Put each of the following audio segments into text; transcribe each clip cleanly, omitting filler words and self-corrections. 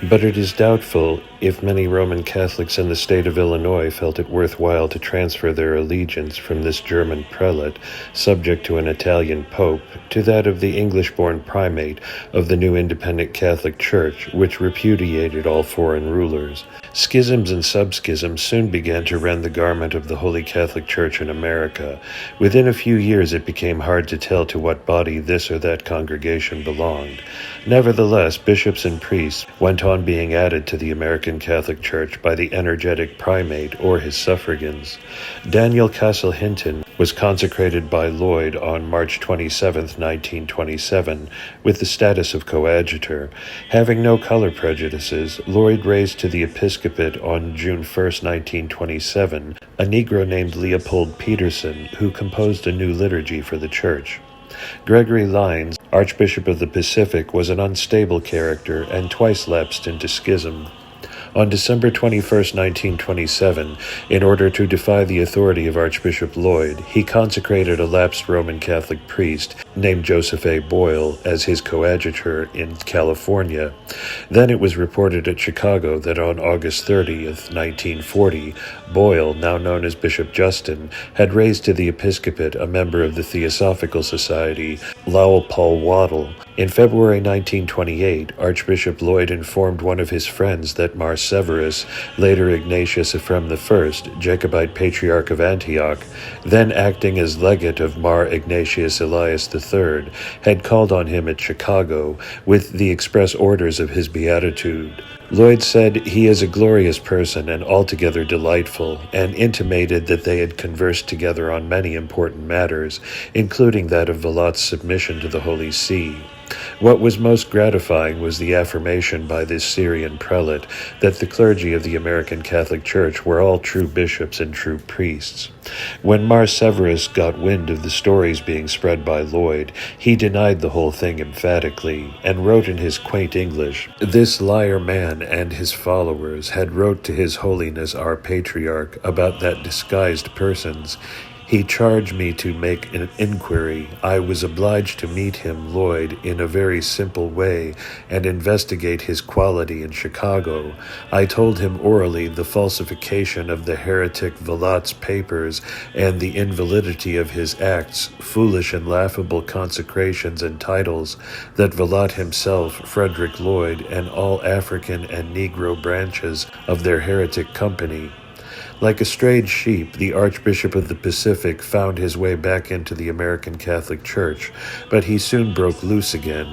But it is doubtful if many Roman Catholics in the state of Illinois felt it worthwhile to transfer their allegiance from this German prelate, subject to an Italian pope, to that of the English-born primate of the new independent Catholic Church, which repudiated all foreign rulers. Schisms and subschisms soon began to rend the garment of the Holy Catholic Church in America. Within a few years it became hard to tell to what body this or that congregation belonged. Nevertheless, bishops and priests went on being added to the American Catholic Church by the energetic primate or his suffragans. Daniel Castle Hinton was consecrated by Lloyd on March 27, 1927, with the status of coadjutor. Having no color prejudices, Lloyd raised to the episcopate on June 1, 1927, a Negro named Leopold Peterson, who composed a new liturgy for the church. Gregory Lyons, Archbishop of the Pacific, was an unstable character and twice lapsed into schism. On December 21, 1927, in order to defy the authority of Archbishop Lloyd, he consecrated a lapsed Roman Catholic priest named Joseph A. Boyle as his coadjutor in California. Then it was reported at Chicago that on August 30, 1940, Boyle, now known as Bishop Justin, had raised to the episcopate a member of the Theosophical Society, Lowell Paul Waddell. In February 1928, Archbishop Lloyd informed one of his friends that Mar Severus, later Ignatius Ephrem I, Jacobite Patriarch of Antioch, then acting as legate of Mar Ignatius Elias III, had called on him at Chicago with the express orders of his beatitude. Lloyd said, "He is a glorious person and altogether delightful," and intimated that they had conversed together on many important matters, including that of Vilat's submission to the Holy See. What was most gratifying was the affirmation by this Syrian prelate that the clergy of the American Catholic Church were all true bishops and true priests. When Mar Severus got wind of the stories being spread by Lloyd, he denied the whole thing emphatically, and wrote in his quaint English, "This liar man and his followers had wrote to His Holiness our Patriarch about that disguised persons. He charged me to make an inquiry. I was obliged to meet him, Lloyd, in a very simple way and investigate his quality in Chicago. I told him orally the falsification of the heretic Vilat's papers and the invalidity of his acts, foolish and laughable consecrations and titles that Vilat himself, Frederick Lloyd, and all African and Negro branches of their heretic company." Like a strayed sheep, the Archbishop of the Pacific found his way back into the American Catholic Church, but he soon broke loose again.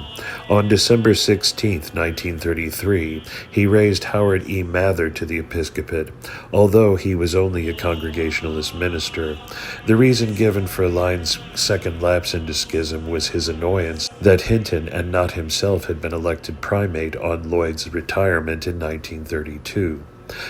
On December 16, 1933, he raised Howard E. Mather to the episcopate, although he was only a Congregationalist minister. The reason given for Lyons' second lapse into schism was his annoyance that Hinton and not himself had been elected primate on Lloyd's retirement in 1932.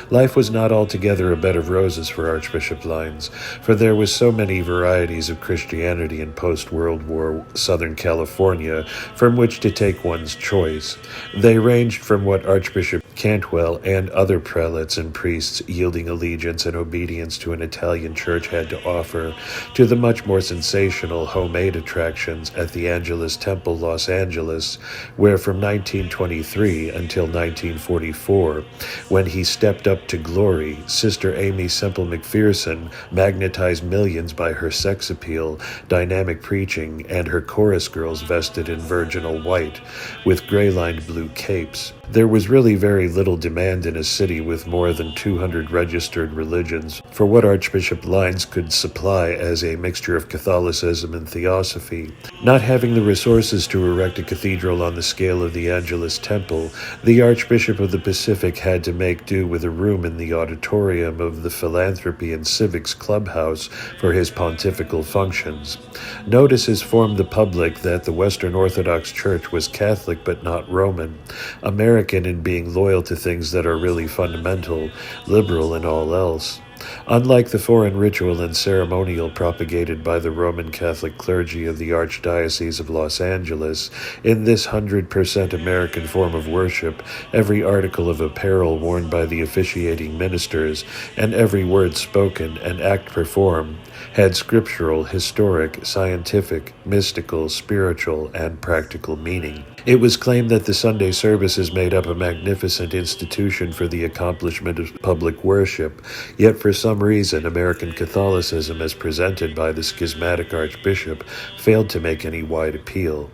Life was not altogether a bed of roses for Archbishop Lyons, for there was so many varieties of Christianity in post-World War Southern California from which to take one's choice. They ranged from what Archbishop Cantwell and other prelates and priests yielding allegiance and obedience to an Italian church had to offer, to the much more sensational homemade attractions at the Angelus Temple, Los Angeles, where from 1923 until 1944, when he stepped up to glory, Sister Amy Semple McPherson magnetized millions by her sex appeal, dynamic preaching, and her chorus girls vested in virginal white, with gray-lined blue capes. There was really very little demand in a city with more than 200 registered religions for what Archbishop Lyons could supply as a mixture of Catholicism and Theosophy. Not having the resources to erect a cathedral on the scale of the Angelus Temple, the Archbishop of the Pacific had to make do with a room in the auditorium of the Philanthropy and Civics Clubhouse for his pontifical functions. Notices formed the public that the Western Orthodox Church was Catholic but not Roman, American in being loyal to things that are really fundamental, liberal in all else. Unlike the foreign ritual and ceremonial propagated by the Roman Catholic clergy of the Archdiocese of Los Angeles, in this 100% American form of worship, every article of apparel worn by the officiating ministers, and every word spoken and act performed, had scriptural, historic, scientific, mystical, spiritual, and practical meaning. It was claimed that the Sunday services made up a magnificent institution for the accomplishment of public worship, yet for some reason American Catholicism, as presented by the schismatic archbishop, failed to make any wide appeal.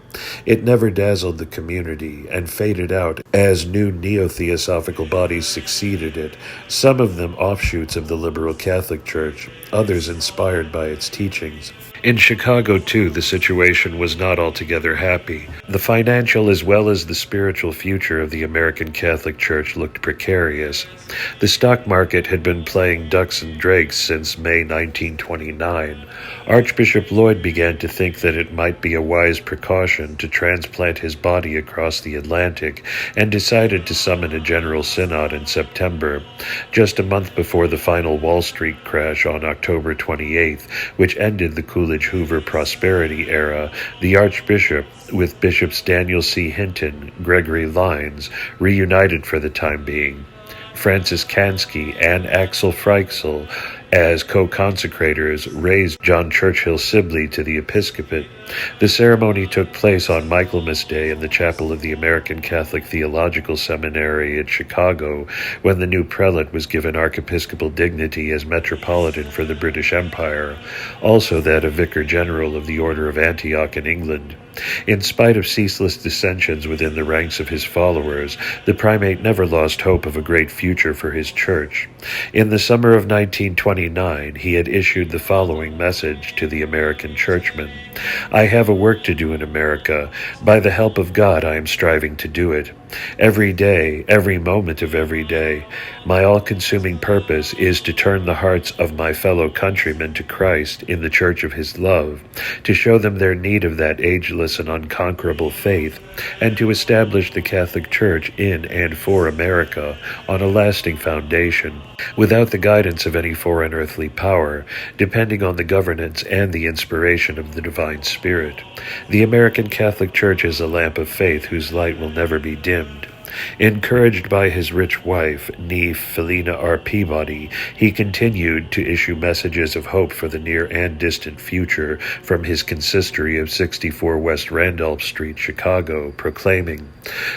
It never dazzled the community and faded out as new neo-theosophical bodies succeeded it, some of them offshoots of the liberal Catholic Church, others inspired by its teachings. In Chicago, too, the situation was not altogether happy. The financial as well as the spiritual future of the American Catholic Church looked precarious. The stock market had been playing ducks and drakes since May 1929. Archbishop Lloyd began to think that it might be a wise precaution to transplant his body across the Atlantic and decided to summon a general synod in September, just a month before the final Wall Street crash on October 28th, which ended the Coolidge-Hoover prosperity era. The Archbishop, with Bishops Daniel C. Hinton, Gregory Lyons, reunited for the time being. Francis Kansky and Axel Freixel, as co-consecrators, raised John Churchill Sibley to the episcopate. The ceremony took place on Michaelmas Day in the chapel of the American Catholic Theological Seminary at Chicago, when the new prelate was given archiepiscopal dignity as metropolitan for the British Empire, also that of Vicar General of the Order of Antioch in England. In spite of ceaseless dissensions within the ranks of his followers, the primate never lost hope of a great future for his church. In the summer of 1929, he had issued the following message to the American churchmen: "I have a work to do in America. By the help of God, I am striving to do it. Every day, every moment of every day, my all-consuming purpose is to turn the hearts of my fellow countrymen to Christ in the church of his love, to show them their need of that ageless and unconquerable faith, and to establish the Catholic Church in and for America on a lasting foundation, without the guidance of any foreign earthly power, depending on the governance and the inspiration of the divine Spirit. The American Catholic Church is a lamp of faith whose light will never be dimmed." Encouraged by his rich wife, née Philina R. Peabody, he continued to issue messages of hope for the near and distant future from his consistory of 64 West Randolph Street, Chicago, proclaiming,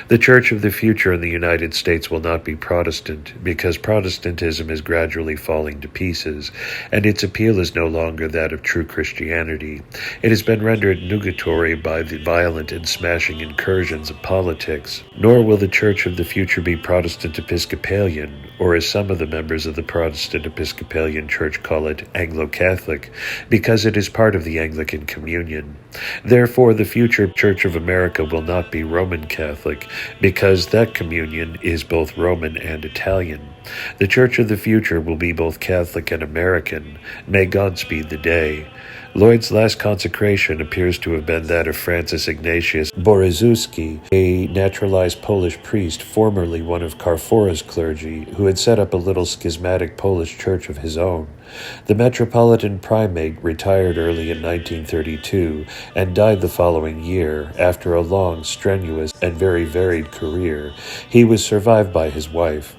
"The Church of the future in the United States will not be Protestant, because Protestantism is gradually falling to pieces, and its appeal is no longer that of true Christianity. It has been rendered nugatory by the violent and smashing incursions of politics. Nor will the Church of the future be Protestant Episcopalian, or as some of the members of the Protestant Episcopalian Church call it, Anglo-Catholic, because it is part of the Anglican Communion. Therefore, the future Church of America will not be Roman Catholic, because that communion is both Roman and Italian. The Church of the future will be both Catholic and American. May God speed the day." Lloyd's last consecration appears to have been that of Francis Ignatius Boryszewski, a naturalized Polish priest, formerly one of Carfora's clergy, who had set up a little schismatic Polish church of his own. The Metropolitan Primate retired early in 1932 and died the following year after a long, strenuous, and very varied career. He was survived by his wife.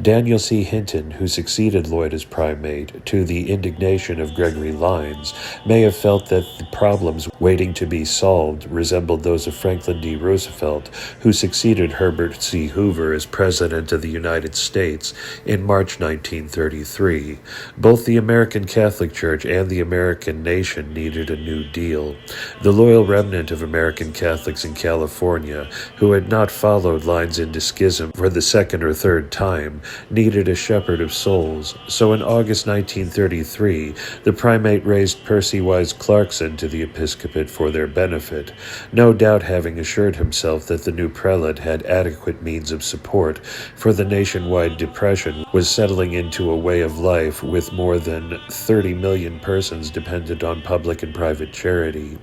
Daniel C. Hinton, who succeeded Lloyd as primate, to the indignation of Gregory Lyons, may have felt that the problems waiting to be solved resembled those of Franklin D. Roosevelt, who succeeded Herbert C. Hoover as President of the United States in March 1933. Both the American Catholic Church and the American nation needed a new deal. The loyal remnant of American Catholics in California, who had not followed Lyons into schism for the second or third time, needed a shepherd of souls. So in August 1933, the primate raised Percy Wise Clarkson to the episcopate for their benefit, no doubt having assured himself that the new prelate had adequate means of support, for the nationwide depression was settling into a way of life with more than 30 million persons dependent on public and private charity.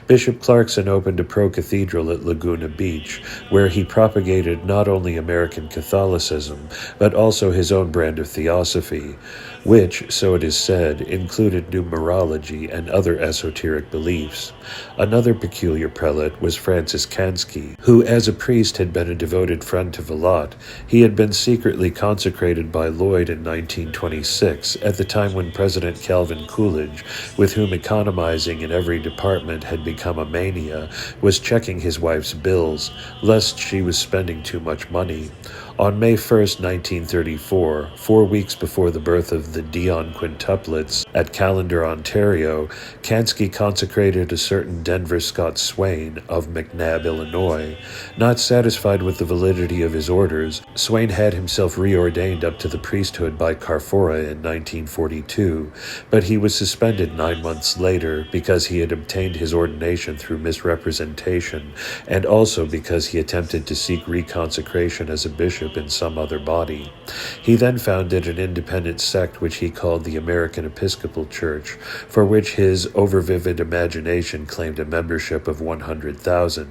Bishop Clarkson opened a pro-cathedral at Laguna Beach, where he propagated not only American Catholicism, but also his own brand of theosophy, which, so it is said, included numerology and other esoteric beliefs. Another peculiar prelate was Francis Kansky, who as a priest had been a devoted friend to Vallot. He had been secretly consecrated by Lloyd in 1926, at the time when President Calvin Coolidge, with whom economizing in every department had become a mania, was checking his wife's bills, lest she was spending too much money. On May 1st, 1934, 4 weeks before the birth of the Dion quintuplets at Callender, Ontario, Kansky consecrated a certain Denver Scott Swain of McNabb, Illinois. Not satisfied with the validity of his orders, Swain had himself reordained up to the priesthood by Carfora in 1942, but he was suspended 9 months later because he had obtained his ordination through misrepresentation, and also because he attempted to seek reconsecration as a bishop in some other body. He then founded an independent sect which he called the American Episcopal Church, for which his overvivid imagination claimed a membership of 100,000.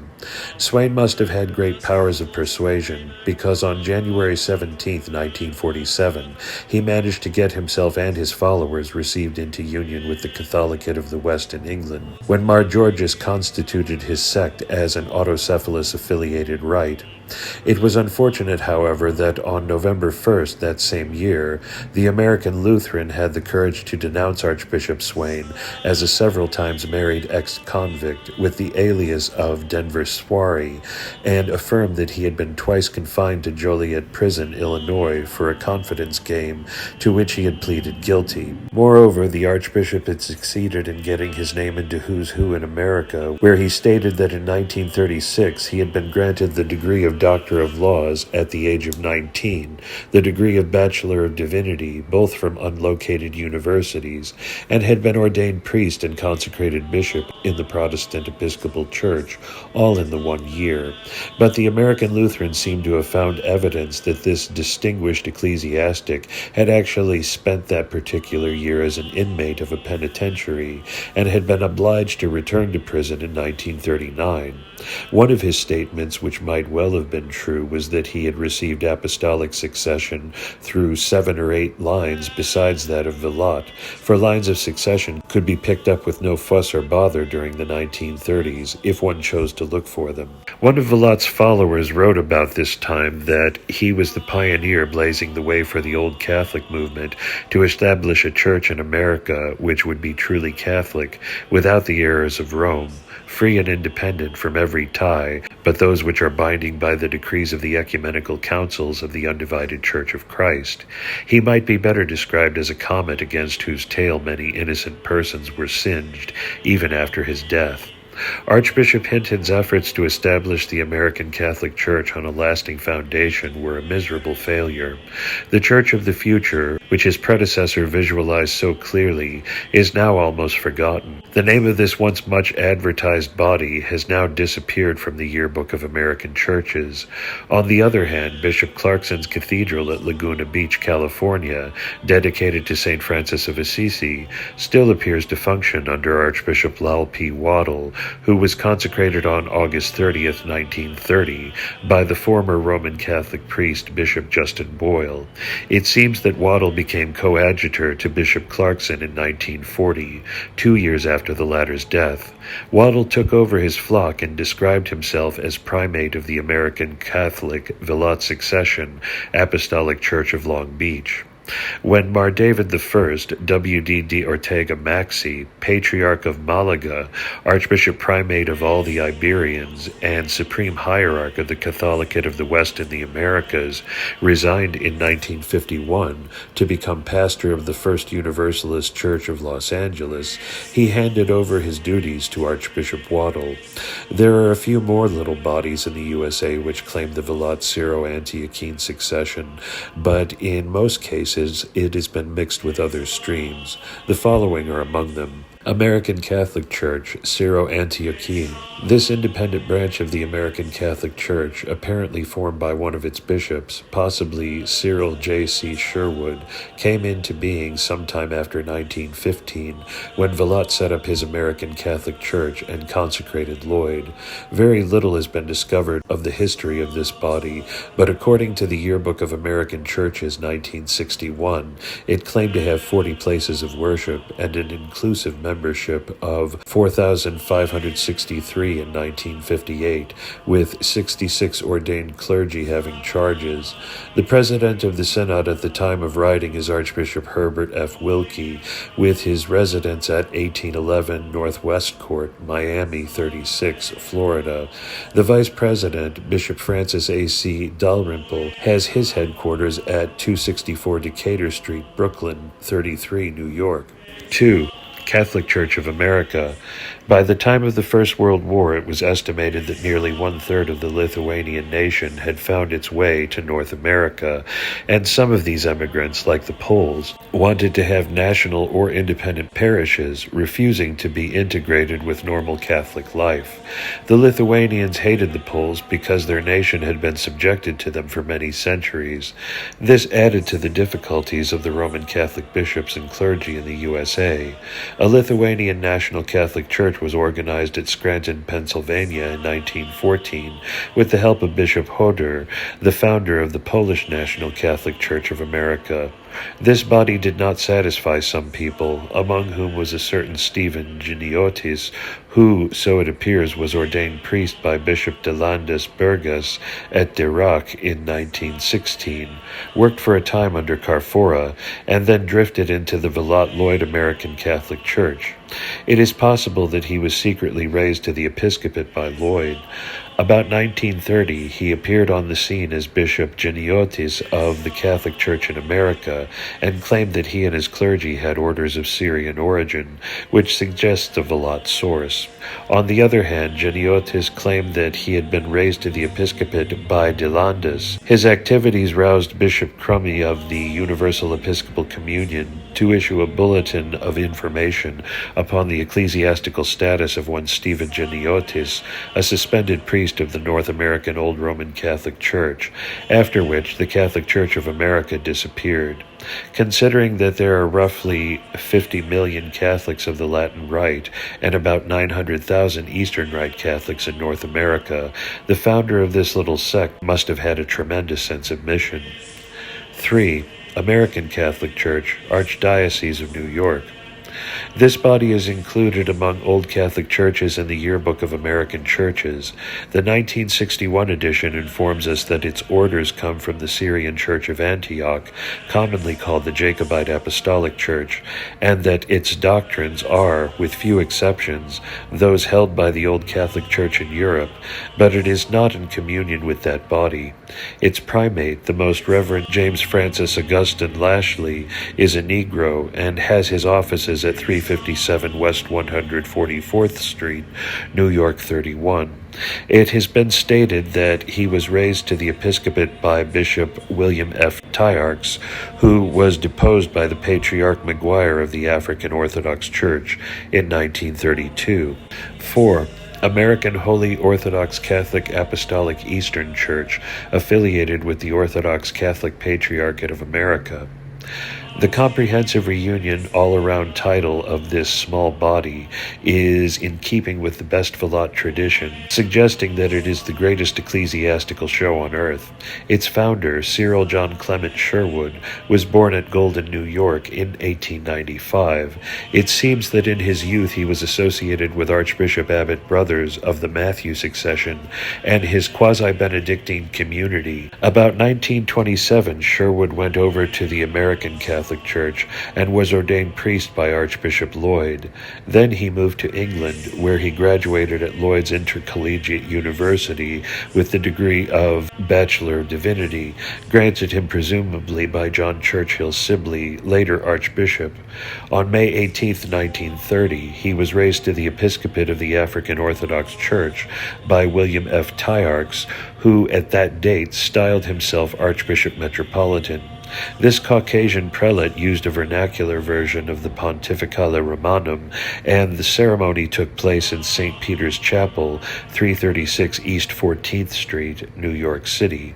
Swain must have had great powers of persuasion, because on January 17, 1947, he managed to get himself and his followers received into union with the Catholicate of the West in England, when Mar Georges constituted his sect as an autocephalous-affiliated rite. It was unfortunate, however, that on November 1st that same year, the American Lutheran had the courage to denounce Archbishop Swain as a several times married ex-convict with the alias of Denver Soiree, and affirmed that he had been twice confined to Joliet Prison, Illinois, for a confidence game to which he had pleaded guilty. Moreover, the Archbishop had succeeded in getting his name into Who's Who in America, where he stated that in 1936 he had been granted the degree of Doctor of Laws at the age of 19, the degree of Bachelor of Divinity, both from unlocated universities, and had been ordained priest and consecrated bishop in the Protestant Episcopal Church, all in the 1 year. But the American Lutherans seem to have found evidence that this distinguished ecclesiastic had actually spent that particular year as an inmate of a penitentiary, and had been obliged to return to prison in 1939. One of his statements, which might well have been true, was that he had received apostolic succession through 7 or 8 lines besides that of Vallot, for lines of succession could be picked up with no fuss or bother during the 1930s, if one chose to look for them. One of Vallot's followers wrote about this time that he was the pioneer blazing the way for the old Catholic movement to establish a church in America which would be truly Catholic, without the errors of Rome, free and independent from every tie, but those which are binding by the decrees of the ecumenical councils of the undivided Church of Christ. He might be better described as a comet against whose tail many innocent persons were singed, even after his death. Archbishop Hinton's efforts to establish the American Catholic Church on a lasting foundation were a miserable failure. The Church of the Future, which his predecessor visualized so clearly, is now almost forgotten. The name of this once much advertised body has now disappeared from the Yearbook of American Churches. On the other hand, Bishop Clarkson's Cathedral at Laguna Beach, California, dedicated to St. Francis of Assisi, still appears to function under Archbishop Lowell P. Waddell, who was consecrated on August 30th, 1930, by the former Roman Catholic priest Bishop Justin Boyle. It seems that Waddell became coadjutor to Bishop Clarkson in 1940, 2 years after the latter's death. Waddell took over his flock and described himself as primate of the American Catholic Vallot Succession Apostolic Church of Long Beach. When Mar David I, W.D. de Ortega Maxi, Patriarch of Malaga, Archbishop Primate of all the Iberians, and Supreme Hierarch of the Catholicate of the West in the Americas, resigned in 1951 to become pastor of the First Universalist Church of Los Angeles, he handed over his duties to Archbishop Waddell. There are a few more little bodies in the USA which claim the Vallot Syro-Antiochene succession, but in most cases it has been mixed with other streams. The following are among them: American Catholic Church, Syro-Antiochian. This independent branch of the American Catholic Church, apparently formed by one of its bishops, possibly Cyril J.C. Sherwood, came into being sometime after 1915, when Vallot set up his American Catholic Church and consecrated Lloyd. Very little has been discovered of the history of this body, but according to the Yearbook of American Churches 1961, it claimed to have 40 places of worship and an inclusive membership of 4,563 in 1958, with 66 ordained clergy having charges. The president of the synod at the time of writing is Archbishop Herbert F. Wilkie, with his residence at 1811 Northwest Court, Miami 36, Florida. The vice president, Bishop Francis A.C. Dalrymple, has his headquarters at 264 Decatur Street, Brooklyn 33, New York. 2. Catholic Church of America. By the time of the First World War, it was estimated that nearly one-third of the Lithuanian nation had found its way to North America, and some of these emigrants, like the Poles, wanted to have national or independent parishes, refusing to be integrated with normal Catholic life. The Lithuanians hated the Poles because their nation had been subjected to them for many centuries. This added to the difficulties of the Roman Catholic bishops and clergy in the USA. A Lithuanian National Catholic Church was organized at Scranton, Pennsylvania in 1914 with the help of Bishop Hodor, the founder of the Polish National Catholic Church of America. This body did not satisfy some people, among whom was a certain Stephen Geniotis, who, so it appears, was ordained priest by Bishop de Landes Burgas at Dirac in 1916, worked for a time under Carfora, and then drifted into the Vallot Lloyd American Catholic Church. It is possible that he was secretly raised to the episcopate by Lloyd. About 1930, he appeared on the scene as Bishop Geniotis of the Catholic Church in America and claimed that he and his clergy had orders of Syrian origin, which suggests a Vallot source. On the other hand, Geniotis claimed that he had been raised to the episcopate by de Landes. His activities roused Bishop Crummy of the Universal Episcopal Communion to issue a bulletin of information upon the ecclesiastical status of one Stephen Geniotis, a suspended priest of the North American Old Roman Catholic Church, after which the Catholic Church of America disappeared. Considering that there are roughly 50 million Catholics of the Latin Rite and about 900,000 Eastern Rite Catholics in North America, the founder of this little sect must have had a tremendous sense of mission. 3. American Catholic Church, Archdiocese of New York. This body is included among Old Catholic churches in the Yearbook of American Churches. The 1961 edition informs us that its orders come from the Syrian Church of Antioch, commonly called the Jacobite Apostolic Church, and that its doctrines are, with few exceptions, those held by the Old Catholic Church in Europe, but it is not in communion with that body. Its primate, the Most Reverend James Francis Augustine Lashley, is a Negro and has his offices at 357 West 144th Street, New York 31. It has been stated that he was raised to the episcopate by Bishop William F. Tyarks, who was deposed by the Patriarch Maguire of the African Orthodox Church in 1932. 4. American Holy Orthodox Catholic Apostolic Eastern Church, affiliated with the Orthodox Catholic Patriarchate of America. The comprehensive reunion all-around title of this small body is in keeping with the Best Vallot tradition, suggesting that it is the greatest ecclesiastical show on earth. Its founder, Cyril John Clement Sherwood, was born at Golden, New York in 1895. It seems that in his youth he was associated with Archbishop Abbot Brothers of the Matthew succession and his quasi-Benedictine community. About 1927, Sherwood went over to the American Catholic Church and was ordained priest by Archbishop Lloyd. Then he moved to England, where he graduated at Lloyd's Intercollegiate University with the degree of Bachelor of Divinity, granted him presumably by John Churchill Sibley, later Archbishop. On May 18, 1930, he was raised to the episcopate of the African Orthodox Church by William F. Tyarks, who at that date styled himself Archbishop Metropolitan. This Caucasian prelate used a vernacular version of the Pontificale Romanum, and the ceremony took place in St. Peter's Chapel, 336 East 14th Street, New York City.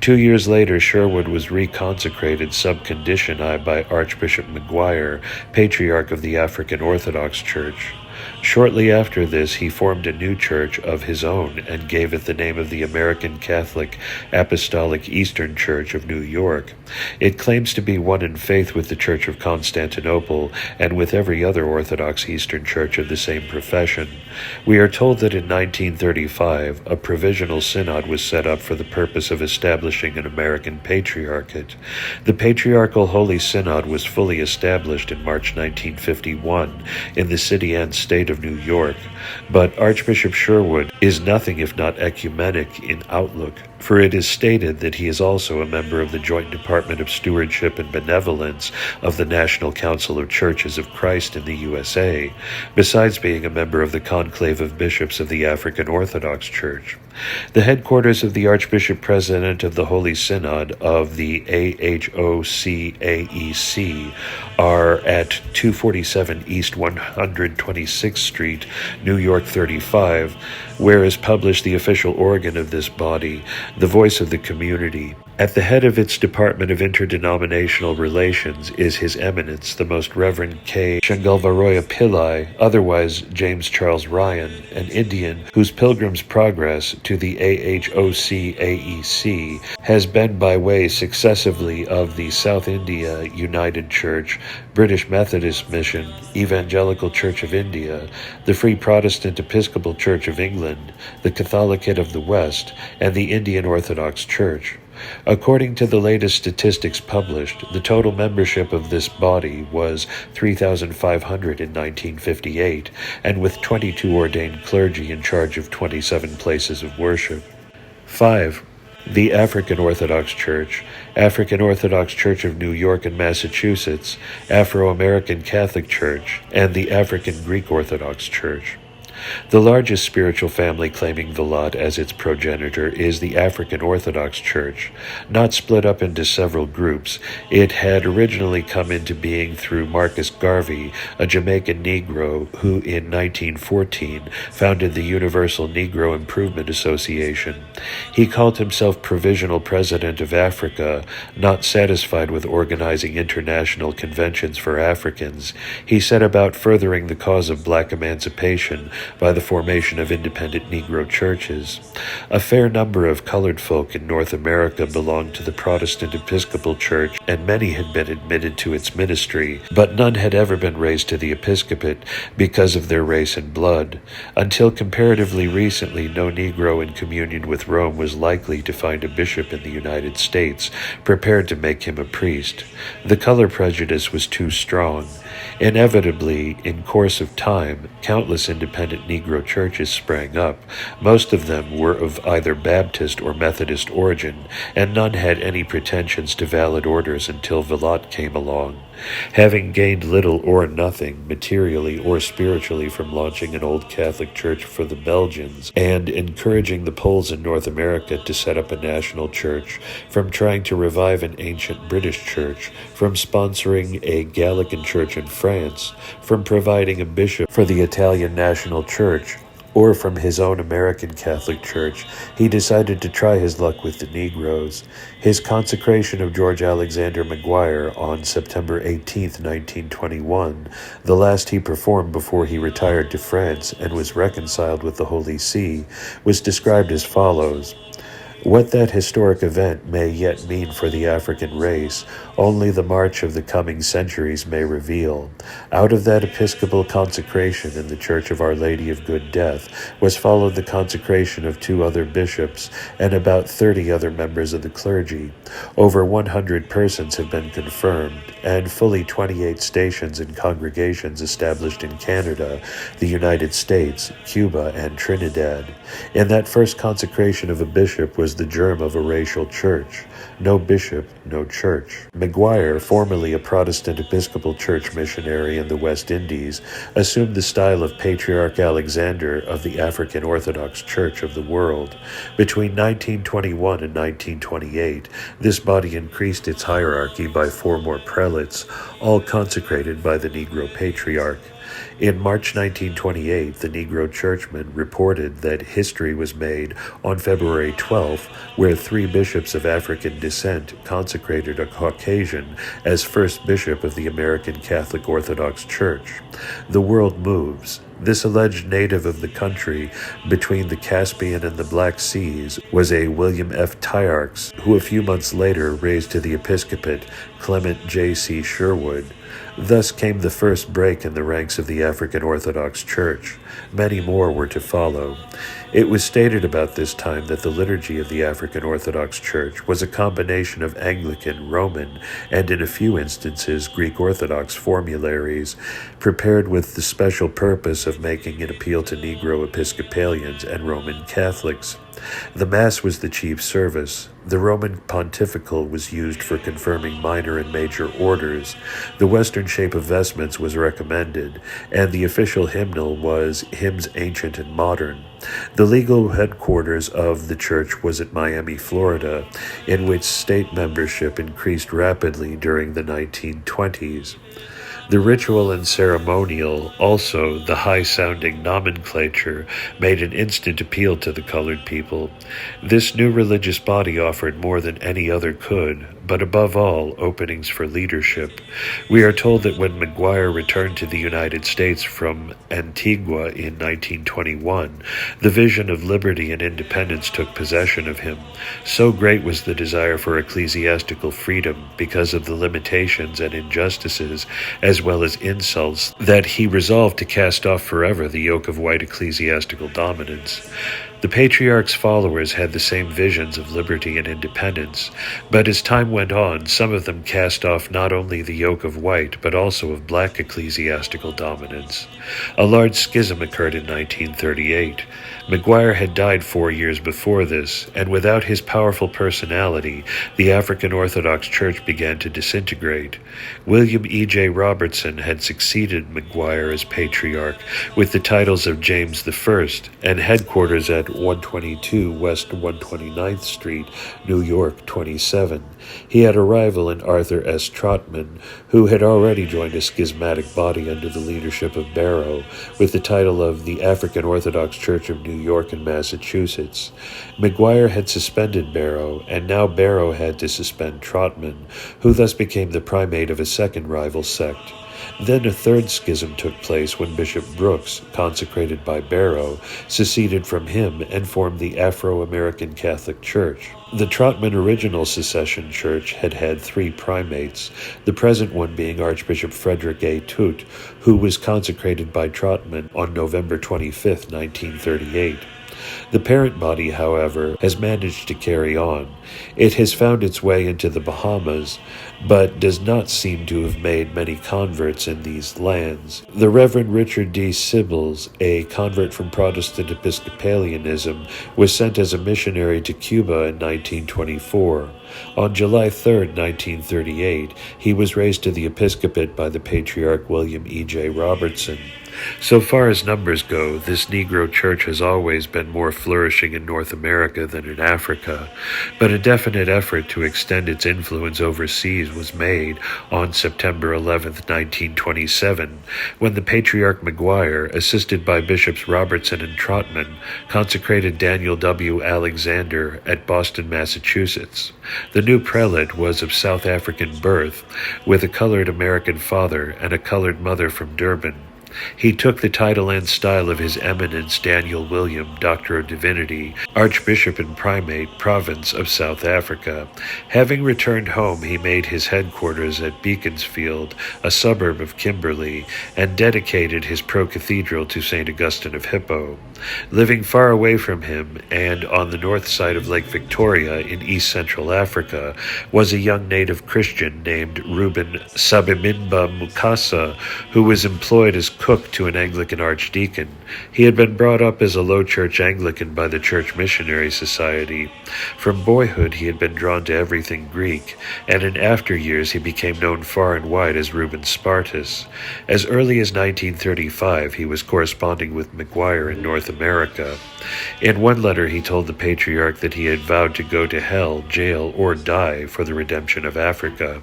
2 years later, Sherwood was reconsecrated sub conditione by Archbishop McGuire, Patriarch of the African Orthodox Church. Shortly after this, he formed a new church of his own and gave it the name of the American Catholic Apostolic Eastern Church of New York. It claims to be one in faith with the Church of Constantinople and with every other Orthodox Eastern Church of the same profession. We are told that in 1935, a provisional synod was set up for the purpose of establishing an American patriarchate. The Patriarchal Holy Synod was fully established in March 1951 in the city and state of New York, but Archbishop Sherwood is nothing if not ecumenic in outlook, for it is stated that he is also a member of the Joint Department of Stewardship and Benevolence of the National Council of Churches of Christ in the USA, besides being a member of the Conclave of Bishops of the African Orthodox Church. The headquarters of the Archbishop President of the Holy Synod of the AHOCAEC are at 247 East 126th Street, New York 35, where is published the official organ of this body, the Voice of the Community. At the head of its Department of Interdenominational Relations is His Eminence, the Most Reverend K. Shangalvaroya Pillai, otherwise James Charles Ryan, an Indian whose pilgrim's progress to the AHOCAEC has been by way successively of the South India United Church, British Methodist Mission, Evangelical Church of India, the Free Protestant Episcopal Church of England, the Catholicate of the West, and the Indian Orthodox Church. According to the latest statistics published, the total membership of this body was 3,500 in 1958, and with 22 ordained clergy in charge of 27 places of worship. 5. The African Orthodox Church, African Orthodox Church of New York and Massachusetts, Afro-American Catholic Church, and the African Greek Orthodox Church. The largest spiritual family claiming the lot as its progenitor is the African Orthodox Church. Not split up into several groups, it had originally come into being through Marcus Garvey, a Jamaican Negro who in 1914 founded the Universal Negro Improvement Association. He called himself Provisional President of Africa, not satisfied with organizing international conventions for Africans. He set about furthering the cause of black emancipation by the formation of independent Negro churches. A fair number of colored folk in North America belonged to the Protestant Episcopal Church, and many had been admitted to its ministry, but none had ever been raised to the episcopate because of their race and blood. Until comparatively recently, no Negro in communion with Rome was likely to find a bishop in the United States prepared to make him a priest. The color prejudice was too strong. Inevitably, in course of time, countless independent Negro churches sprang up. Most of them were of either Baptist or Methodist origin, and none had any pretensions to valid orders until Villot came along. Having gained little or nothing, materially or spiritually, from launching an old Catholic church for the Belgians, and encouraging the Poles in North America to set up a national church, from trying to revive an ancient British church, from sponsoring a Gallican church in France, from providing a bishop for the Italian National Church, or from his own American Catholic Church, he decided to try his luck with the Negroes. His consecration of George Alexander McGuire on September 18, 1921, the last he performed before he retired to France and was reconciled with the Holy See, was described as follows. What that historic event may yet mean for the African race, only the march of the coming centuries may reveal. Out of that episcopal consecration in the Church of Our Lady of Good Death was followed the consecration of 2 other bishops and about 30 other members of the clergy. Over 100 persons have been confirmed, and fully 28 stations and congregations established in Canada, the United States, Cuba, and Trinidad. In that first consecration of a bishop was the germ of a racial church. No bishop, no church. Maguire, formerly a Protestant Episcopal Church missionary in the West Indies, assumed the style of Patriarch Alexander of the African Orthodox Church of the world. Between 1921 and 1928, this body increased its hierarchy by 4 more prelates, all consecrated by the Negro Patriarch. In March 1928, the Negro churchmen reported that history was made on February 12th, where 3 bishops of African descent consecrated a Caucasian as first bishop of the American Catholic Orthodox Church. The world moves. This alleged native of the country between the Caspian and the Black Seas was a William F. Tyarchs, who a few months later raised to the episcopate Clement J.C. Sherwood. Thus came the first break in the ranks of the African Orthodox Church. Many more were to follow. It was stated about this time that the liturgy of the African Orthodox Church was a combination of Anglican, Roman, and in a few instances Greek Orthodox formularies, prepared with the special purpose of making an appeal to Negro Episcopalians and Roman Catholics. The Mass was the chief service. The Roman Pontifical was used for confirming minor and major orders. The Western shape of vestments was recommended, and the official hymnal was Hymns Ancient and Modern. The legal headquarters of the church was at Miami, Florida, in which state membership increased rapidly during the 1920s. The ritual and ceremonial, also the high-sounding nomenclature, made an instant appeal to the colored people. This new religious body offered more than any other could, but above all, openings for leadership. We are told that when Maguire returned to the United States from Antigua in 1921, the vision of liberty and independence took possession of him. So great was the desire for ecclesiastical freedom because of the limitations and injustices, as well as insults, that he resolved to cast off forever the yoke of white ecclesiastical dominance. The Patriarch's followers had the same visions of liberty and independence, but as time went on, some of them cast off not only the yoke of white, but also of black ecclesiastical dominance. A large schism occurred in 1938. Maguire had died 4 years before this, and without his powerful personality, the African Orthodox Church began to disintegrate. William E.J. Robertson had succeeded Maguire as Patriarch with the titles of James I and headquarters at 122 West 129th Street, New York 27. He had a rival in Arthur S. Trotman, who had already joined a schismatic body under the leadership of Barrow, with the title of the African Orthodox Church of New York and Massachusetts. Maguire had suspended Barrow, and now Barrow had to suspend Trotman, who thus became the primate of a second rival sect. Then a third schism took place when Bishop Brooks, consecrated by Barrow, seceded from him and formed the Afro-American Catholic Church. The Trotman Original Secession Church had had 3 primates, the present one being Archbishop Frederick A. Tutte, who was consecrated by Trotman on November 25, 1938. The parent body, however, has managed to carry on. It has found its way into the Bahamas, but does not seem to have made many converts in these lands. The Reverend Richard D. Sibbles, a convert from Protestant Episcopalianism, was sent as a missionary to Cuba in 1924. On July 3, 1938, he was raised to the episcopate by the Patriarch William E.J. Robertson. So far as numbers go, this Negro church has always been more flourishing in North America than in Africa, but a definite effort to extend its influence overseas was made on September 11, 1927, when the Patriarch Maguire, assisted by Bishops Robertson and Trotman, consecrated Daniel W. Alexander at Boston, Massachusetts. The new prelate was of South African birth, with a colored American father and a colored mother from Durban. He took the title and style of His Eminence Daniel William, Doctor of Divinity, Archbishop and Primate, Province of South Africa. Having returned home, he made his headquarters at Beaconsfield, a suburb of Kimberley, and dedicated his pro-cathedral to St. Augustine of Hippo. Living far away from him, and on the north side of Lake Victoria in East Central Africa, was a young native Christian named Reuben Sabimimba Mukasa, who was employed as cook to an Anglican archdeacon. He had been brought up as a low church Anglican by the Church Missionary Society. From boyhood he had been drawn to everything Greek, and in after years he became known far and wide as Reuben Spartus. As early as 1935 he was corresponding with Maguire in North America. In one letter he told the Patriarch that he had vowed to go to hell, jail, or die for the redemption of Africa.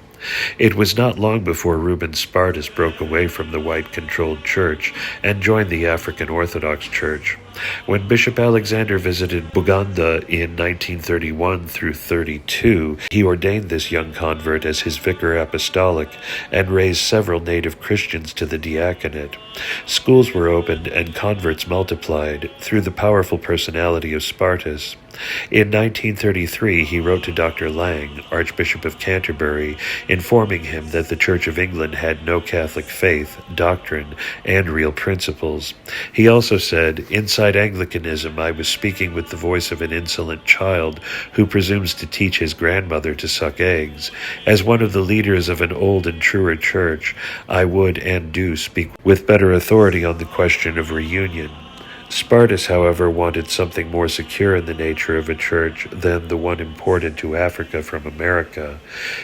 It was not long before Reuben Spartus broke away from the white-controlled church and joined the African Orthodox Church. When Bishop Alexander visited Buganda in 1931 through 32, he ordained this young convert as his vicar apostolic and raised several native Christians to the diaconate. Schools were opened and converts multiplied through the powerful personality of Spartus. In 1933, he wrote to Dr. Lang, Archbishop of Canterbury, informing him that the Church of England had no Catholic faith, doctrine, and real principles. He also said, "Inside Anglicanism, I was speaking with the voice of an insolent child who presumes to teach his grandmother to suck eggs. As one of the leaders of an old and truer church, I would and do speak with better authority on the question of reunion." Spartus, however, wanted something more secure in the nature of a church than the one imported to Africa from America.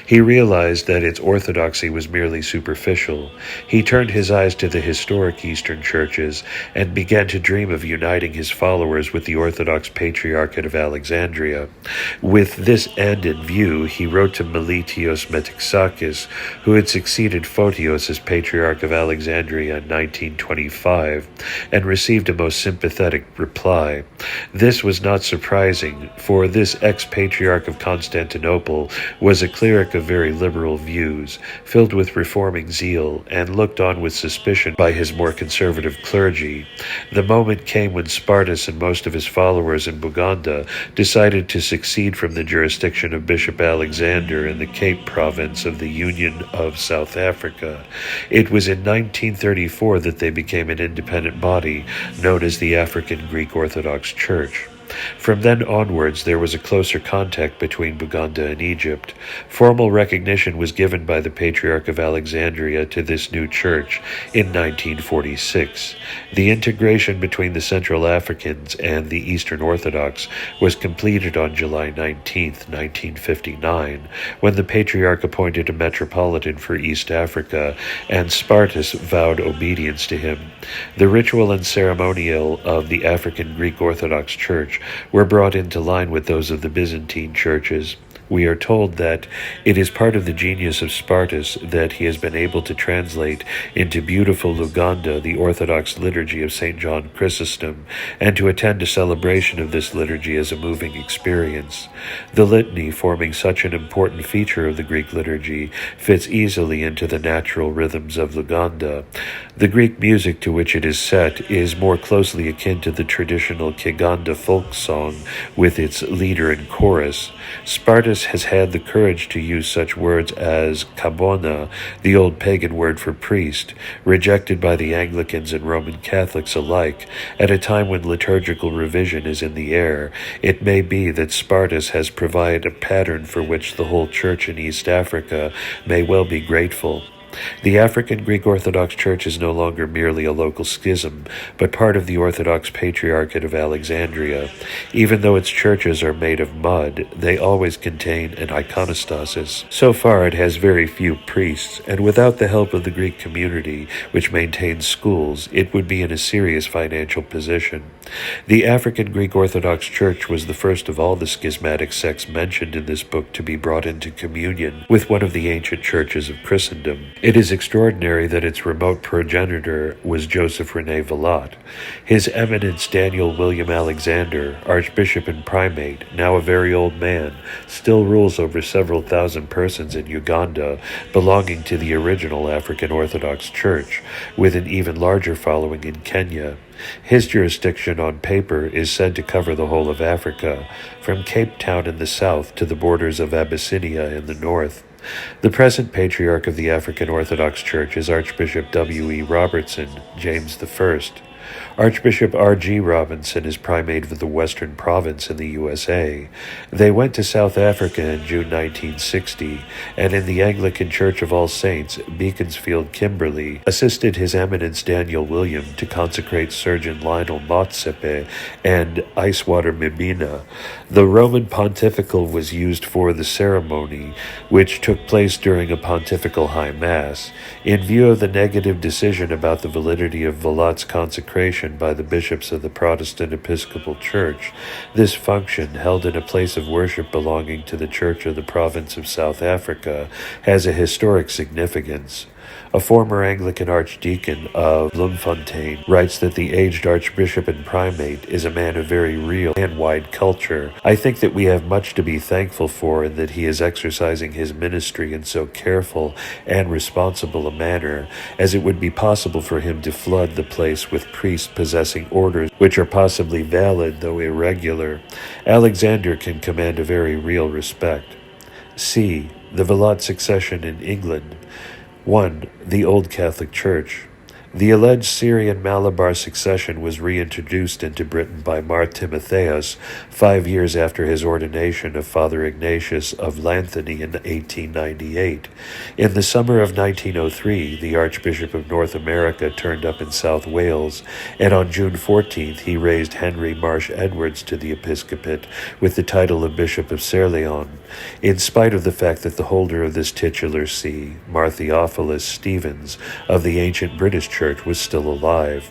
He realized that its orthodoxy was merely superficial. He turned his eyes to the historic Eastern churches and began to dream of uniting his followers with the Orthodox Patriarchate of Alexandria. With this end in view, he wrote to Meletios Metexakis, who had succeeded Photios as Patriarch of Alexandria in 1925, and received a most sympathetic reply. This was not surprising, for this ex-patriarch of Constantinople was a cleric of very liberal views, filled with reforming zeal, and looked on with suspicion by his more conservative clergy. The moment came when Spartus and most of his followers in Buganda decided to secede from the jurisdiction of Bishop Alexander in the Cape Province of the Union of South Africa. It was in 1934 that they became an independent body known as the African Greek Orthodox Church. From then onwards, there was a closer contact between Buganda and Egypt. Formal recognition was given by the Patriarch of Alexandria to this new church in 1946. The integration between the Central Africans and the Eastern Orthodox was completed on July 19, 1959, when the Patriarch appointed a metropolitan for East Africa, and Spartus vowed obedience to him. The ritual and ceremonial of the African Greek Orthodox Church were brought into line with those of the Byzantine churches. We are told that it is part of the genius of Spartus that he has been able to translate into beautiful Luganda the Orthodox liturgy of St. John Chrysostom, and to attend a celebration of this liturgy as a moving experience. The litany, forming such an important feature of the Greek liturgy, fits easily into the natural rhythms of Luganda. The Greek music to which it is set is more closely akin to the traditional Kiganda folk song with its leader and chorus. Spartus has had the courage to use such words as kabona, the old pagan word for priest, rejected by the Anglicans and Roman Catholics alike, at a time when liturgical revision is in the air. It may be that Spartus has provided a pattern for which the whole church in East Africa may well be grateful. The African Greek Orthodox Church is no longer merely a local schism, but part of the Orthodox Patriarchate of Alexandria. Even though its churches are made of mud, they always contain an iconostasis. So far it has very few priests, and without the help of the Greek community, which maintains schools, it would be in a serious financial position. The African Greek Orthodox Church was the first of all the schismatic sects mentioned in this book to be brought into communion with one of the ancient churches of Christendom. It is extraordinary that its remote progenitor was Joseph René Vallot. His Eminence Daniel William Alexander, Archbishop and Primate, now a very old man, still rules over several thousand persons in Uganda, belonging to the original African Orthodox Church, with an even larger following in Kenya. His jurisdiction on paper is said to cover the whole of Africa, from Cape Town in the south to the borders of Abyssinia in the north. The present Patriarch of the African Orthodox Church is Archbishop W. E. Robertson, James I. Archbishop R.G. Robinson is primate of the Western Province in the USA. They went to South Africa in June 1960, and in the Anglican Church of All Saints, Beaconsfield, Kimberley, assisted His Eminence Daniel William to consecrate Surgeon Lionel Motsepe and Icewater Mibina. The Roman pontifical was used for the ceremony, which took place during a pontifical high mass. In view of the negative decision about the validity of Vilat's consecration by the bishops of the Protestant Episcopal Church, this function, held in a place of worship belonging to the Church of the Province of South Africa, has a historic significance. A former Anglican archdeacon of Bloemfontein writes that the aged archbishop and primate is a man of very real and wide culture. I think that we have much to be thankful for in that he is exercising his ministry in so careful and responsible a manner as it would be possible for him to flood the place with priests possessing orders which are possibly valid though irregular. Alexander can command a very real respect. C. The Vilat succession in England. 1. The Old Catholic Church. The alleged Syrian Malabar succession was reintroduced into Britain by Mar Timotheus 5 years after his ordination of Father Ignatius of Llanthony in 1898. In the summer of 1903, the Archbishop of North America turned up in South Wales, and on June 14th he raised Henry Marsh Edwards to the episcopate with the title of Bishop of Caerleon, in spite of the fact that the holder of this titular see, Mar Theophilus Stevens, of the ancient British Church, was still alive.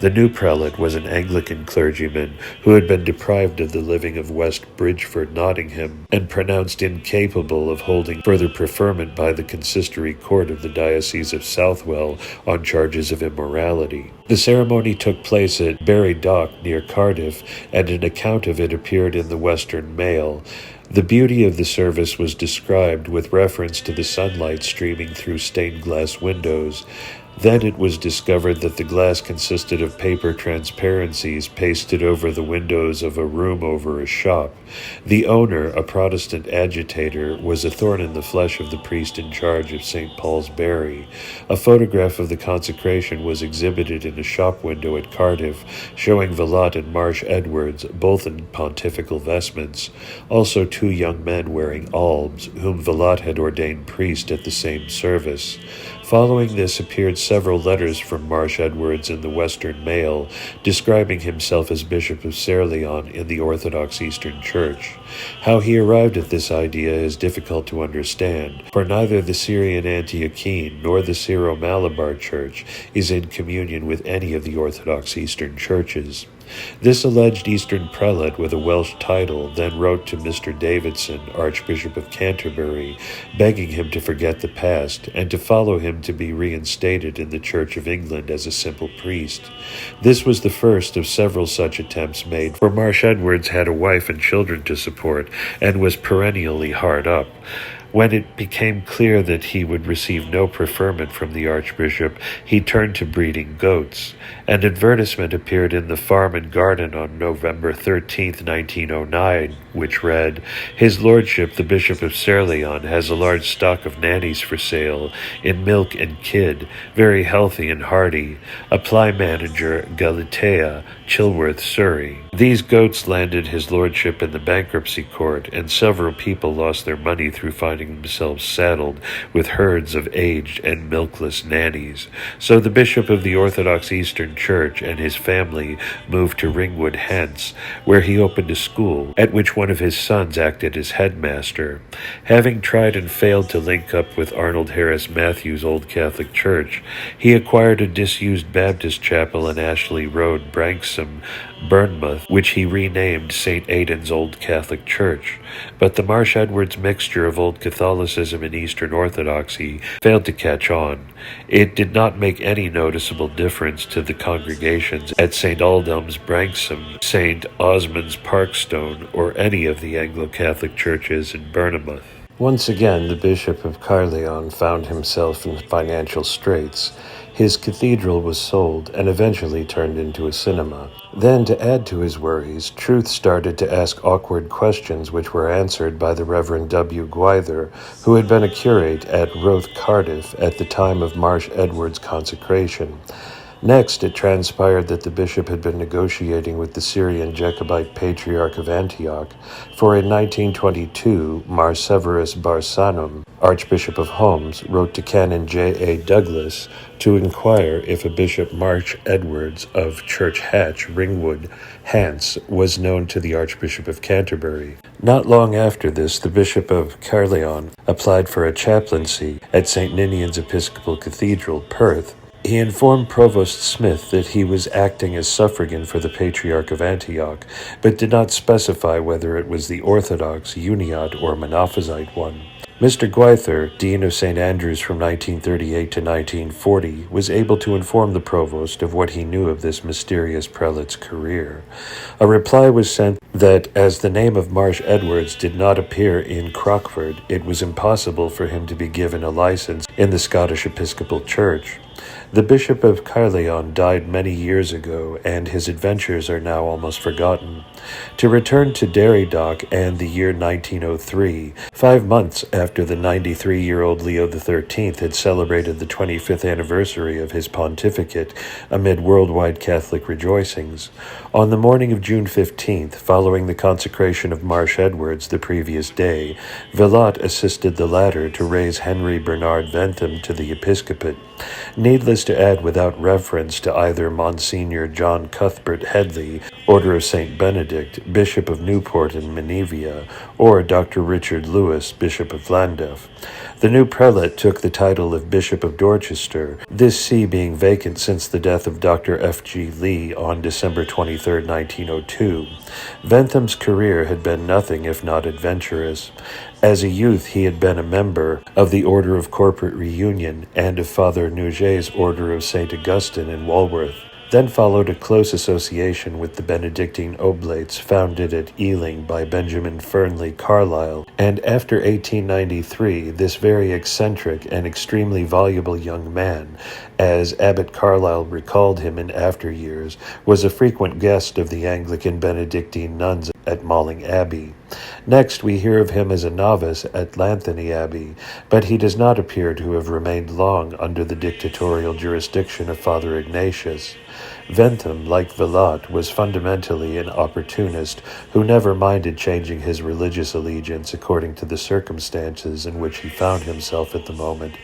The new prelate was an Anglican clergyman who had been deprived of the living of West Bridgeford, Nottingham, and pronounced incapable of holding further preferment by the consistory court of the Diocese of Southwell on charges of immorality. The ceremony took place at Barry Dock near Cardiff, and an account of it appeared in the Western Mail. The beauty of the service was described with reference to the sunlight streaming through stained glass windows. Then it was discovered that the glass consisted of paper transparencies pasted over the windows of a room over a shop. The owner, a Protestant agitator, was a thorn in the flesh of the priest in charge of St. Paul's Bury. A photograph of the consecration was exhibited in a shop window at Cardiff, showing Vilat and Marsh Edwards, both in pontifical vestments, also 2 young men wearing albs, whom Vilat had ordained priest at the same service. Following this appeared several letters from Marsh Edwards in the Western Mail, describing himself as Bishop of Caerleon in the Orthodox Eastern Church. How he arrived at this idea is difficult to understand, for neither the Syrian Antiochene nor the Syro-Malabar Church is in communion with any of the Orthodox Eastern churches. This alleged Eastern prelate with a Welsh title then wrote to Mr. Davidson, Archbishop of Canterbury, begging him to forget the past and to follow him to be reinstated in the Church of England as a simple priest. This was the first of several such attempts made, for Marsh Edwards had a wife and children to support and was perennially hard up. When it became clear that he would receive no preferment from the archbishop, he turned to breeding goats. An advertisement appeared in the Farm and Garden on November 13, 1909, which read, "His Lordship, the Bishop of Caerleon, has a large stock of nannies for sale, in milk and kid, very healthy and hardy. Apply manager, Galatea, Chilworth, Surrey." These goats landed his lordship in the bankruptcy court, and several people lost their money through finding themselves saddled with herds of aged and milkless nannies. So the bishop of the Orthodox Eastern Church and his family moved to Ringwood, Hants, where he opened a school, at which one of his sons acted as headmaster. Having tried and failed to link up with Arnold Harris Matthews' Old Catholic Church, he acquired a disused Baptist chapel in Ashley Road, Branksome, Bournemouth, which he renamed St. Aidan's Old Catholic Church. But the Marsh Edwards mixture of Old Catholicism and Eastern Orthodoxy failed to catch on. It did not make any noticeable difference to the congregations at St. Aldhelm's, Branksome, St. Osmond's, Parkstone, or any of the Anglo-Catholic churches in Bournemouth. Once again, the Bishop of Caerleon found himself in financial straits. His cathedral was sold and eventually turned into a cinema. Then, to add to his worries, Truth started to ask awkward questions which were answered by the Reverend W. Gwyther, who had been a curate at Roath, Cardiff at the time of Marsh Edwards' consecration. Next, it transpired that the bishop had been negotiating with the Syrian Jacobite Patriarch of Antioch, for in 1922, Mar Severus Barsanum, Archbishop of Homs, wrote to Canon J. A. Douglas to inquire if a Bishop March Edwards of Church Hatch, Ringwood, Hants, was known to the Archbishop of Canterbury. Not long after this, the Bishop of Caerleon applied for a chaplaincy at St. Ninian's Episcopal Cathedral, Perth. He informed Provost Smith that he was acting as suffragan for the Patriarch of Antioch, but did not specify whether it was the Orthodox, Uniate, or Monophysite one. Mr. Gwyther, Dean of St. Andrews from 1938 to 1940, was able to inform the provost of what he knew of this mysterious prelate's career. A reply was sent that as the name of Marsh Edwards did not appear in Crockford, it was impossible for him to be given a license in the Scottish Episcopal Church. The Bishop of Caerleon died many years ago, and his adventures are now almost forgotten. To return to Derry Dock and the year 1903, 5 months after the 93-year-old Leo XIII had celebrated the 25th anniversary of his pontificate amid worldwide Catholic rejoicings. On the morning of June 15th, following the consecration of Marsh Edwards the previous day, Villatte assisted the latter to raise Henry Bernard Ventham to the episcopate. Needless to add, without reference to either Monsignor John Cuthbert Headley, Order of St. Benedict, Bishop of Newport and Menevia, or Dr. Richard Lewis, Bishop of Llandaff. The new prelate took the title of Bishop of Dorchester, this see being vacant since the death of Dr. F. G. Lee on December 23, 1902. Ventham's career had been nothing if not adventurous. As a youth, he had been a member of the Order of Corporate Reunion and of Father Nouget's Order of St. Augustine in Walworth. Then followed a close association with the Benedictine Oblates founded at Ealing by Benjamin Fernley Carlyle, and after 1893 this very eccentric and extremely voluble young man, as Abbot Carlyle recalled him in after years, was a frequent guest of the Anglican Benedictine nuns at Malling Abbey. Next, we hear of him as a novice at Llanthony Abbey, but he does not appear to have remained long under the dictatorial jurisdiction of Father Ignatius. Ventham, like Villatte, was fundamentally an opportunist who never minded changing his religious allegiance according to the circumstances in which he found himself at the moment.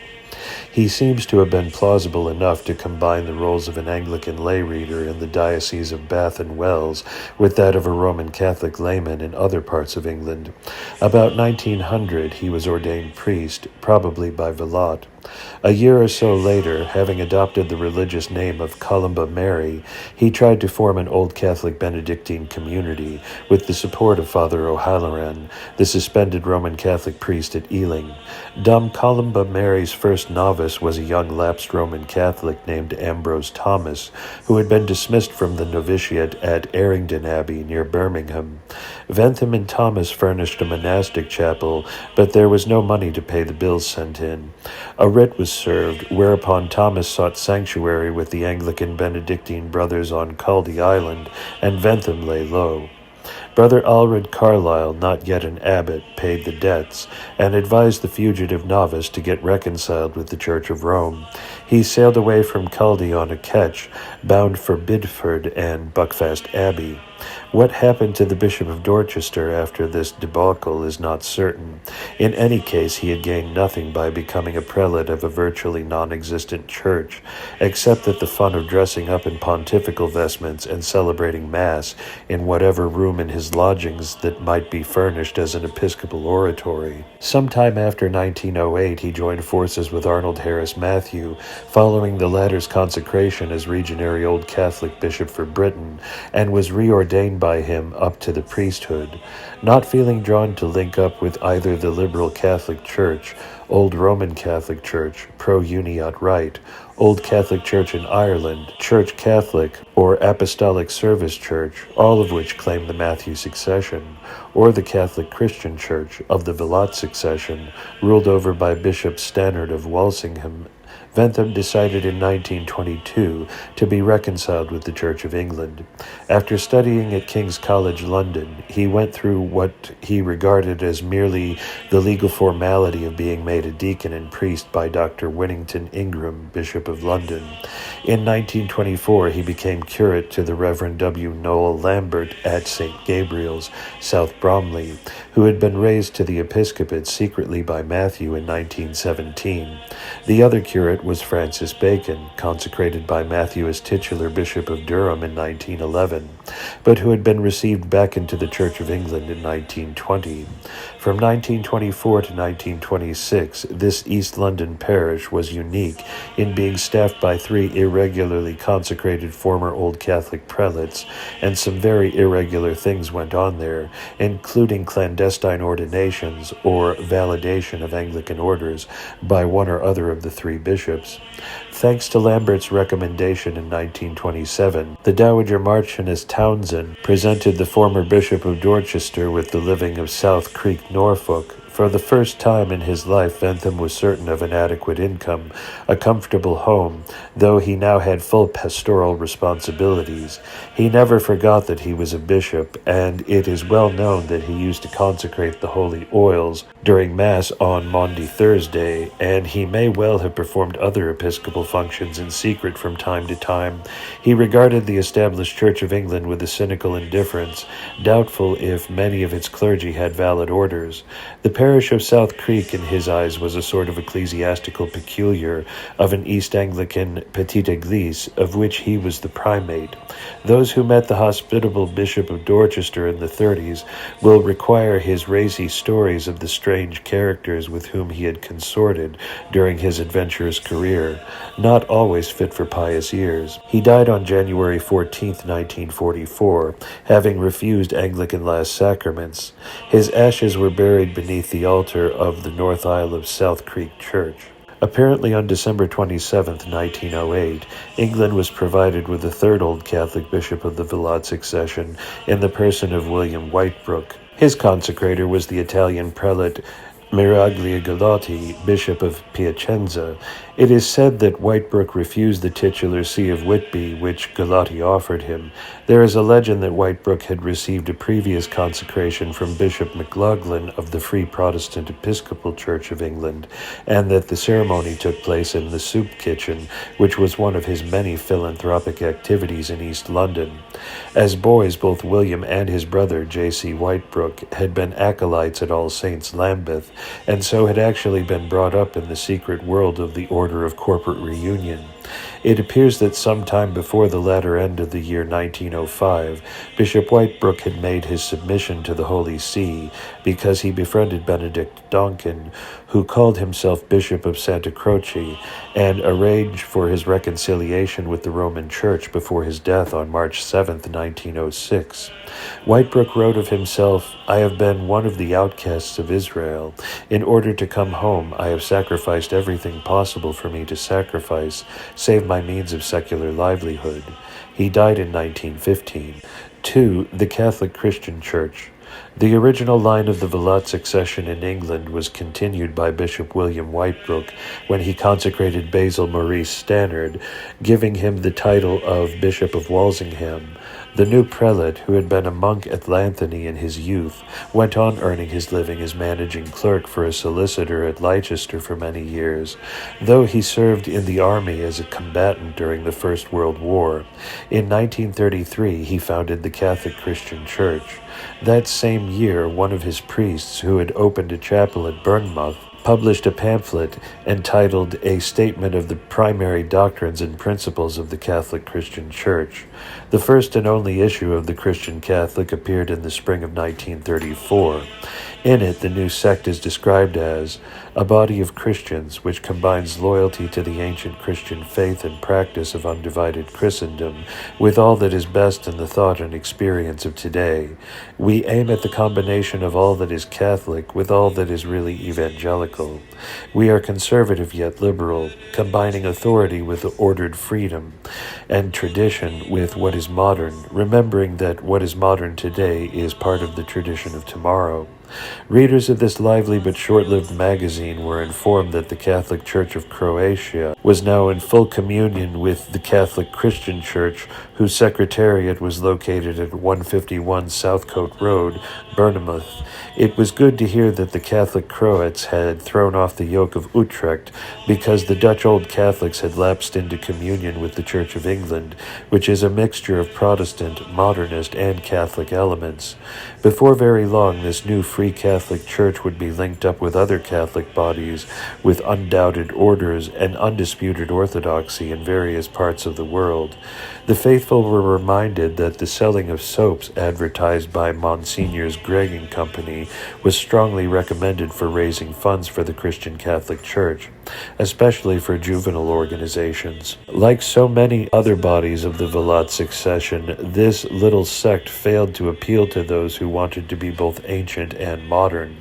He seems to have been plausible enough to combine the roles of an Anglican lay reader in the Diocese of Bath and Wells with that of a Roman Catholic layman in other parts of England. About 1900 he was ordained priest, probably by Villatte. A year or so later, having adopted the religious name of Columba Mary, he tried to form an Old Catholic Benedictine community with the support of Father O'Halloran, the suspended Roman Catholic priest at Ealing. Dom Columba Mary's first novice was a young lapsed Roman Catholic named Ambrose Thomas, who had been dismissed from the novitiate at Errington Abbey near Birmingham. Ventham and Thomas furnished a monastic chapel, but there was no money to pay the bills sent in. A writ was served, whereupon Thomas sought sanctuary with the Anglican Benedictine brothers on Caldy Island, and Ventham lay low. Brother Alred Carlyle, not yet an abbot, paid the debts, and advised the fugitive novice to get reconciled with the Church of Rome. He sailed away from Caldy on a ketch, bound for Bidford and Buckfast Abbey. What happened to the Bishop of Dorchester after this debacle is not certain. In any case, he had gained nothing by becoming a prelate of a virtually non-existent church, except that the fun of dressing up in pontifical vestments and celebrating Mass in whatever room in his lodgings that might be furnished as an episcopal oratory. Sometime after 1908, he joined forces with Arnold Harris Matthew, following the latter's consecration as Legionary Old Catholic Bishop for Britain, and was reordained by him up to the priesthood. Not feeling drawn to link up with either the Liberal Catholic Church, Old Roman Catholic Church, Pro-Uniate Rite, Old Catholic Church in Ireland, Church Catholic, or Apostolic Service Church, all of which claim the Matthew succession, or the Catholic Christian Church of the Villatte succession, ruled over by Bishop Stannard of Walsingham, Bentham decided in 1922 to be reconciled with the Church of England. After studying at King's College London, he went through what he regarded as merely the legal formality of being made a deacon and priest by Dr. Winnington Ingram, Bishop of London. In 1924, he became curate to the Reverend W. Noel Lambert at St. Gabriel's, South Bromley, who had been raised to the episcopate secretly by Matthew in 1917. The other curate was Francis Bacon, consecrated by Matthew as titular Bishop of Durham in 1911, but who had been received back into the Church of England in 1920. From 1924 to 1926, this East London parish was unique in being staffed by 3 irregularly consecrated former Old Catholic prelates, and some very irregular things went on there, including clandestine ordinations or validation of Anglican orders by one or other of the 3 bishops. Thanks to Lambert's recommendation in 1927, the Dowager Marchioness Townsend presented the former Bishop of Dorchester with the living of South Creek, Norfolk. For the first time in his life, Bentham was certain of an adequate income, a comfortable home, though he now had full pastoral responsibilities. He never forgot that he was a bishop, and it is well known that he used to consecrate the holy oils during Mass on Maundy Thursday, and he may well have performed other episcopal functions in secret from time to time. He regarded the established Church of England with a cynical indifference, doubtful if many of its clergy had valid orders. The parish of South Creek, in his eyes, was a sort of ecclesiastical peculiar of an East Anglican petite église, of which he was the primate. Those who met the hospitable Bishop of Dorchester in the 30s will require his racy stories of the strange characters with whom he had consorted during his adventurous career, not always fit for pious ears. He died on January 14, 1944, having refused Anglican last sacraments. His ashes were buried beneath the altar of the north aisle of South Creek Church. Apparently on December 27, 1908, England was provided with a 3rd Old Catholic bishop of the Valois succession in the person of William Whitebrook. His consecrator was the Italian prelate Miraglia Galati, Bishop of Piacenza. It is said that Whitebrook refused the titular see of Whitby, which Galati offered him. There is a legend that Whitebrook had received a previous consecration from Bishop McLaughlin of the Free Protestant Episcopal Church of England, and that the ceremony took place in the soup kitchen, which was one of his many philanthropic activities in East London. As boys, both William and his brother, J.C. Whitebrook, had been acolytes at All Saints Lambeth, and so had actually been brought up in the secret world of the Order of Corporate Reunion. It appears that sometime before the latter end of the year 1905, Bishop Whitebrook had made his submission to the Holy See because he befriended Benedict Donkin, who called himself Bishop of Santa Croce, and arranged for his reconciliation with the Roman Church before his death on March 7, 1906. Whitebrook wrote of himself, "I have been one of the outcasts of Israel. In order to come home, I have sacrificed everything possible for me to sacrifice, save my means of secular livelihood." He died in 1915. 2. The Catholic Christian Church. The original line of the Valois succession in England was continued by Bishop William Whitebrook when he consecrated Basil Maurice Stannard, giving him the title of Bishop of Walsingham. The new prelate, who had been a monk at Llanthony in his youth, went on earning his living as managing clerk for a solicitor at Leicester for many years, though he served in the army as a combatant during the First World War. In 1933, he founded the Catholic Christian Church. That same year, one of his priests, who had opened a chapel at Bournemouth, published a pamphlet entitled A Statement of the Primary Doctrines and Principles of the Catholic Christian Church. The first and only issue of the Christian Catholic appeared in the spring of 1934. In it, the new sect is described as a body of Christians which combines loyalty to the ancient Christian faith and practice of undivided Christendom with all that is best in the thought and experience of today. We aim at the combination of all that is Catholic with all that is really evangelical. We are conservative yet liberal, combining authority with ordered freedom and tradition with what is modern, remembering that what is modern today is part of the tradition of tomorrow. Readers of this lively but short-lived magazine were informed that the Catholic Church of Croatia was now in full communion with the Catholic Christian Church, whose secretariat was located at 151 Southcote Road, Bournemouth. It was good to hear that the Catholic Croats had thrown off the yoke of Utrecht, because the Dutch Old Catholics had lapsed into communion with the Church of England, which is a mixture of Protestant, modernist, and Catholic elements. Before very long, this new Free Catholic Church would be linked up with other Catholic bodies with undoubted orders and undisputed orthodoxy in various parts of the world. The faithful were reminded that the selling of soaps advertised by Monseigneur's Gregg and Company was strongly recommended for raising funds for the Christian Catholic Church, especially for juvenile organizations. Like so many other bodies of the Vilat succession, this little sect failed to appeal to those who wanted to be both ancient and modern.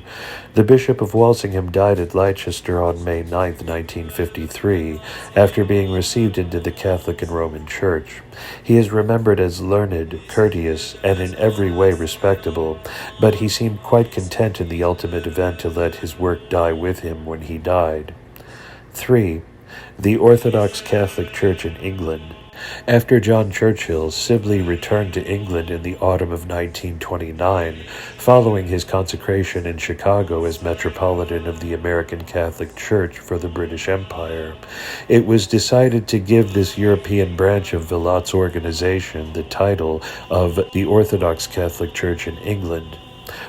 The Bishop of Walsingham died at Leicester on May 9, 1953, after being received into the Catholic and Roman Church. He is remembered as learned, courteous, and in every way respectable, but he seemed quite content in the ultimate event to let his work die with him when he died. 3. The Orthodox Catholic Church in England. After John Churchill, Sibley returned to England in the autumn of 1929, following his consecration in Chicago as Metropolitan of the American Catholic Church for the British Empire. It was decided to give this European branch of Vilat's organization the title of the Orthodox Catholic Church in England.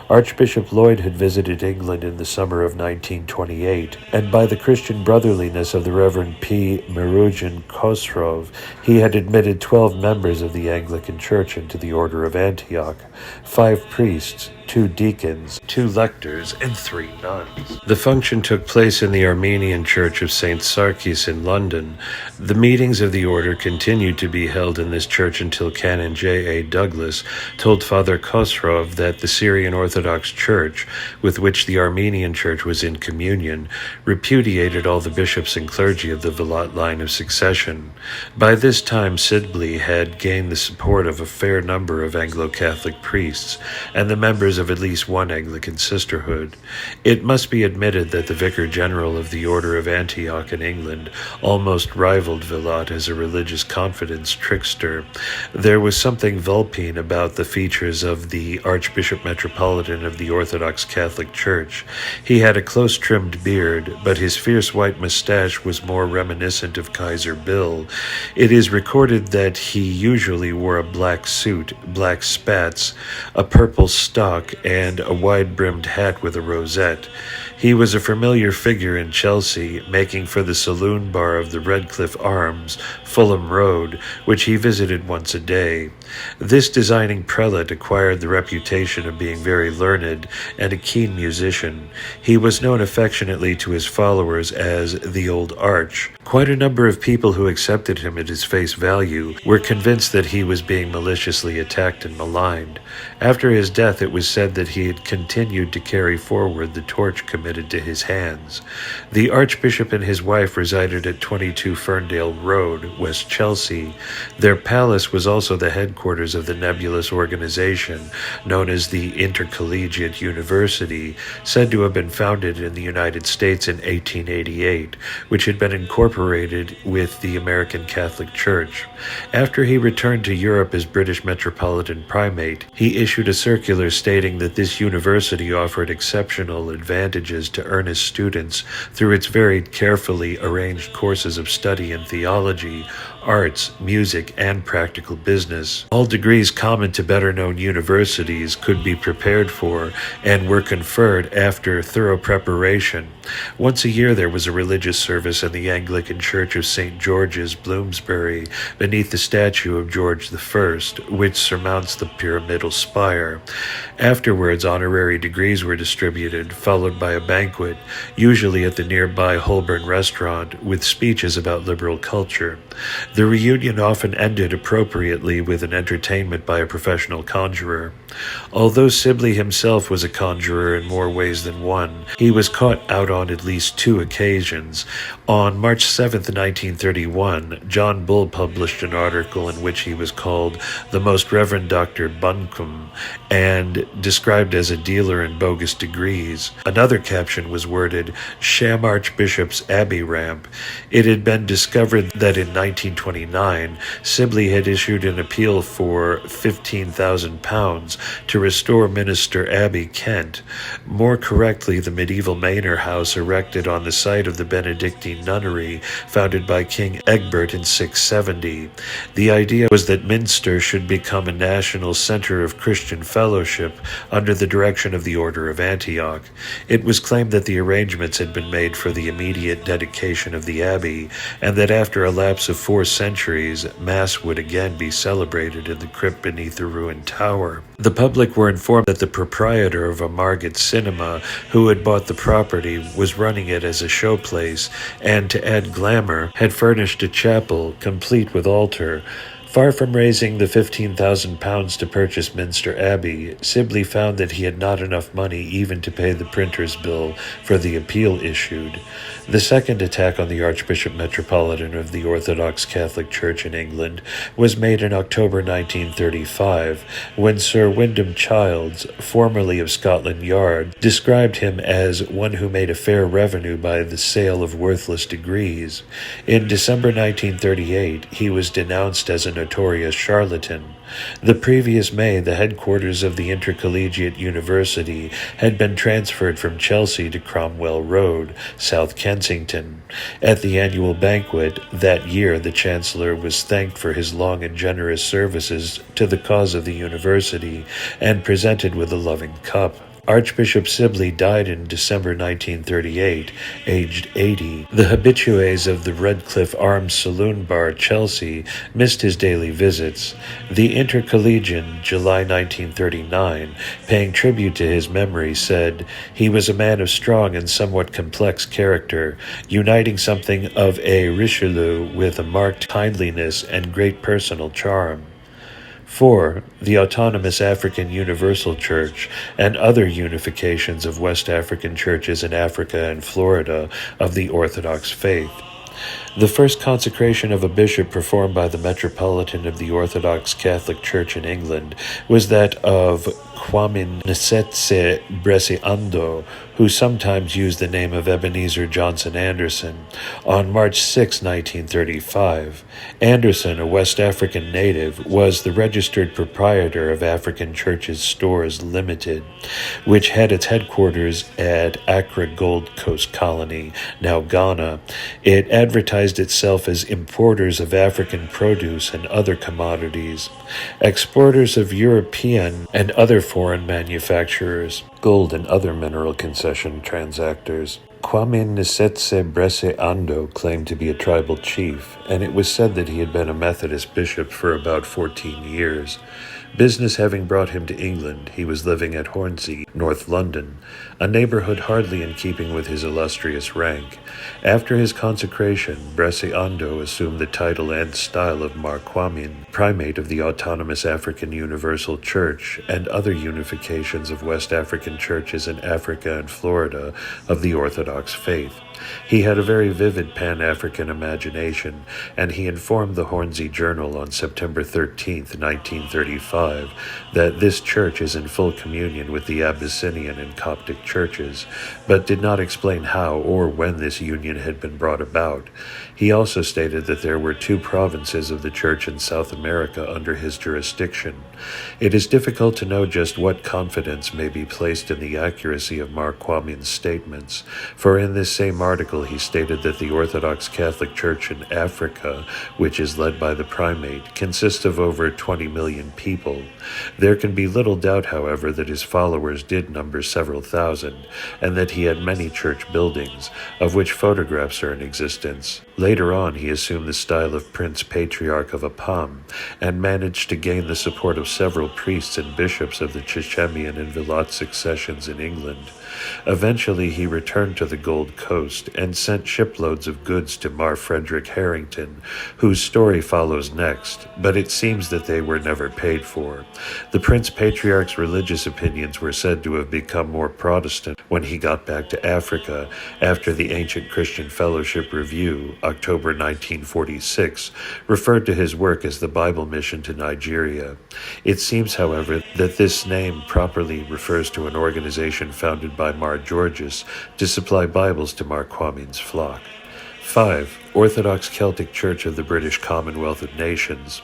Archbishop Lloyd had visited England in the summer of 1928, and by the Christian brotherliness of the Reverend P. Merujan Khosrov, he had admitted 12 members of the Anglican Church into the Order of Antioch, 5 priests, 2 deacons, 2 lectors, and 3 nuns. The function took place in the Armenian Church of St. Sarkis in London. The meetings of the order continued to be held in this church until Canon J. A. Douglas told Father Khosrov that the Syrian Orthodox Church, with which the Armenian Church was in communion, repudiated all the bishops and clergy of the Vilat line of succession. By this time, Sibley had gained the support of a fair number of Anglo-Catholic priests and the members of at least one Anglican sisterhood. It must be admitted that the Vicar General of the Order of Antioch in England almost rivaled Vilat as a religious confidence trickster. There was something Vulpine about the features of the Archbishop Metropolitan of the Orthodox Catholic Church. He had a close-trimmed beard, but his fierce white mustache was more reminiscent of Kaiser Bill. It is recorded that he usually wore a black suit, black spats, a purple stock, and a wide-brimmed hat with a rosette. He was a familiar figure in Chelsea, making for the saloon bar of the Redcliffe Arms, Fulham Road, which he visited once a day. This designing prelate acquired the reputation of being very learned and a keen musician. He was known affectionately to his followers as the Old Arch. Quite a number of people who accepted him at his face value were convinced that he was being maliciously attacked and maligned. After his death, it was said that he had continued to carry forward the torch committed to his hands. The Archbishop and his wife resided at 22 Ferndale Road, West Chelsea. Their palace was also the headquarters of the nebulous organization known as the Intercollegiate University, said to have been founded in the United States in 1888, which had been incorporated with the American Catholic Church. After he returned to Europe as British Metropolitan Primate, he issued a circular stating that this university offered exceptional advantages to earnest students through its very carefully arranged courses of study in theology, arts, music, and practical business. All degrees common to better-known universities could be prepared for and were conferred after thorough preparation. Once a year there was a religious service in the Anglican Church of St. George's, Bloomsbury, beneath the statue of George I, which surmounts the pyramidal spire. Afterwards, honorary degrees were distributed, followed by a banquet, usually at the nearby Holborn restaurant, with speeches about liberal culture. The reunion often ended appropriately with an entertainment by a professional conjurer. Although Sibley himself was a conjurer in more ways than one, he was caught out on at least two occasions. On March 7, 1931, John Bull published an article in which he was called the Most Reverend Dr. Buncombe and described as a dealer in bogus degrees. Another caption was worded, "Sham Archbishop's Abbey Ramp." It had been discovered that in 1929, Sibley had issued an appeal for £15,000 to restore Minster Abbey, Kent. More correctly, the medieval manor house erected on the site of the Benedictine nunnery founded by King Egbert in 670. The idea was that Minster should become a national center of Christian fellowship under the direction of the Order of Antioch. It was claimed that the arrangements had been made for the immediate dedication of the abbey, and that after a lapse of 4 centuries, Mass would again be celebrated in the crypt beneath the ruined tower. The public were informed that the proprietor of a Margate cinema, who had bought the property, was running it as a showplace, and to add glamour, had furnished a chapel, complete with altar. Far from raising the £15,000 to purchase Minster Abbey, Sibley found that he had not enough money even to pay the printer's bill for the appeal issued. The second attack on the Archbishop Metropolitan of the Orthodox Catholic Church in England was made in October 1935, when Sir Wyndham Childs, formerly of Scotland Yard, described him as one who made a fair revenue by the sale of worthless degrees. In December 1938, he was denounced as a notorious charlatan. The previous May, the headquarters of the Intercollegiate University had been transferred from Chelsea to Cromwell Road, South Kensington. At the annual banquet that year, the Chancellor was thanked for his long and generous services to the cause of the university and presented with a loving cup. Archbishop Sibley died in December 1938, aged 80. The habitués of the Redcliffe Arms Saloon Bar, Chelsea, missed his daily visits. The Intercollegian, July 1939, paying tribute to his memory, said, "He was a man of strong and somewhat complex character, uniting something of a Richelieu with a marked kindliness and great personal charm." 4. The Autonomous African Universal Church and other unifications of West African churches in Africa and Florida of the Orthodox faith. The first consecration of a bishop performed by the Metropolitan of the Orthodox Catholic Church in England was that of Kwame Nsetse Bressiando, who sometimes used the name of Ebenezer Johnson Anderson, on March 6, 1935. Anderson, a West African native, was the registered proprietor of African Churches Stores Limited, which had its headquarters at Accra Gold Coast Colony, now Ghana. It advertised itself as importers of African produce and other commodities, exporters of European and other foreign manufacturers, gold and other mineral concession transactors. Kwame Nsetse Bressiando claimed to be a tribal chief, and it was said that he had been a Methodist bishop for about 14 years. Business having brought him to England, he was living at Hornsey, North London, a neighborhood hardly in keeping with his illustrious rank. After his consecration, Bressiando assumed the title and style of Mar Kwamin, primate of the Autonomous African Universal Church and other unifications of West African churches in Africa and Florida of the Orthodox faith. He had a very vivid Pan-African imagination, and he informed the Hornsey Journal on September 13, 1935, that this church is in full communion with the Abyssinian and Coptic churches, but did not explain how or when this union had been brought about. He also stated that there were 2 provinces of the church in South America under his jurisdiction. It is difficult to know just what confidence may be placed in the accuracy of Mar Kwamin's statements, for in this same article he stated that the Orthodox Catholic Church in Africa, which is led by the primate, consists of over 20 million people. There can be little doubt, however, that his followers did number several thousand, and that he had many church buildings, of which photographs are in existence. Later on, he assumed the style of Prince Patriarch of Apam, and managed to gain the support of several priests and bishops of the Chichemian and Vilat successions in England. Eventually, he returned to the Gold Coast and sent shiploads of goods to Mar Frederick Harrington, whose story follows next, but it seems that they were never paid for. The Prince Patriarch's religious opinions were said to have become more Protestant when he got back to Africa after the Ancient Christian Fellowship Review, October 1946, referred to his work as the Bible Mission to Nigeria. It seems, however, that this name properly refers to an organization founded by Mar Georges to supply Bibles to Mar Kwame's flock. 5. Orthodox Celtic Church of the British Commonwealth of Nations.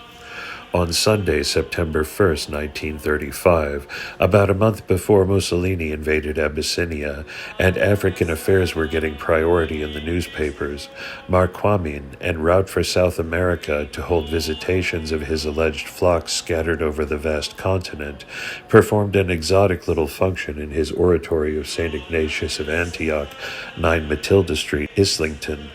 On Sunday, September 1st, 1935, about a month before Mussolini invaded Abyssinia and African affairs were getting priority in the newspapers, Mar Kwame, en route for South America to hold visitations of his alleged flocks scattered over the vast continent, performed an exotic little function in his oratory of St. Ignatius of Antioch, 9 Matilda Street, Islington.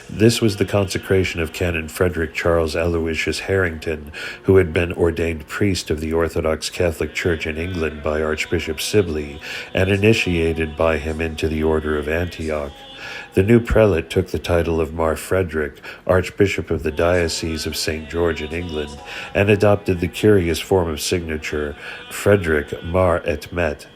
This was the consecration of Canon Frederick Charles Aloysius Harrington, who had been ordained priest of the Orthodox Catholic Church in England by Archbishop Sibley and initiated by him into the Order of Antioch. The new prelate took the title of Mar Frederick, Archbishop of the Diocese of St. George in England, and adopted the curious form of signature Frederick Mar et Met.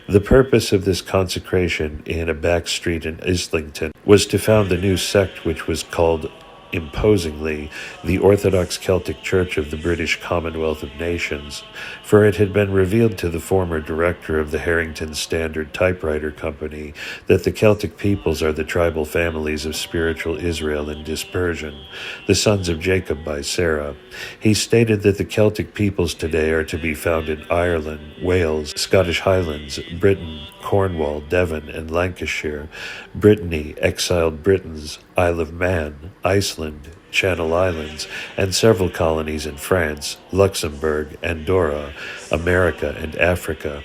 The purpose of this consecration in a back street in Islington was to found the new sect which was called, imposingly, the Orthodox Celtic Church of the British Commonwealth of Nations, for it had been revealed to the former director of the Harrington Standard Typewriter Company that the Celtic peoples are the tribal families of spiritual Israel in dispersion, the sons of Jacob by Sarah. He stated that the Celtic peoples today are to be found in Ireland, Wales, Scottish Highlands, Britain, Cornwall, Devon, and Lancashire, Brittany, exiled Britons, Isle of Man, Iceland, Channel Islands, and several colonies in France, Luxembourg, Andorra, America, and Africa,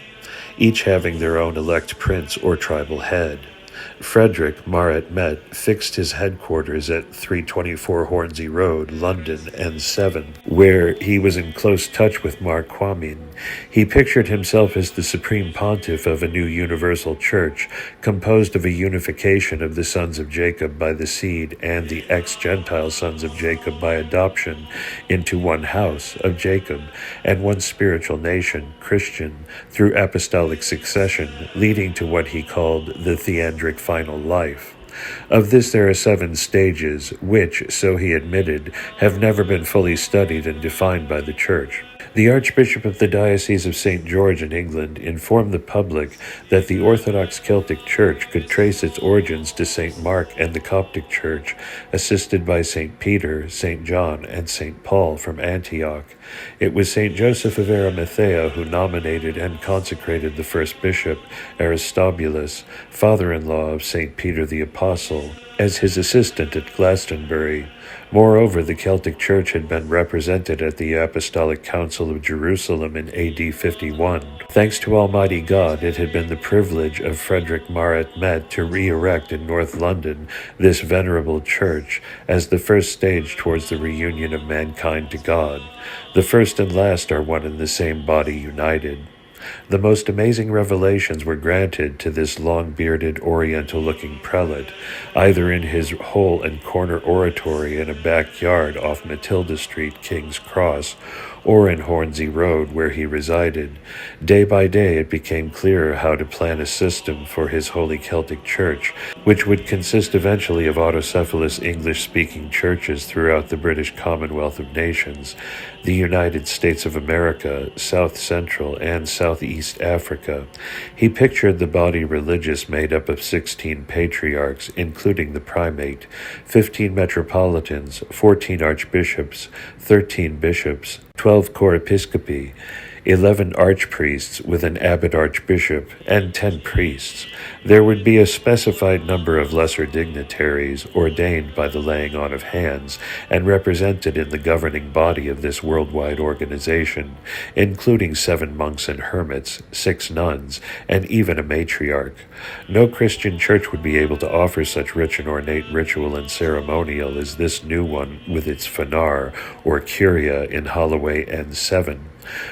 each having their own elect prince or tribal head. Frederick Mar et Met fixed his headquarters at 324 Hornsey Road, London, N7, where he was in close touch with Mar Kwame. He pictured himself as the supreme pontiff of a new universal church, composed of a unification of the sons of Jacob by the seed and the ex-Gentile sons of Jacob by adoption into one house of Jacob and one spiritual nation, Christian, through apostolic succession, leading to what he called the theandric final life. Of this there are 7 stages, which, so he admitted, have never been fully studied and defined by the Church. The Archbishop of the Diocese of St. George in England informed the public that the Orthodox Celtic Church could trace its origins to St. Mark and the Coptic Church, assisted by St. Peter, St. John, and St. Paul from Antioch. It was St. Joseph of Arimathea who nominated and consecrated the first bishop, Aristobulus, father-in-law of St. Peter the Apostle, as his assistant at Glastonbury. Moreover, the Celtic Church had been represented at the Apostolic Council of Jerusalem in AD 51. Thanks to Almighty God, it had been the privilege of Frederick Mar et Met to re-erect in North London this venerable church as the first stage towards the reunion of mankind to God. The first and last are one and the same body united. The most amazing revelations were granted to this long-bearded, oriental-looking prelate, either in his hole and corner oratory in a backyard off Matilda Street, King's Cross, or in Hornsey Road, where he resided. Day by day it became clearer how to plan a system for his Holy Celtic Church, which would consist eventually of autocephalous English-speaking churches throughout the British Commonwealth of Nations, the United States of America, South Central, and Southeast Africa. He pictured the body religious made up of 16 patriarchs, including the primate, 15 metropolitans, 14 archbishops, 13 bishops, 12 chorepiscopi, 11 archpriests with an abbot archbishop, and 10 priests. There would be a specified number of lesser dignitaries ordained by the laying on of hands and represented in the governing body of this worldwide organization, including 7 monks and hermits, 6 nuns, and even a matriarch. No Christian church would be able to offer such rich and ornate ritual and ceremonial as this new one with its fanar, or curia, in Holloway N7.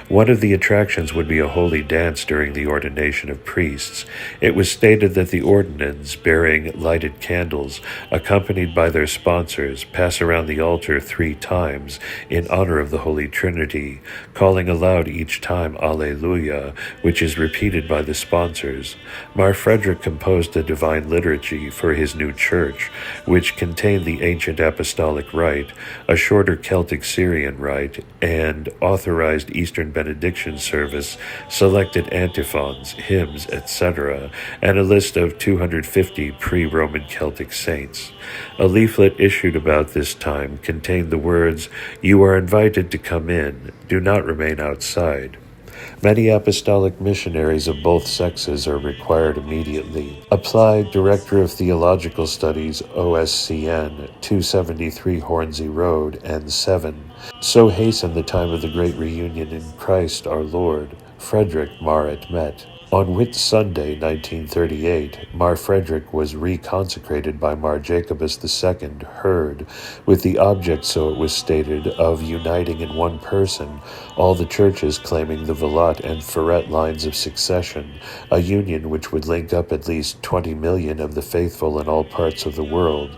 One of the attractions would be a holy dance during the ordination of priests. It was stated that the ordinands, bearing lighted candles, accompanied by their sponsors, pass around the altar 3 times in honor of the Holy Trinity, calling aloud each time Alleluia, which is repeated by the sponsors. Mar Frederick composed a divine liturgy for his new church, which contained the ancient apostolic rite, a shorter Celtic Syrian rite, and authorized Eastern benediction service, selected antiphons, hymns, etc., and a list of 250 pre-Roman Celtic saints. A leaflet issued about this time contained the words, "You are invited to come in, do not remain outside." Many apostolic missionaries of both sexes are required immediately. Applied Director of Theological Studies, OSCN, 273 Hornsey Road, N7. So hasten the time of the great reunion in Christ our Lord. Frederick Mar et Met. On Whit Sunday, 1938, Mar Frederick was reconsecrated by Mar Jacobus II, Herd, with the object, so it was stated, of uniting in one person all the churches claiming the Vilat and Ferret lines of succession, a union which would link up at least 20 million of the faithful in all parts of the world.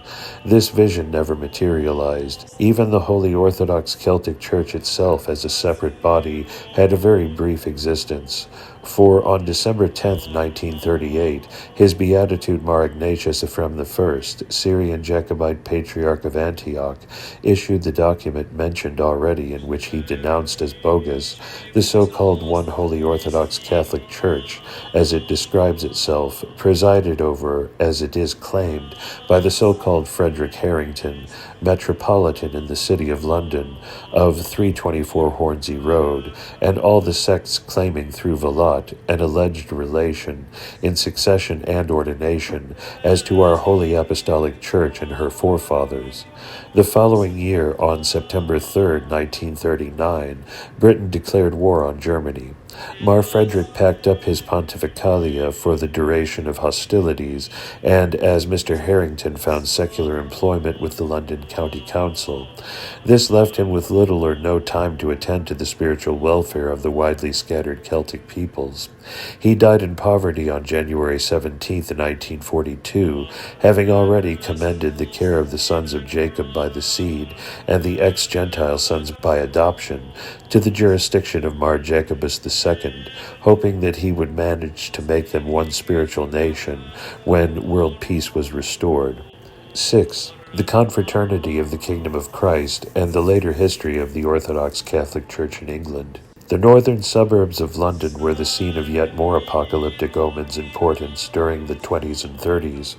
This vision never materialized. Even the Holy Orthodox Celtic Church itself, as a separate body, had a very brief existence. For on December 10, 1938, his Beatitude Mar Ignatius Ephrem I, Syrian Jacobite Patriarch of Antioch, issued the document mentioned already in which he denounced as bogus the so-called One Holy Orthodox Catholic Church, as it describes itself, presided over, as it is claimed, by the so-called Frederick Harrington, Metropolitan in the City of London, of 324 Hornsey Road, and all the sects claiming through Vilat an alleged relation, in succession and ordination, as to our Holy Apostolic Church and her forefathers. The following year, on September 3, 1939, Britain declared war on Germany. Mar Frederick packed up his pontificalia for the duration of hostilities, and, as Mr. Harrington, found secular employment with the London County Council. This left him with little or no time to attend to the spiritual welfare of the widely scattered Celtic peoples. He died in poverty on January 17, 1942, having already commended the care of the sons of Jacob by the seed, and the ex-Gentile sons by adoption, to the jurisdiction of Mar Jacobus II, hoping that he would manage to make them one spiritual nation when world peace was restored. 6. The confraternity of the Kingdom of Christ and the later history of the Orthodox Catholic Church in England. The northern suburbs of London were the scene of yet more apocalyptic omens in importance during the 20s and 30s.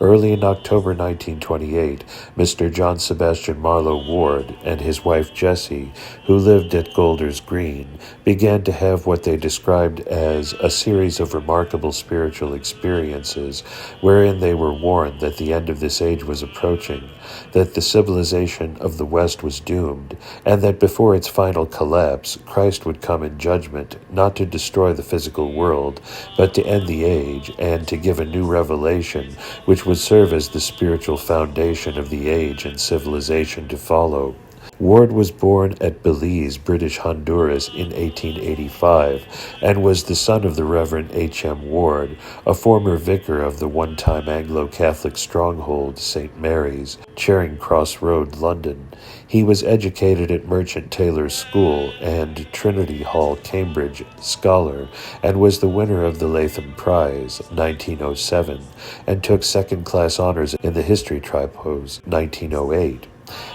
Early in October 1928, Mr. John Sebastian Marlowe Ward and his wife Jessie, who lived at Golders Green, began to have what they described as a series of remarkable spiritual experiences, wherein they were warned that the end of this age was approaching, that the civilization of the West was doomed, and that before its final collapse, Christ would come in judgment, not to destroy the physical world, but to end the age and to give a new revelation, which would serve as the spiritual foundation of the age and civilization to follow. Ward was born at Belize, British Honduras, in 1885, and was the son of the Reverend H. M. Ward, a former vicar of the one-time Anglo-Catholic stronghold St. Mary's, Charing Cross Road, London. He was educated at Merchant Taylor's School and Trinity Hall, Cambridge, scholar, and was the winner of the Latham Prize, 1907, and took second-class honors in the History Tripos, 1908.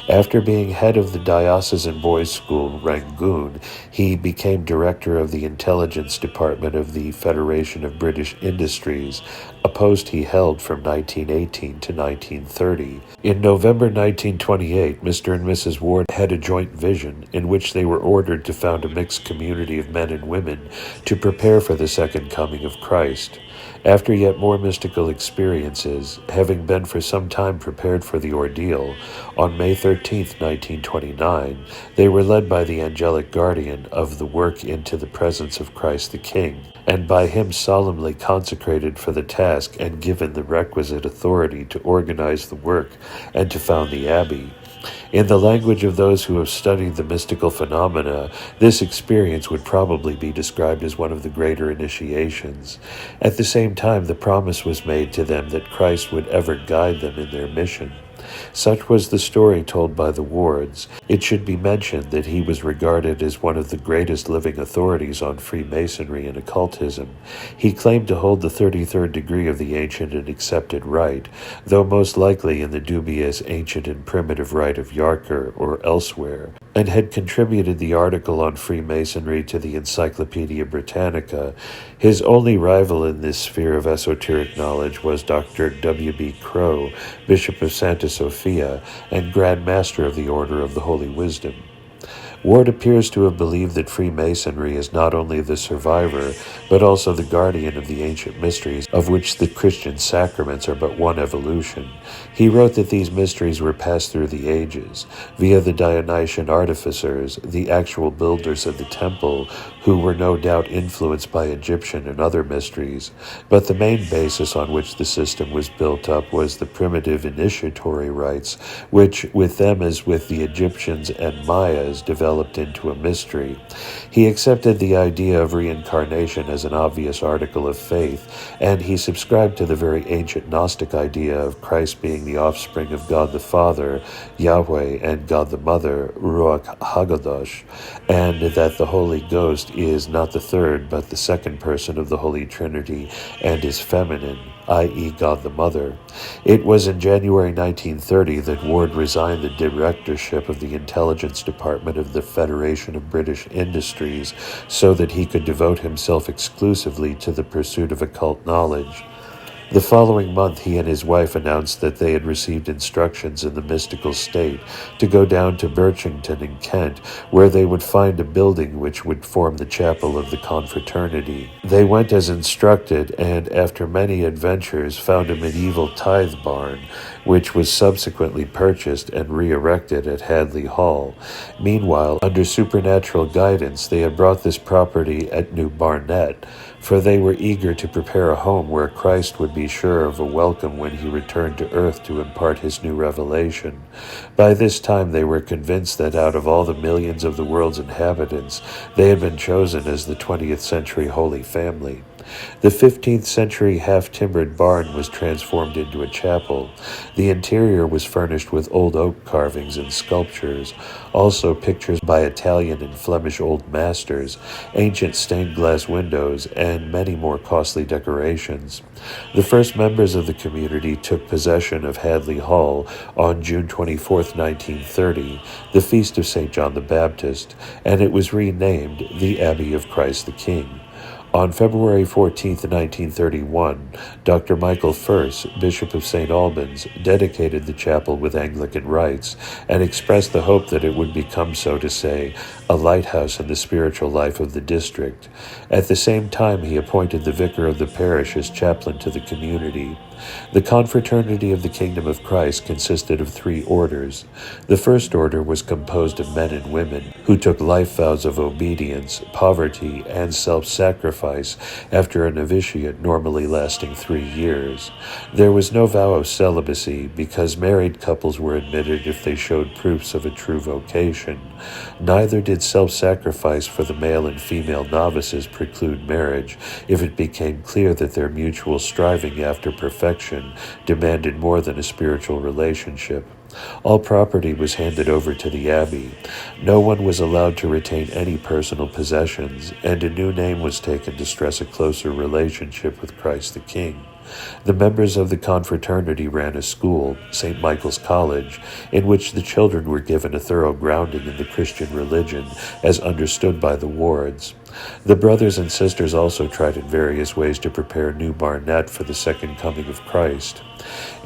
After being head of the Diocesan Boys' School, Rangoon, he became director of the Intelligence Department of the Federation of British Industries, a post he held from 1918 to 1930. In November 1928, Mr. and Mrs. Ward had a joint vision in which they were ordered to found a mixed community of men and women to prepare for the second coming of Christ. After yet more mystical experiences, having been for some time prepared for the ordeal, on May 13, 1929, they were led by the angelic guardian of the work into the presence of Christ the King, and by him solemnly consecrated for the task and given the requisite authority to organize the work and to found the abbey. In the language of those who have studied the mystical phenomena, this experience would probably be described as one of the greater initiations. At the same time, the promise was made to them that Christ would ever guide them in their mission. Such was the story told by the wards. It should be mentioned that he was regarded as one of the greatest living authorities on Freemasonry and occultism. He claimed to hold the 33rd degree of the ancient and accepted rite, though most likely in the dubious ancient and primitive rite of Yarker or elsewhere, and had contributed the article on Freemasonry to the Encyclopedia Britannica. His only rival in this sphere of esoteric knowledge was Dr. W. B. Crowe, Bishop of Santa Sophia and Grand Master of the Order of the Holy Wisdom. Ward appears to have believed that Freemasonry is not only the survivor, but also the guardian of the ancient mysteries, of which the Christian sacraments are but one evolution. He wrote that these mysteries were passed through the ages, via the Dionysian artificers, the actual builders of the temple, who were no doubt influenced by Egyptian and other mysteries, but the main basis on which the system was built up was the primitive initiatory rites, which, with them as with the Egyptians and Mayas, developed into a mystery. He accepted the idea of reincarnation as an obvious article of faith, and he subscribed to the very ancient Gnostic idea of Christ being the offspring of God the Father, Yahweh, and God the Mother, Ruach HaKodesh, and that the Holy Ghost is not the third but the second person of the Holy Trinity and is feminine, i.e. God the Mother. It was in January 1930 that Ward resigned the directorship of the Intelligence Department of the Federation of British Industries so that he could devote himself exclusively to the pursuit of occult knowledge. The following month, he and his wife announced that they had received instructions in the mystical state to go down to Birchington in Kent, where they would find a building which would form the chapel of the confraternity. They went as instructed, and after many adventures found a medieval tithe barn, which was subsequently purchased and re-erected at Hadley Hall. Meanwhile, under supernatural guidance, they had brought this property at New Barnet, for they were eager to prepare a home where Christ would be sure of a welcome when he returned to earth to impart his new revelation. By this time they were convinced that out of all the millions of the world's inhabitants, they had been chosen as the 20th century Holy Family. The 15th century half-timbered barn was transformed into a chapel. The interior was furnished with old oak carvings and sculptures, also pictures by Italian and Flemish old masters, ancient stained glass windows, and many more costly decorations. The first members of the community took possession of Hadley Hall on June 24, 1930, the feast of St. John the Baptist, and it was renamed the Abbey of Christ the King. On February 14, 1931, Dr. Michael Furse, Bishop of St. Albans, dedicated the chapel with Anglican rites and expressed the hope that it would become, so to say, a lighthouse in the spiritual life of the district. At the same time, he appointed the vicar of the parish as chaplain to the community. The Confraternity of the Kingdom of Christ consisted of 3 orders. The first order was composed of men and women who took life vows of obedience, poverty, and self-sacrifice after a novitiate normally lasting 3 years. There was no vow of celibacy because married couples were admitted if they showed proofs of a true vocation. Neither did self-sacrifice for the male and female novices preclude marriage if it became clear that their mutual striving after perfection demanded more than a spiritual relationship. All property was handed over to the abbey. No one was allowed to retain any personal possessions, and a new name was taken to stress a closer relationship with Christ the King. The members of the confraternity ran a school, St. Michael's College, in which the children were given a thorough grounding in the Christian religion as understood by the wards. The brothers and sisters also tried in various ways to prepare New Barnet for the second coming of Christ.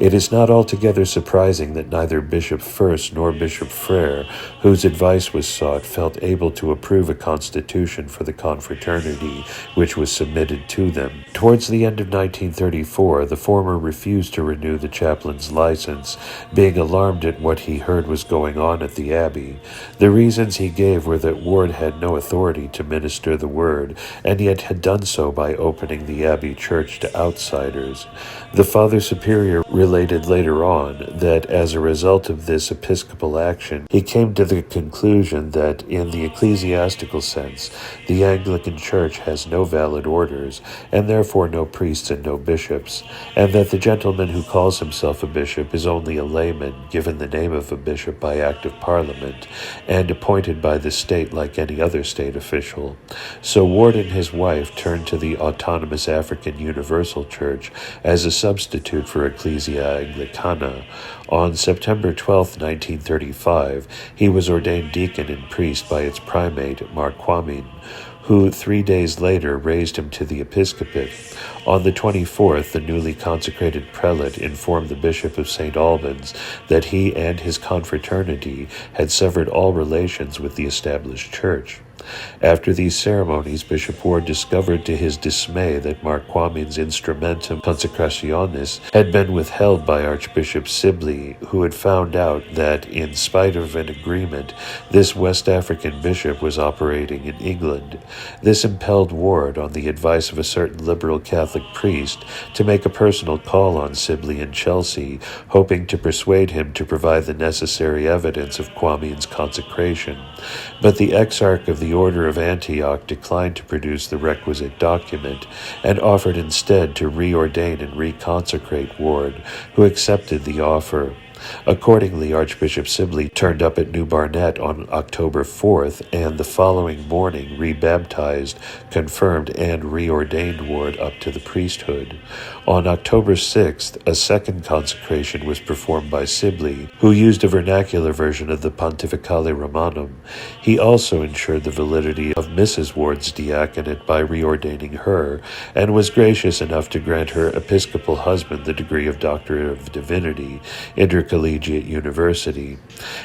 It is not altogether surprising that neither Bishop Furse nor Bishop Frere, whose advice was sought, felt able to approve a constitution for the confraternity, which was submitted to them. Towards the end of 1934, the former refused to renew the chaplain's license, being alarmed at what he heard was going on at the abbey. The reasons he gave were that Ward had no authority to minister utter the word, and yet had done so by opening the abbey church to outsiders. The Father Superior related later on that as a result of this episcopal action, he came to the conclusion that in the ecclesiastical sense, the Anglican Church has no valid orders, and therefore no priests and no bishops, and that the gentleman who calls himself a bishop is only a layman, given the name of a bishop by Act of Parliament, and appointed by the state like any other state official. So Ward and his wife turned to the autonomous African Universal Church as a substitute for Ecclesia Anglicana. On September 12, 1935, he was ordained deacon and priest by its primate, Marquamin, who 3 days later raised him to the episcopate. On the 24th, the newly consecrated prelate informed the Bishop of St. Albans that he and his confraternity had severed all relations with the established church. After these ceremonies, Bishop Ward discovered to his dismay that Marquamin's Instrumentum Consecrationis had been withheld by Archbishop Sibley, who had found out that, in spite of an agreement, this West African bishop was operating in England. This impelled Ward, on the advice of a certain liberal Catholic priest, to make a personal call on Sibley in Chelsea, hoping to persuade him to provide the necessary evidence of Kwamin's consecration. But the exarch of the Order of Antioch declined to produce the requisite document, and offered instead to reordain and reconsecrate Ward, who accepted the offer. Accordingly, Archbishop Sibley turned up at New Barnet on October 4th, and the following morning rebaptized, confirmed, and reordained Ward up to the priesthood. On October 6th, a second consecration was performed by Sibley, who used a vernacular version of the Pontificale Romanum. He also ensured the validity of Mrs. Ward's diaconate by reordaining her, and was gracious enough to grant her episcopal husband the degree of Doctor of Divinity, Intercollegiate University.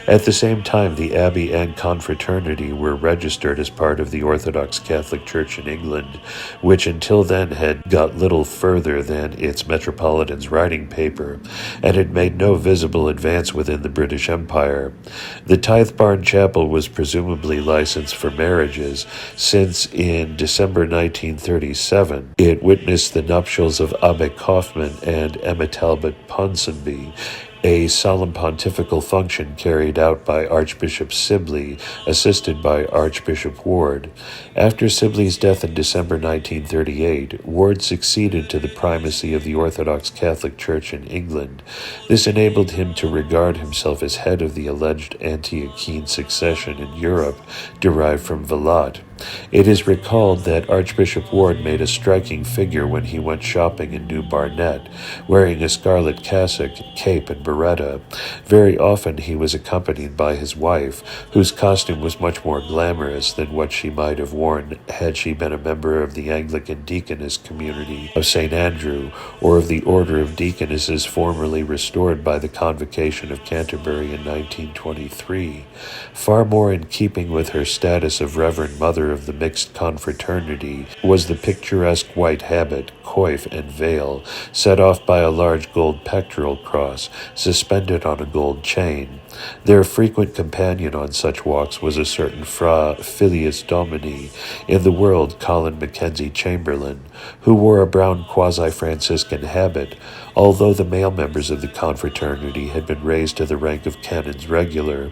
At the same time, the abbey and confraternity were registered as part of the Orthodox Catholic Church in England, which until then had got little further than its Metropolitan's writing paper, and had made no visible advance within the British Empire. The Tithe Barn Chapel was presumably licensed for marriages, since in December 1937 it witnessed the nuptials of Abbe Kaufman and Emma Talbot Ponsonby, a solemn pontifical function carried out by Archbishop Sibley, assisted by Archbishop Ward. After Sibley's death in December 1938, Ward succeeded to the primacy of the Orthodox Catholic Church in England. This enabled him to regard himself as head of the alleged Antiochene succession in Europe, derived from Vilat. It is recalled that Archbishop Ward made a striking figure when he went shopping in New Barnet, wearing a scarlet cassock, cape, and beretta. Very often he was accompanied by his wife, whose costume was much more glamorous than what she might have worn had she been a member of the Anglican Deaconess community of St. Andrew, or of the Order of Deaconesses formerly restored by the Convocation of Canterbury in 1923. Far more in keeping with her status of Reverend Mother of the mixed confraternity was the picturesque white habit, coif, and veil, set off by a large gold pectoral cross, suspended on a gold chain. Their frequent companion on such walks was a certain Fra Filius Domini, in the world Colin Mackenzie Chamberlain, who wore a brown quasi-Franciscan habit, although the male members of the confraternity had been raised to the rank of canons regular.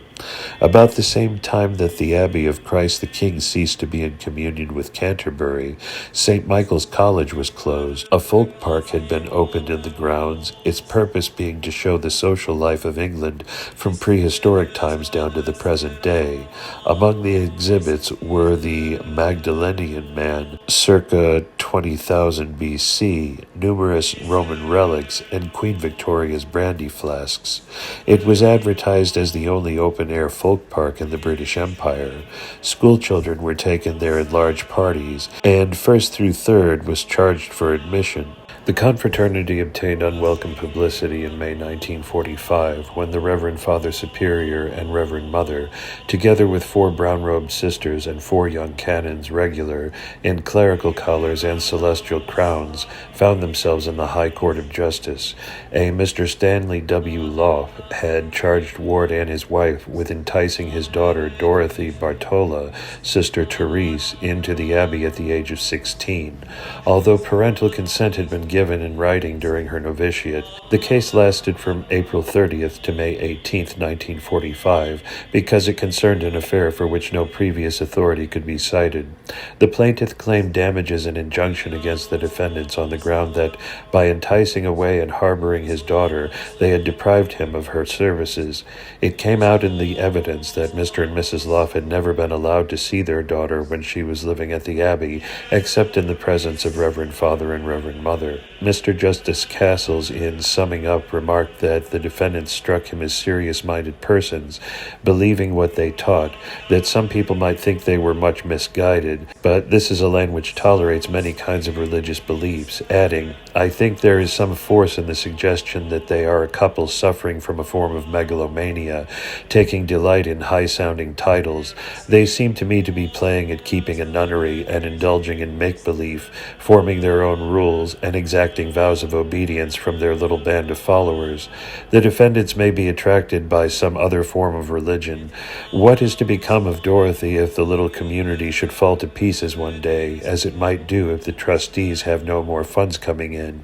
About the same time that the Abbey of Christ the King ceased to be in communion with Canterbury, St. Michael's College was closed. A folk park had been opened in the grounds, its purpose being to show the social life of England from prehistoric times down to the present day. Among the exhibits were the Magdalenian Man, circa 20,000 BC, numerous Roman relics, and Queen Victoria's brandy flasks. It was advertised as the only open-air folk park in the British Empire. School children were taken there in large parties, and first through third was charged for admission. The confraternity obtained unwelcome publicity in May 1945 when the Reverend Father Superior and Reverend Mother, together with 4 brown-robed sisters and 4 young canons regular in clerical collars and celestial crowns, found themselves in the High Court of Justice. A Mr. Stanley W. Loff had charged Ward and his wife with enticing his daughter Dorothy Bartola, Sister Therese, into the abbey at the age of 16. Although parental consent had been given in writing during her novitiate, the case lasted from April 30th to May 18th, 1945, because it concerned an affair for which no previous authority could be cited. The plaintiff claimed damages and injunction against the defendants on the ground that, by enticing away and harboring his daughter, they had deprived him of her services. It came out in the evidence that Mr. and Mrs. Loff had never been allowed to see their daughter when she was living at the abbey, except in the presence of Reverend Father and Reverend Mother. Mr. Justice Castles, in summing up, remarked that the defendants struck him as serious-minded persons, believing what they taught, that some people might think they were much misguided, but this is a land which tolerates many kinds of religious beliefs, adding, "I think there is some force in the suggestion that they are a couple suffering from a form of megalomania, taking delight in high-sounding titles. They seem to me to be playing at keeping a nunnery and indulging in make-believe, forming their own rules and exacting vows of obedience from their little band of followers. The defendants may be attracted by some other form of religion. What is to become of Dorothy if the little community should fall to pieces one day, as it might do if the trustees have no more funds coming in?"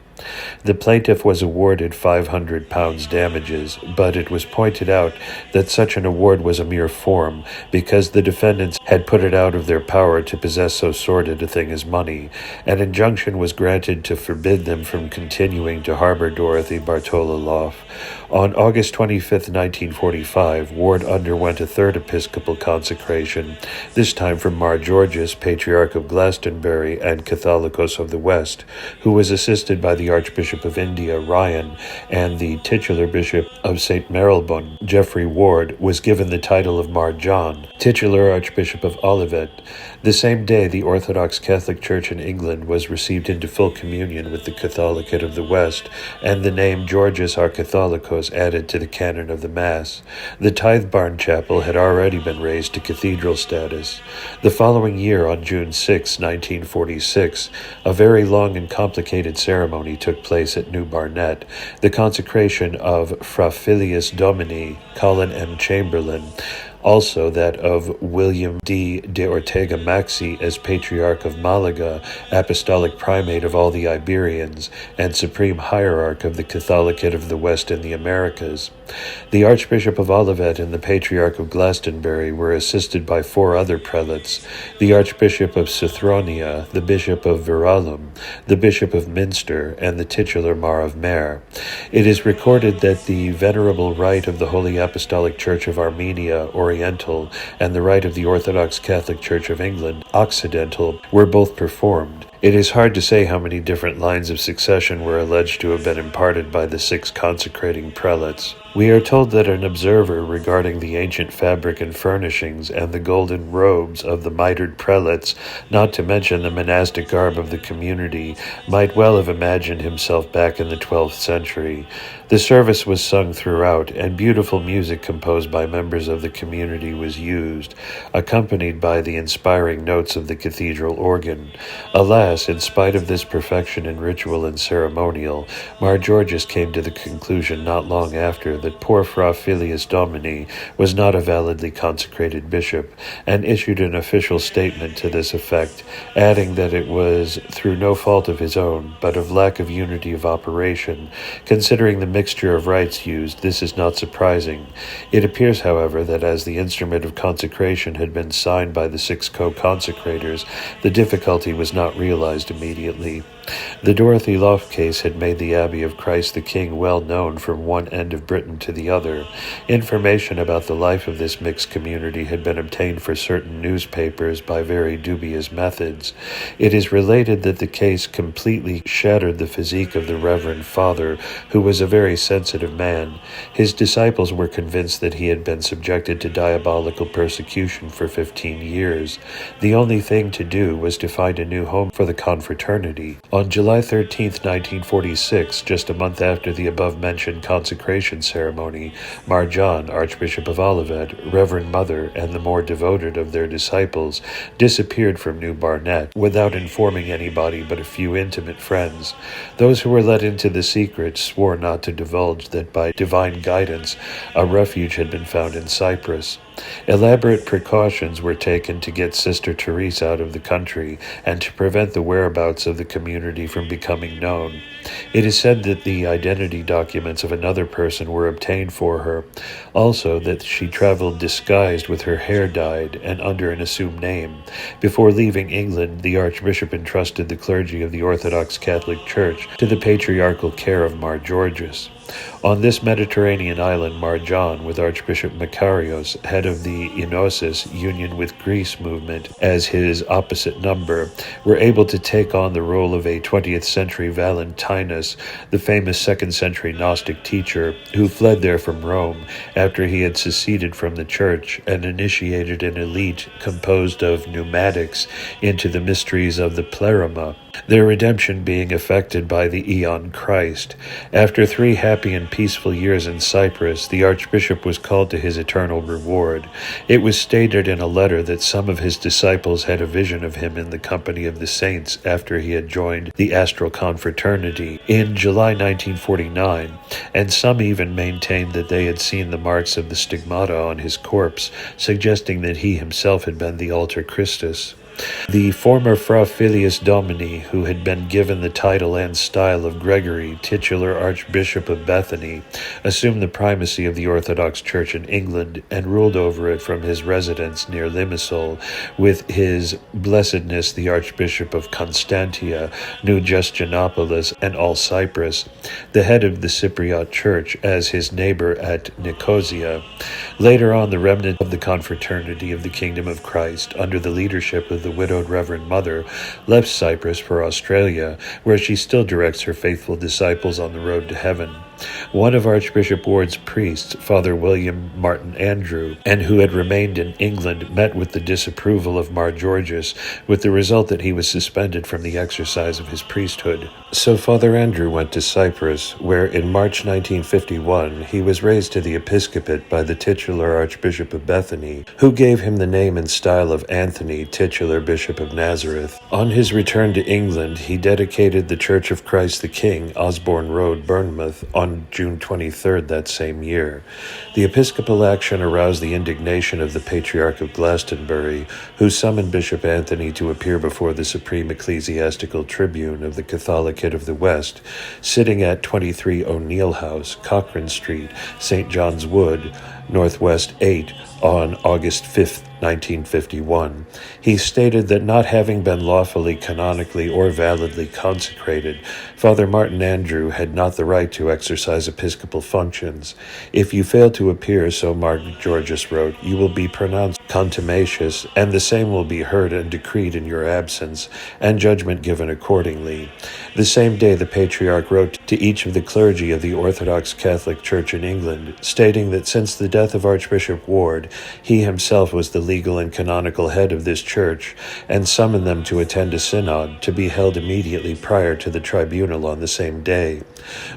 The plaintiff was awarded £500 damages, but it was pointed out that such an award was a mere form, because the defendants had put it out of their power to possess so sordid a thing as money. An injunction was granted to forbid them from continuing to harbor Dorothy Bartola Loff. On August 25, 1945, Ward underwent a third episcopal consecration, this time from Mar Georges, Patriarch of Glastonbury and Catholicos of the West, who was assisted by the Archbishop of India, Ryan, and the titular Bishop of St. Marylebone. Geoffrey Ward was given the title of Mar John, titular Archbishop of Olivet. The same day, the Orthodox Catholic Church in England was received into full communion with the Catholicate of the West, and the name Georgius our Catholicos added to the canon of the Mass. The Tithe Barn Chapel had already been raised to cathedral status. The following year, on June 6, 1946, a very long and complicated ceremony took place at New Barnet, the consecration of Fra Filius Domini, Colin M. Chamberlain, also that of William D. de Ortega Maxi as Patriarch of Malaga, Apostolic Primate of all the Iberians, and Supreme Hierarch of the Catholicate of the West and the Americas. The Archbishop of Olivet and the Patriarch of Glastonbury were assisted by 4 other prelates, the Archbishop of Sothronia, the Bishop of Verulam, the Bishop of Minster, and the titular Mar of Mer. It is recorded that the venerable rite of the Holy Apostolic Church of Armenia, Oriental, and the rite of the Orthodox Catholic Church of England, Occidental, were both performed. It is hard to say how many different lines of succession were alleged to have been imparted by the 6 consecrating prelates. We are told that an observer regarding the ancient fabric and furnishings and the golden robes of the mitred prelates, not to mention the monastic garb of the community, might well have imagined himself back in the 12th century. The service was sung throughout, and beautiful music composed by members of the community was used, accompanied by the inspiring notes of the cathedral organ. Alas, in spite of this perfection in ritual and ceremonial, Mar Georges came to the conclusion not long after that poor Fra Filius Domini was not a validly consecrated bishop, and issued an official statement to this effect, adding that it was through no fault of his own, but of lack of unity of operation. Considering the mixture of rites used, this is not surprising. It appears, however, that as the instrument of consecration had been signed by the 6 co-consecrators, the difficulty was not realized immediately. The Dorothy Loff case had made the Abbey of Christ the King well known from one end of Britain to the other. Information about the life of this mixed community had been obtained for certain newspapers by very dubious methods. It is related that the case completely shattered the physique of the Reverend Father, who was a very sensitive man. His disciples were convinced that he had been subjected to diabolical persecution for 15 years. The only thing to do was to find a new home for the the confraternity. On July 13, 1946, just a month after the above-mentioned consecration ceremony, Mar John, Archbishop of Olivet, Reverend Mother, and the more devoted of their disciples disappeared from New Barnet without informing anybody but a few intimate friends. Those who were let into the secret swore not to divulge that by divine guidance a refuge had been found in Cyprus. Elaborate precautions were taken to get Sister Therese out of the country and to prevent the whereabouts of the community from becoming known. It is said that the identity documents of another person were obtained for her, also that she traveled disguised with her hair dyed and under an assumed name. Before leaving England, the Archbishop entrusted the clergy of the Orthodox Catholic Church to the patriarchal care of Mar Georges. On this Mediterranean island, Mar John, with Archbishop Makarios, head of the Enosis Union with Greece movement, as his opposite number, were able to take on the role of a 20th century Valentinus, the famous 2nd century Gnostic teacher who fled there from Rome after he had seceded from the church and initiated an elite composed of pneumatics into the mysteries of the Pleroma, their redemption being effected by the Aeon Christ. After 3 happy and peaceful years in Cyprus, the Archbishop was called to his eternal reward. It was stated in a letter that some of his disciples had a vision of him in the company of the saints after he had joined the Astral Confraternity in July 1949, and some even maintained that they had seen the marks of the stigmata on his corpse, suggesting that he himself had been the Alter Christus. The former Fra Filius Domini, who had been given the title and style of Gregory, titular Archbishop of Bethany, assumed the primacy of the Orthodox Church in England and ruled over it from his residence near Limassol, with his blessedness the Archbishop of Constantia, New Justinopoli, and all Cyprus, the head of the Cypriot Church, as his neighbor at Nicosia. Later on, the remnant of the confraternity of the Kingdom of Christ, under the leadership of the widowed Reverend Mother, left Cyprus for Australia, where she still directs her faithful disciples on the road to heaven. One of Archbishop Ward's priests, Father William Martin Andrew, and who had remained in England, met with the disapproval of Mar Georges, with the result that he was suspended from the exercise of his priesthood. So Father Andrew went to Cyprus, where in March 1951 he was raised to the episcopate by the titular Archbishop of Bethany, who gave him the name and style of Anthony, titular Bishop of Nazareth. On his return to England, he dedicated the Church of Christ the King, Osborne Road, Bournemouth, on June 23rd that same year. The episcopal action aroused the indignation of the Patriarch of Glastonbury, who summoned Bishop Anthony to appear before the Supreme Ecclesiastical Tribune of the Catholicate of the West, sitting at 23 O'Neill House, Cochrane Street, St. John's Wood, Northwest 8, on August 5th, 1951. He stated that not having been lawfully, canonically, or validly consecrated, Father Martin Andrew had not the right to exercise episcopal functions. If you fail to appear, so Mar Georges wrote, you will be pronounced contumacious, and the same will be heard and decreed in your absence, and judgment given accordingly. The same day the Patriarch wrote to each of the clergy of the Orthodox Catholic Church in England, stating that since the death of Archbishop Ward, he himself was the legal and canonical head of this church, and summoned them to attend a synod to be held immediately prior to the tribunal on the same day.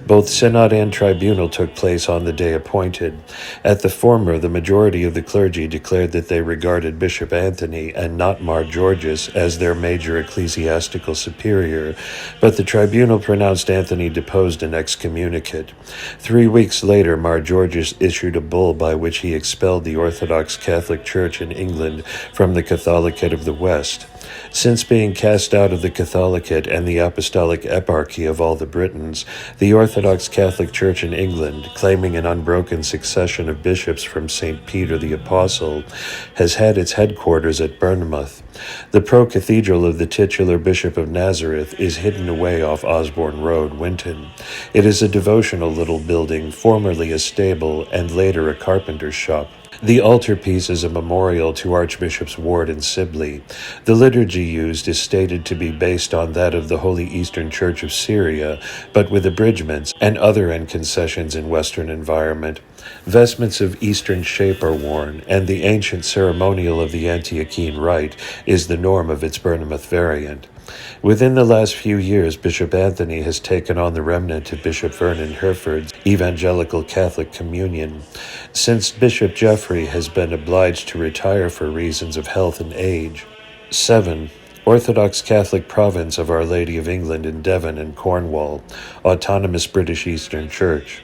Both synod and tribunal took place on the day appointed. At the former, the majority of the clergy declared that they regarded Bishop Anthony and not Mar Georges as their major ecclesiastical superior, but the tribunal pronounced Anthony deposed and excommunicate. 3 weeks later, Mar Georges issued a bull by which he expelled the Orthodox Catholic Church in England from the Catholicate of the West. Since being cast out of the Catholicate and the Apostolic Eparchy of all the Britons, the Orthodox Catholic Church in England, claiming an unbroken succession of bishops from St. Peter the Apostle, has had its headquarters at Bournemouth. The pro-cathedral of the titular Bishop of Nazareth is hidden away off Osborne Road, Winton. It is a devotional little building, formerly a stable and later a carpenter's shop. The altarpiece is a memorial to Archbishops Ward and Sibley. The liturgy used is stated to be based on that of the Holy Eastern Church of Syria, but with abridgments and other end concessions in Western environment. Vestments of Eastern shape are worn, and the ancient ceremonial of the Antiochene Rite is the norm of its Bournemouth variant. Within the last few years, Bishop Anthony has taken on the remnant of Bishop Vernon Hereford's Evangelical Catholic Communion. Since Bishop Geoffrey has been obliged to retire for reasons of health and age. 7. Orthodox Catholic Province of Our Lady of England in Devon and Cornwall, Autonomous British Eastern Church.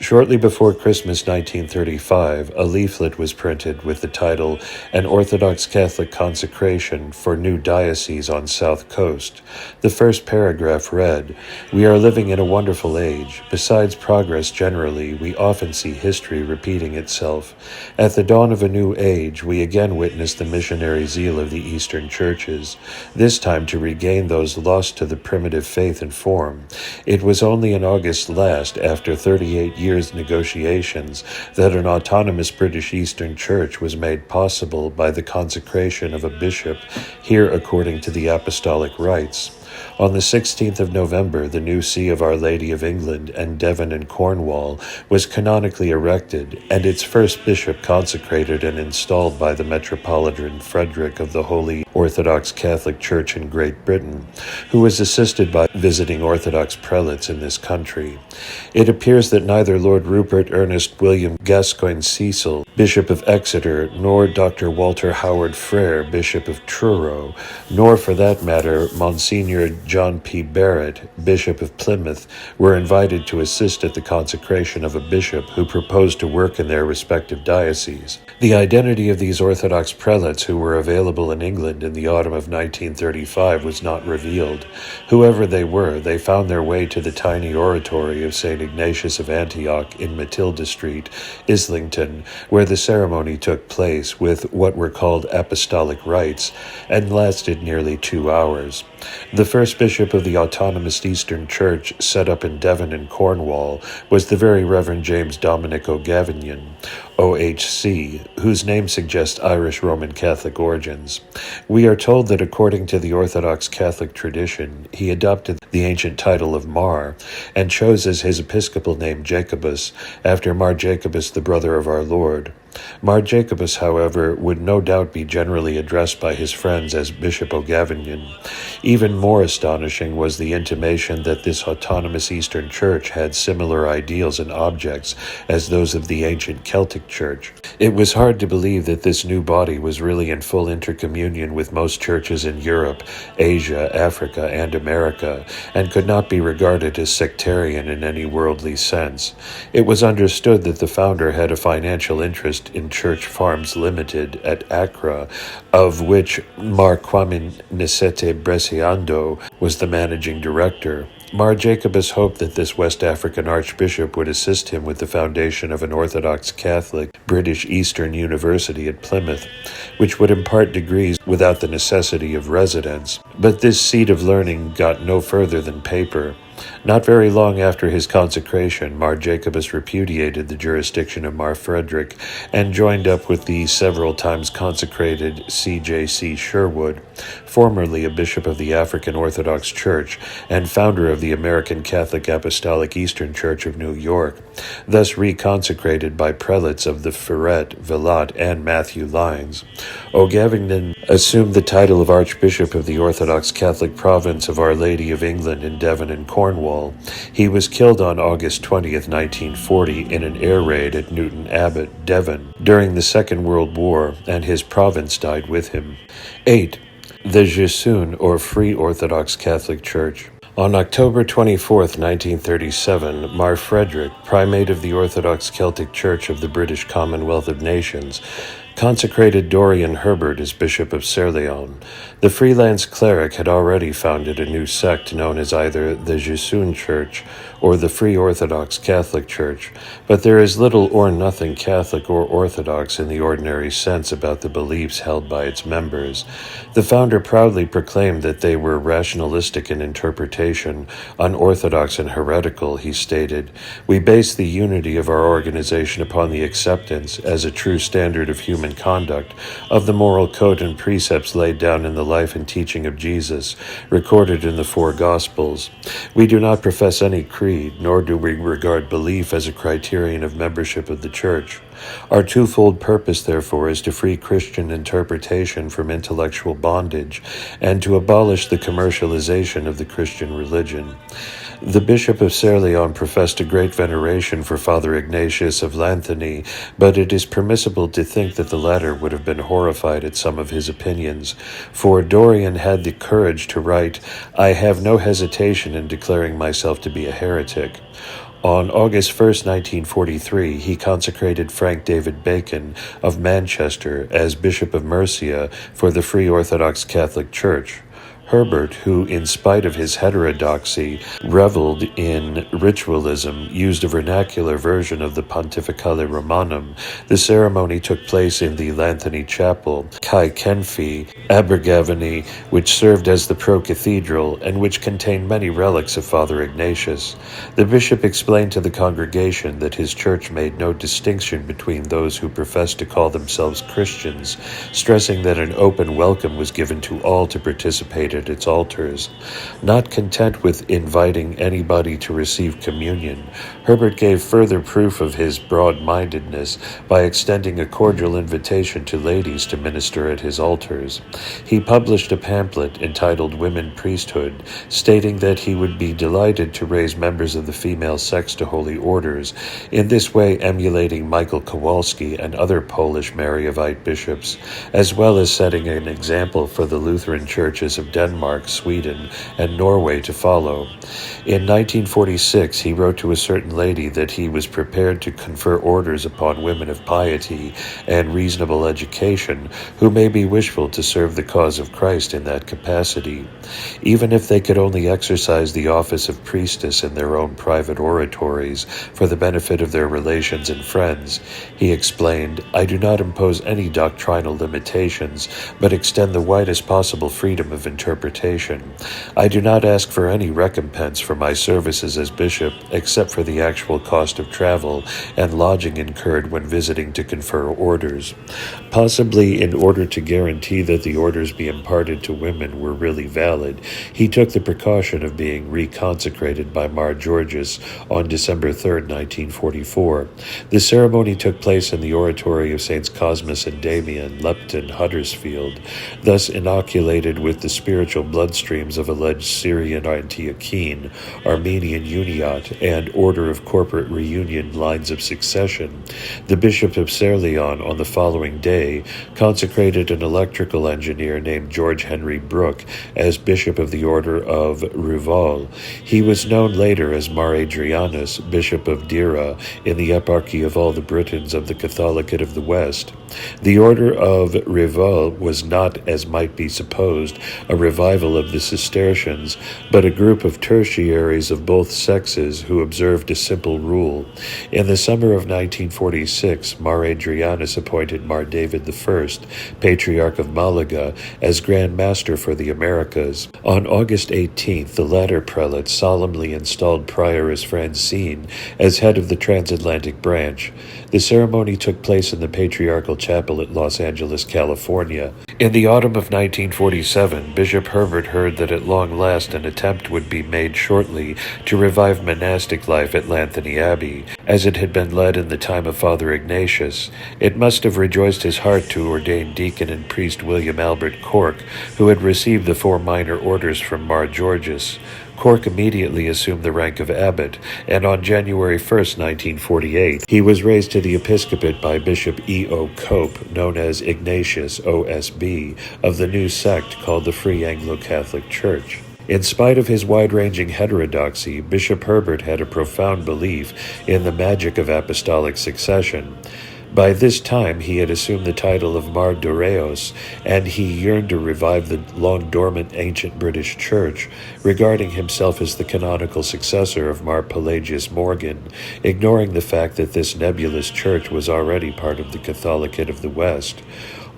Shortly before Christmas 1935, a leaflet was printed with the title, An Orthodox Catholic Consecration for New Diocese on South Coast. The first paragraph read, "We are living in a wonderful age. Besides progress generally, we often see history repeating itself. At the dawn of a new age, we again witness the missionary zeal of the Eastern churches, this time to regain those lost to the primitive faith and form. It was only in August last, after 38 years negotiations, that an autonomous British Eastern Church was made possible by the consecration of a bishop, here according to the apostolic rites. On the 16th of November, the new see of Our Lady of England and Devon and Cornwall was canonically erected, and its first bishop consecrated and installed by the Metropolitan Frederick of the Holy Orthodox Catholic Church in Great Britain, who was assisted by visiting Orthodox prelates in this country. It appears that neither Lord Rupert Ernest William Gascoigne Cecil, Bishop of Exeter, nor Dr. Walter Howard Frere, Bishop of Truro, nor, for that matter, Monsignor John P. Barrett, Bishop of Plymouth, were invited to assist at the consecration of a bishop who proposed to work in their respective dioceses. The identity of these Orthodox prelates who were available in England in the autumn of 1935 was not revealed. Whoever they were, they found their way to the tiny oratory of St. Ignatius of Antioch in Matilda Street, Islington, where the ceremony took place with what were called apostolic rites, and lasted nearly 2 hours. The first bishop of the Autonomous Eastern Church set up in Devon and Cornwall was the Very Reverend James Dominic O'Gavignon, OHC, whose name suggests Irish Roman Catholic origins. We are told that according to the Orthodox Catholic tradition, he adopted the ancient title of Mar, and chose as his episcopal name Jacobus, after Mar Jacobus, the brother of our Lord. Mar Jacobus, however, would no doubt be generally addressed by his friends as Bishop O'Gavignon. Even more astonishing was the intimation that this autonomous Eastern Church had similar ideals and objects as those of the ancient Celtic Church. It was hard to believe that this new body was really in full intercommunion with most churches in Europe, Asia, Africa, and America, and could not be regarded as sectarian in any worldly sense. It was understood that the founder had a financial interest in Church Farms Limited at Accra, of which Mar Kwame Nsete Bresciando was the managing director. Mar Jacobus hoped that this West African archbishop would assist him with the foundation of an Orthodox Catholic British Eastern University at Plymouth, which would impart degrees without the necessity of residence. But this seat of learning got no further than paper. Not very long after his consecration, Mar Jacobus repudiated the jurisdiction of Mar Frederick and joined up with the several times consecrated C.J.C. Sherwood, formerly a bishop of the African Orthodox Church and founder of the American Catholic Apostolic Eastern Church of New York, thus reconsecrated by prelates of the Ferret, Villatte, and Matthew lines. O'Gavignon assumed the title of Archbishop of the Orthodox Catholic Province of Our Lady of England in Devon and Cornwall. He was killed on August 20th, 1940 in an air raid at Newton Abbot, Devon, during the Second World War, and his province died with him. 8. The Jesuin, or Free Orthodox Catholic Church. On October 24, 1937, Mar Frederick, primate of the Orthodox Celtic Church of the British Commonwealth of Nations, consecrated Dorian Herbert as Bishop of Caerleon. The freelance cleric had already founded a new sect known as either the Jesuin Church or the Free Orthodox Catholic Church, but there is little or nothing Catholic or Orthodox in the ordinary sense about the beliefs held by its members. The founder proudly proclaimed that they were rationalistic in interpretation, unorthodox and heretical, he stated. We base the unity of our organization upon the acceptance, as a true standard of human and conduct, of the moral code and precepts laid down in the life and teaching of Jesus, recorded in the four Gospels. We do not profess any creed, nor do we regard belief as a criterion of membership of the Church. Our twofold purpose, therefore, is to free Christian interpretation from intellectual bondage and to abolish the commercialization of the Christian religion. The Bishop of Caerleon professed a great veneration for Father Ignatius of Lanthony, but it is permissible to think that the latter would have been horrified at some of his opinions, for Dorian had the courage to write, "I have no hesitation in declaring myself to be a heretic." On August 1st, 1943, he consecrated Frank David Bacon of Manchester as Bishop of Mercia for the Free Orthodox Catholic Church. Herbert, who, in spite of his heterodoxy, reveled in ritualism, used a vernacular version of the Pontificale Romanum. The ceremony took place in the Lanthony Chapel, Cae Cenfi, Abergavenny, which served as the pro-cathedral and which contained many relics of Father Ignatius. The bishop explained to the congregation that his church made no distinction between those who professed to call themselves Christians, stressing that an open welcome was given to all to participate at its altars. Not content with inviting anybody to receive communion, Herbert gave further proof of his broad-mindedness by extending a cordial invitation to ladies to minister at his altars. He published a pamphlet entitled Women Priesthood, stating that he would be delighted to raise members of the female sex to holy orders, in this way emulating Michael Kowalski and other Polish Mariavite bishops, as well as setting an example for the Lutheran churches of Denmark, Sweden, and Norway to follow. In 1946, he wrote to a certain lady that he was prepared to confer orders upon women of piety and reasonable education who may be wishful to serve the cause of Christ in that capacity, even if they could only exercise the office of priestess in their own private oratories for the benefit of their relations and friends. He explained, "I do not impose any doctrinal limitations, but extend the widest possible freedom of interpretation. I do not ask for any recompense for my services as bishop, except for the actual cost of travel and lodging incurred when visiting to confer orders." Possibly in order to guarantee that the orders be imparted to women were really valid, he took the precaution of being reconsecrated by Mar Georges on December 3rd, 1944. The ceremony took place in the oratory of Saints Cosmas and Damian, Lepton, Huddersfield, thus inoculated with the spiritual bloodstreams of alleged Syrian Antiochene, Armenian Uniat, and Order of Corporate Reunion lines of succession. The Bishop of Caerleon, on the following day, consecrated an electrical engineer named George Henry Brooke as Bishop of the Order of Rival. He was known later as Mar Adrianus, Bishop of Dira, in the eparchy of all the Britons of the Catholicate of the West. The Order of Rival was not, as might be supposed, a revival of the Cistercians, but a group of tertiaries of both sexes who observed a simple rule. In the summer of 1946, Mar Adrianus appointed Mar David I, Patriarch of Malaga, as Grand Master for the Americas. On August 18th, the latter prelate solemnly installed Prioress Francine as head of the transatlantic branch. The ceremony took place in the Patriarchal Chapel at Los Angeles, California. In the autumn of 1947, Bishop Herbert heard that at long last an attempt would be made shortly to revive monastic life at Lanthony Abbey, as it had been led in the time of Father Ignatius. It must have rejoiced his heart to ordain deacon and priest William Albert Cork, who had received the 4 minor orders from Mar Georges. Cork immediately assumed the rank of abbot, and on January 1st, 1948, he was raised to the episcopate by Bishop E. O. Cope, known as Ignatius, OSB, of the new sect called the Free Anglo-Catholic Church. In spite of his wide-ranging heterodoxy, Bishop Herbert had a profound belief in the magic of apostolic succession. By this time, he had assumed the title of Mar Doreos, and he yearned to revive the long-dormant ancient British Church, regarding himself as the canonical successor of Mar Pelagius Morgan, ignoring the fact that this nebulous church was already part of the Catholicate of the West.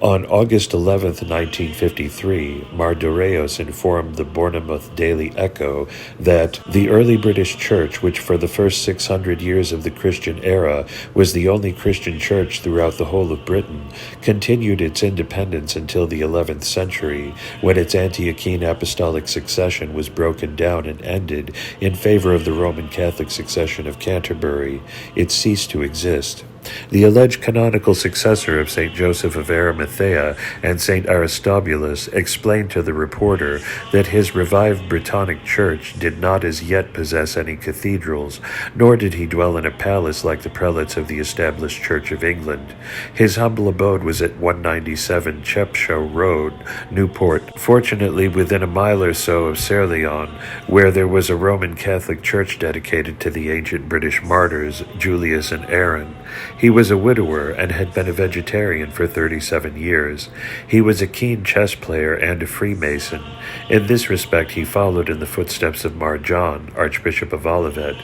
On August 11, 1953, Mardoreos informed the Bournemouth Daily Echo that the early British Church, which for the first 600 years of the Christian era was the only Christian church throughout the whole of Britain, continued its independence until the 11th century, when its Antiochene apostolic succession was broken down and ended in favor of the Roman Catholic succession of Canterbury. It ceased to exist. The alleged canonical successor of St. Joseph of Arimathea and St. Aristobulus explained to the reporter that his revived Brittonic church did not as yet possess any cathedrals, nor did he dwell in a palace like the prelates of the established Church of England. His humble abode was at 197 Chepstow Road, Newport, fortunately within a mile or so of Caerleon, where there was a Roman Catholic church dedicated to the ancient British martyrs, Julius and Aaron. He was a widower and had been a vegetarian for 37 years. He was a keen chess player and a Freemason. In this respect, he followed in the footsteps of Mar John, Archbishop of Olivet.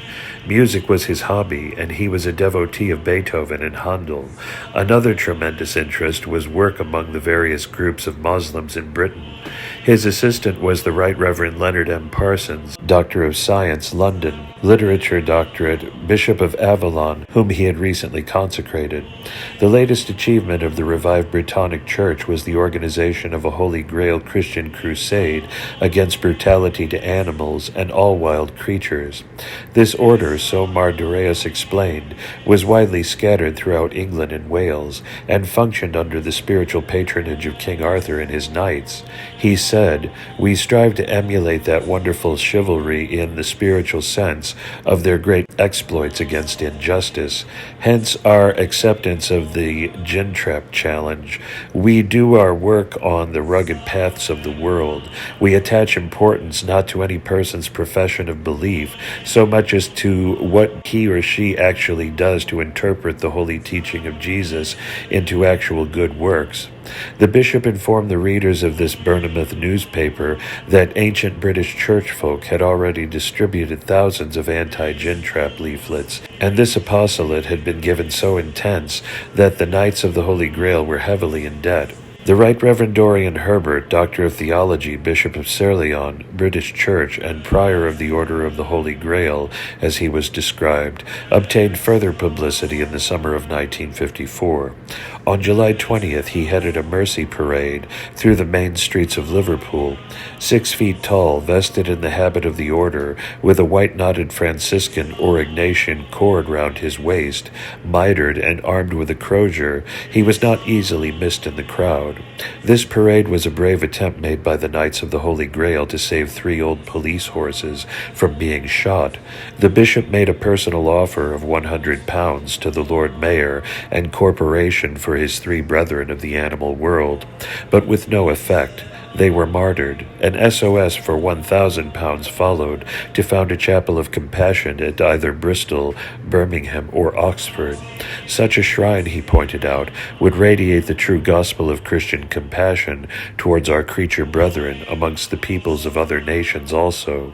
Music was his hobby, and he was a devotee of Beethoven and Handel. Another tremendous interest was work among the various groups of Muslims in Britain. His assistant was the Right Reverend Leonard M. Parsons, Doctor of Science, London, Literature Doctorate, Bishop of Avalon, whom he had recently consecrated. The latest achievement of the revived Brittonic Church was the organization of a Holy Grail Christian crusade against brutality to animals and all wild creatures. This order, so Mardoreus explained, was widely scattered throughout England and Wales, and functioned under the spiritual patronage of King Arthur and his knights. He said, "We strive to emulate that wonderful chivalry in the spiritual sense of their great exploits against injustice. Hence our acceptance of the Gintrap challenge. We do our work on the rugged paths of the world. We attach importance not to any person's profession of belief, so much as to what he or she actually does to interpret the holy teaching of Jesus into actual good works." The bishop informed the readers of this Bournemouth newspaper that ancient British church folk had already distributed thousands of anti-Gintrap leaflets, and this apostolate had been given so intense that the Knights of the Holy Grail were heavily in debt. The Right Reverend Dorian Herbert, Doctor of Theology, Bishop of Caerleon, British Church, and Prior of the Order of the Holy Grail, as he was described, obtained further publicity in the summer of 1954. On July 20th, he headed a mercy parade through the main streets of Liverpool. 6 feet tall, vested in the habit of the order, with a white-knotted Franciscan or Ignatian cord round his waist, mitred and armed with a crozier, he was not easily missed in the crowd. This parade was a brave attempt made by the Knights of the Holy Grail to save 3 old police horses from being shot. The bishop made a personal offer of £100 to the Lord Mayor and Corporation for his 3 brethren of the animal world, but with no effect. They were martyred. An SOS for £1,000 followed to found a chapel of compassion at either Bristol, Birmingham, or Oxford. Such a shrine, he pointed out, would radiate the true gospel of Christian compassion towards our creature brethren amongst the peoples of other nations also.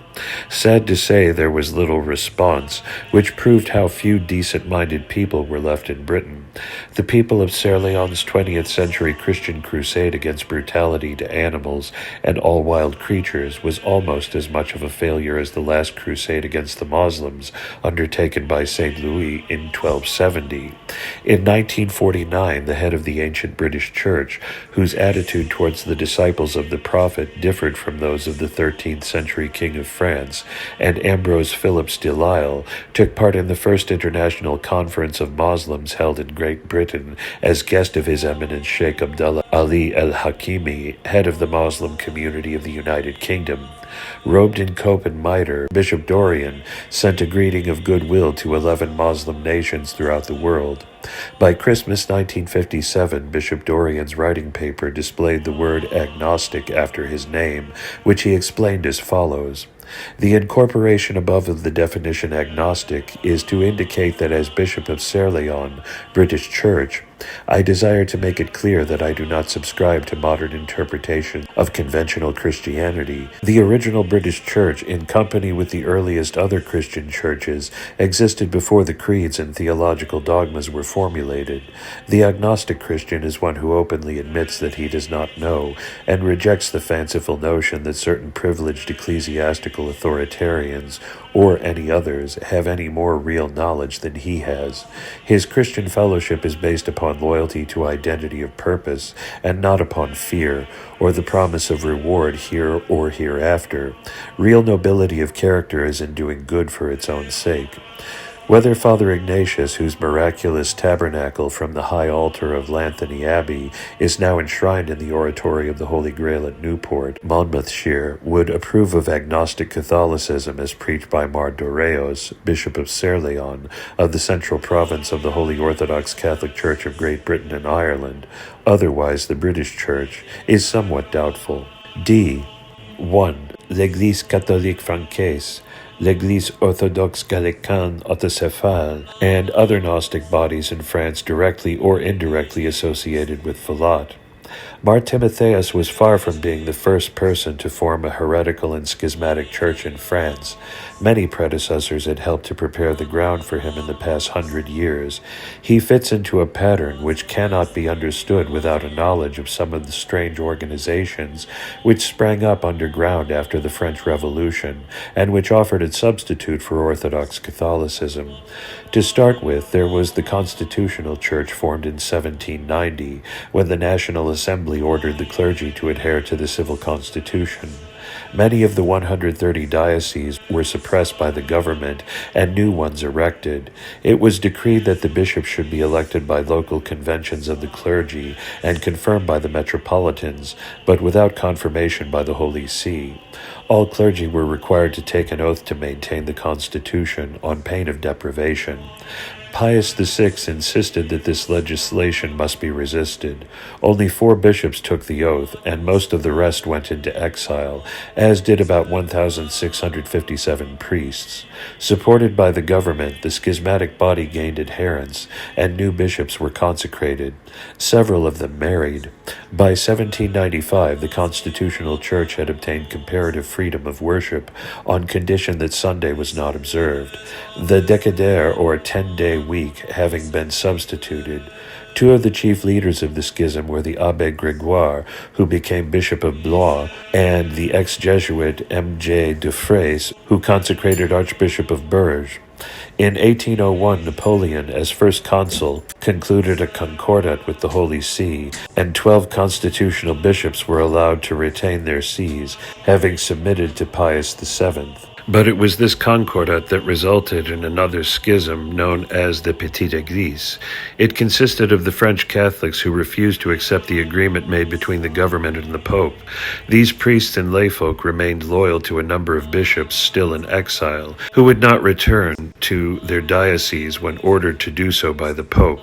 Sad to say, there was little response, which proved how few decent-minded people were left in Britain. The people of Caerleon's 20th century Christian crusade against brutality to animals and all wild creatures was almost as much of a failure as the last crusade against the Muslims undertaken by St. Louis in 1270. In 1949, the head of the ancient British Church, whose attitude towards the disciples of the Prophet differed from those of the 13th century King of France, and Ambrose Philips de Lisle, took part in the first international conference of Muslims held in Great Britain as guest of His Eminence Sheikh Abdullah Ali al-Hakimi, head of the Muslim community of the United Kingdom. Robed in cope and mitre, Bishop Dorian sent a greeting of goodwill to 11 Muslim nations throughout the world. By Christmas 1957, Bishop Dorian's writing paper displayed the word agnostic after his name, which he explained as follows: The incorporation above of the definition agnostic is to indicate that as Bishop of Caerleon, British Church, I desire to make it clear that I do not subscribe to modern interpretation of conventional Christianity. The original British Church, in company with the earliest other Christian churches, existed before the creeds and theological dogmas were formulated. The agnostic Christian is one who openly admits that he does not know, and rejects the fanciful notion that certain privileged ecclesiastical authoritarians, or any others, have any more real knowledge than he has. His Christian fellowship is based upon loyalty to identity of purpose, and not upon fear, or the promise of reward here or hereafter. Real nobility of character is in doing good for its own sake. Whether Father Ignatius, whose miraculous tabernacle from the high altar of Lanthony Abbey is now enshrined in the oratory of the Holy Grail at Newport, Monmouthshire, would approve of agnostic Catholicism as preached by Mardoreos, Bishop of Caerleon, of the central province of the Holy Orthodox Catholic Church of Great Britain and Ireland, otherwise the British Church, is somewhat doubtful. D. 1. L'Église catholique francaise, l'Église orthodoxe gallican autocephale, and other Gnostic bodies in France directly or indirectly associated with Follot. Timotheus was far from being the first person to form a heretical and schismatic church in France. Many predecessors had helped to prepare the ground for him in the past 100 years. He fits into a pattern which cannot be understood without a knowledge of some of the strange organizations which sprang up underground after the French Revolution, and which offered a substitute for Orthodox Catholicism. To start with, there was the Constitutional Church formed in 1790, when the National Assembly ordered the clergy to adhere to the civil constitution. Many of the 130 dioceses were suppressed by the government and new ones erected. It was decreed that the bishops should be elected by local conventions of the clergy and confirmed by the metropolitans, but without confirmation by the Holy See. All clergy were required to take an oath to maintain the Constitution on pain of deprivation. Pius VI insisted that this legislation must be resisted. Only 4 bishops took the oath, and most of the rest went into exile, as did about 1,657 priests. Supported by the government, the schismatic body gained adherents, and new bishops were consecrated. Several of them married. By 1795, the Constitutional Church had obtained comparative freedom of worship on condition that Sunday was not observed. The Décadaire, or 10-day week, having been substituted. 2 of the chief leaders of the schism were the Abbé Grégoire, who became Bishop of Blois, and the ex-Jesuit M.J. de Fraisse, who consecrated Archbishop of Bourges. In 1801, Napoleon, as first consul, concluded a concordat with the Holy See, and 12 constitutional bishops were allowed to retain their sees, having submitted to Pius VII. But it was this concordat that resulted in another schism known as the Petite Église. It consisted of the French Catholics who refused to accept the agreement made between the government and the Pope. These priests and layfolk remained loyal to a number of bishops still in exile, who would not return to their dioceses when ordered to do so by the Pope.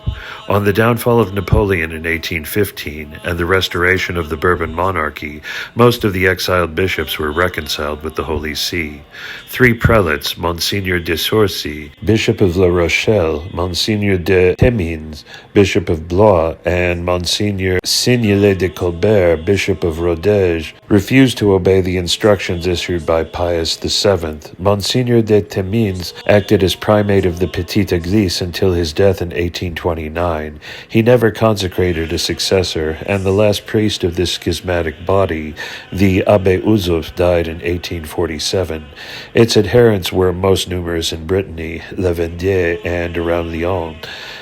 On the downfall of Napoleon in 1815 and the restoration of the Bourbon monarchy, most of the exiled bishops were reconciled with the Holy See. 3 prelates, Monseigneur de Sorcy, Bishop of La Rochelle, Monseigneur de Themines, Bishop of Blois, and Monseigneur Seignelay de Colbert, Bishop of Rodez, refused to obey the instructions issued by Pius VII. Monseigneur de Themines acted as primate of the Petite Église until his death in 1829. He never consecrated a successor, and the last priest of this schismatic body, the Abbé Uzouf, died in 1847. Its adherents were most numerous in Brittany, La Vendée, and around Lyon.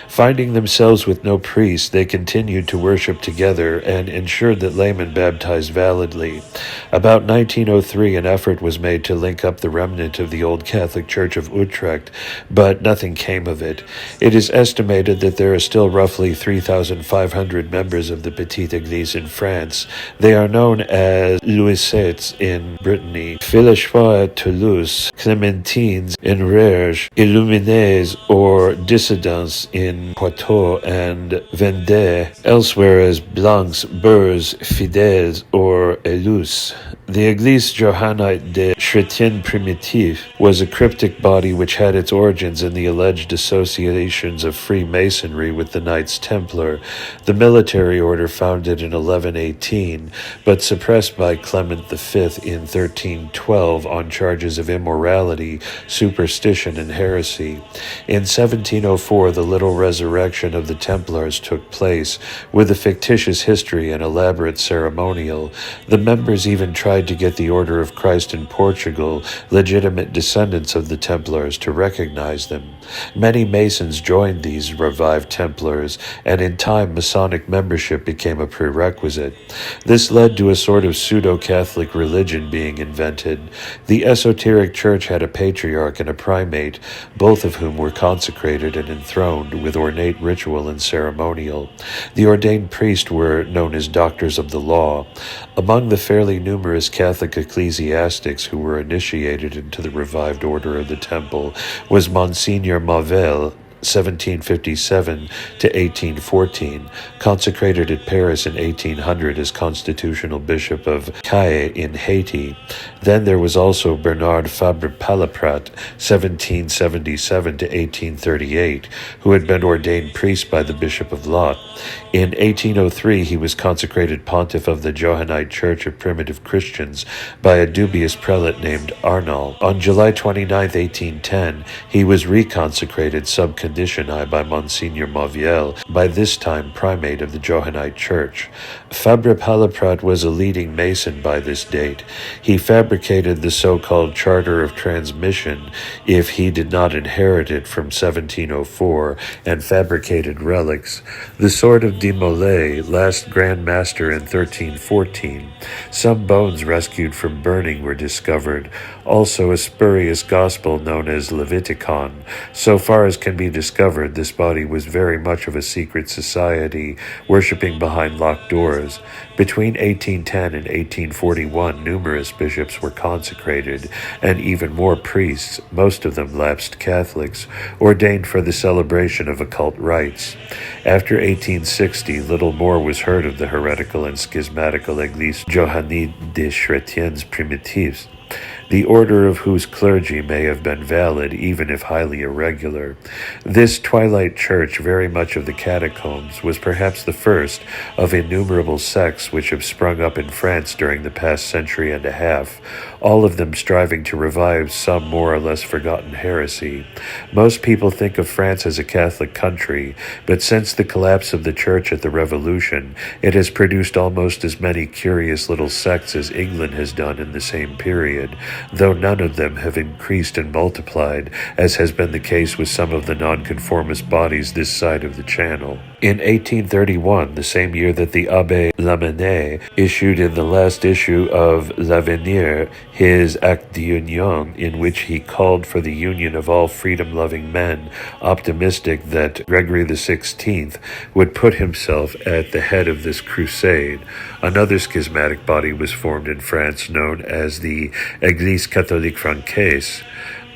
Finding themselves with no priest, they continued to worship together and ensured that laymen baptized validly. About 1903, an effort was made to link up the remnant of the old Catholic Church of Utrecht, but nothing came of it. It is estimated that there are still roughly 3,500 members of the Petite Église in France. They are known as Louisettes in Brittany, Philechois at Toulouse, Clémentines in Rouergue, Illuminés or Dissidents in Poitou and Vendée, elsewhere as Blancs, Beurs, Fidèles, or Élus. The Église Johannite des Chrétiens Primitifs was a cryptic body which had its origins in the alleged associations of Freemasonry with the Knights Templar, the military order founded in 1118, but suppressed by Clement V in 1312 on charges of immorality, superstition, and heresy. In 1704, the little resurrection of the Templars took place, with a fictitious history and elaborate ceremonial. The members even tried to get the Order of Christ in Portugal, legitimate descendants of the Templars, to recognize them. Many Masons joined these revived Templars, and in time Masonic membership became a prerequisite. This led to a sort of pseudo-Catholic religion being invented. The esoteric church had a patriarch and a primate, both of whom were consecrated and enthroned with ornate ritual and ceremonial. The ordained priests were known as doctors of the law. Among the fairly numerous Catholic ecclesiastics who were initiated into the revived Order of the Temple was Monsignor Mavel, 1757 to 1814, consecrated at Paris in 1800 as constitutional bishop of Cae in Haiti. Then there was also Bernard Fabre Palaprat, 1777 to 1838, who had been ordained priest by the Bishop of Lot. In 1803, he was consecrated pontiff of the Johannite Church of Primitive Christians by a dubious prelate named Arnauld. On July 29, 1810, he was reconsecrated sub conditionae by Monsignor Maviel, by this time primate of the Johannite Church. Fabre Palaprat was a leading Mason by this date. He fabricated the so-called Charter of Transmission, if he did not inherit it from 1704, and fabricated relics. The sword of de Molay, last Grand Master in 1314. Some bones rescued from burning were discovered, also a spurious gospel known as Leviticon. So far as can be discovered, this body was very much of a secret society, worshipping behind locked doors. Between 1810 and 1841, numerous bishops were consecrated, and even more priests, most of them lapsed Catholics, ordained for the celebration of occult rites. After 1860, little more was heard of the heretical and schismatical Église Johannite des Chrétiens Primitifs, the order of whose clergy may have been valid, even if highly irregular. This twilight church, very much of the catacombs, was perhaps the first of innumerable sects which have sprung up in France during the past century and a half, all of them striving to revive some more or less forgotten heresy. Most people think of France as a Catholic country, but since the collapse of the Church at the Revolution, it has produced almost as many curious little sects as England has done in the same period, though none of them have increased and multiplied, as has been the case with some of the nonconformist bodies this side of the Channel. In 1831, the same year that the Abbé Lamennais issued in the last issue of L'Avenir his Acte d'Union, in which he called for the union of all freedom-loving men, optimistic that Gregory XVI would put himself at the head of this crusade, another schismatic body was formed in France known as the Église catholique Francaise.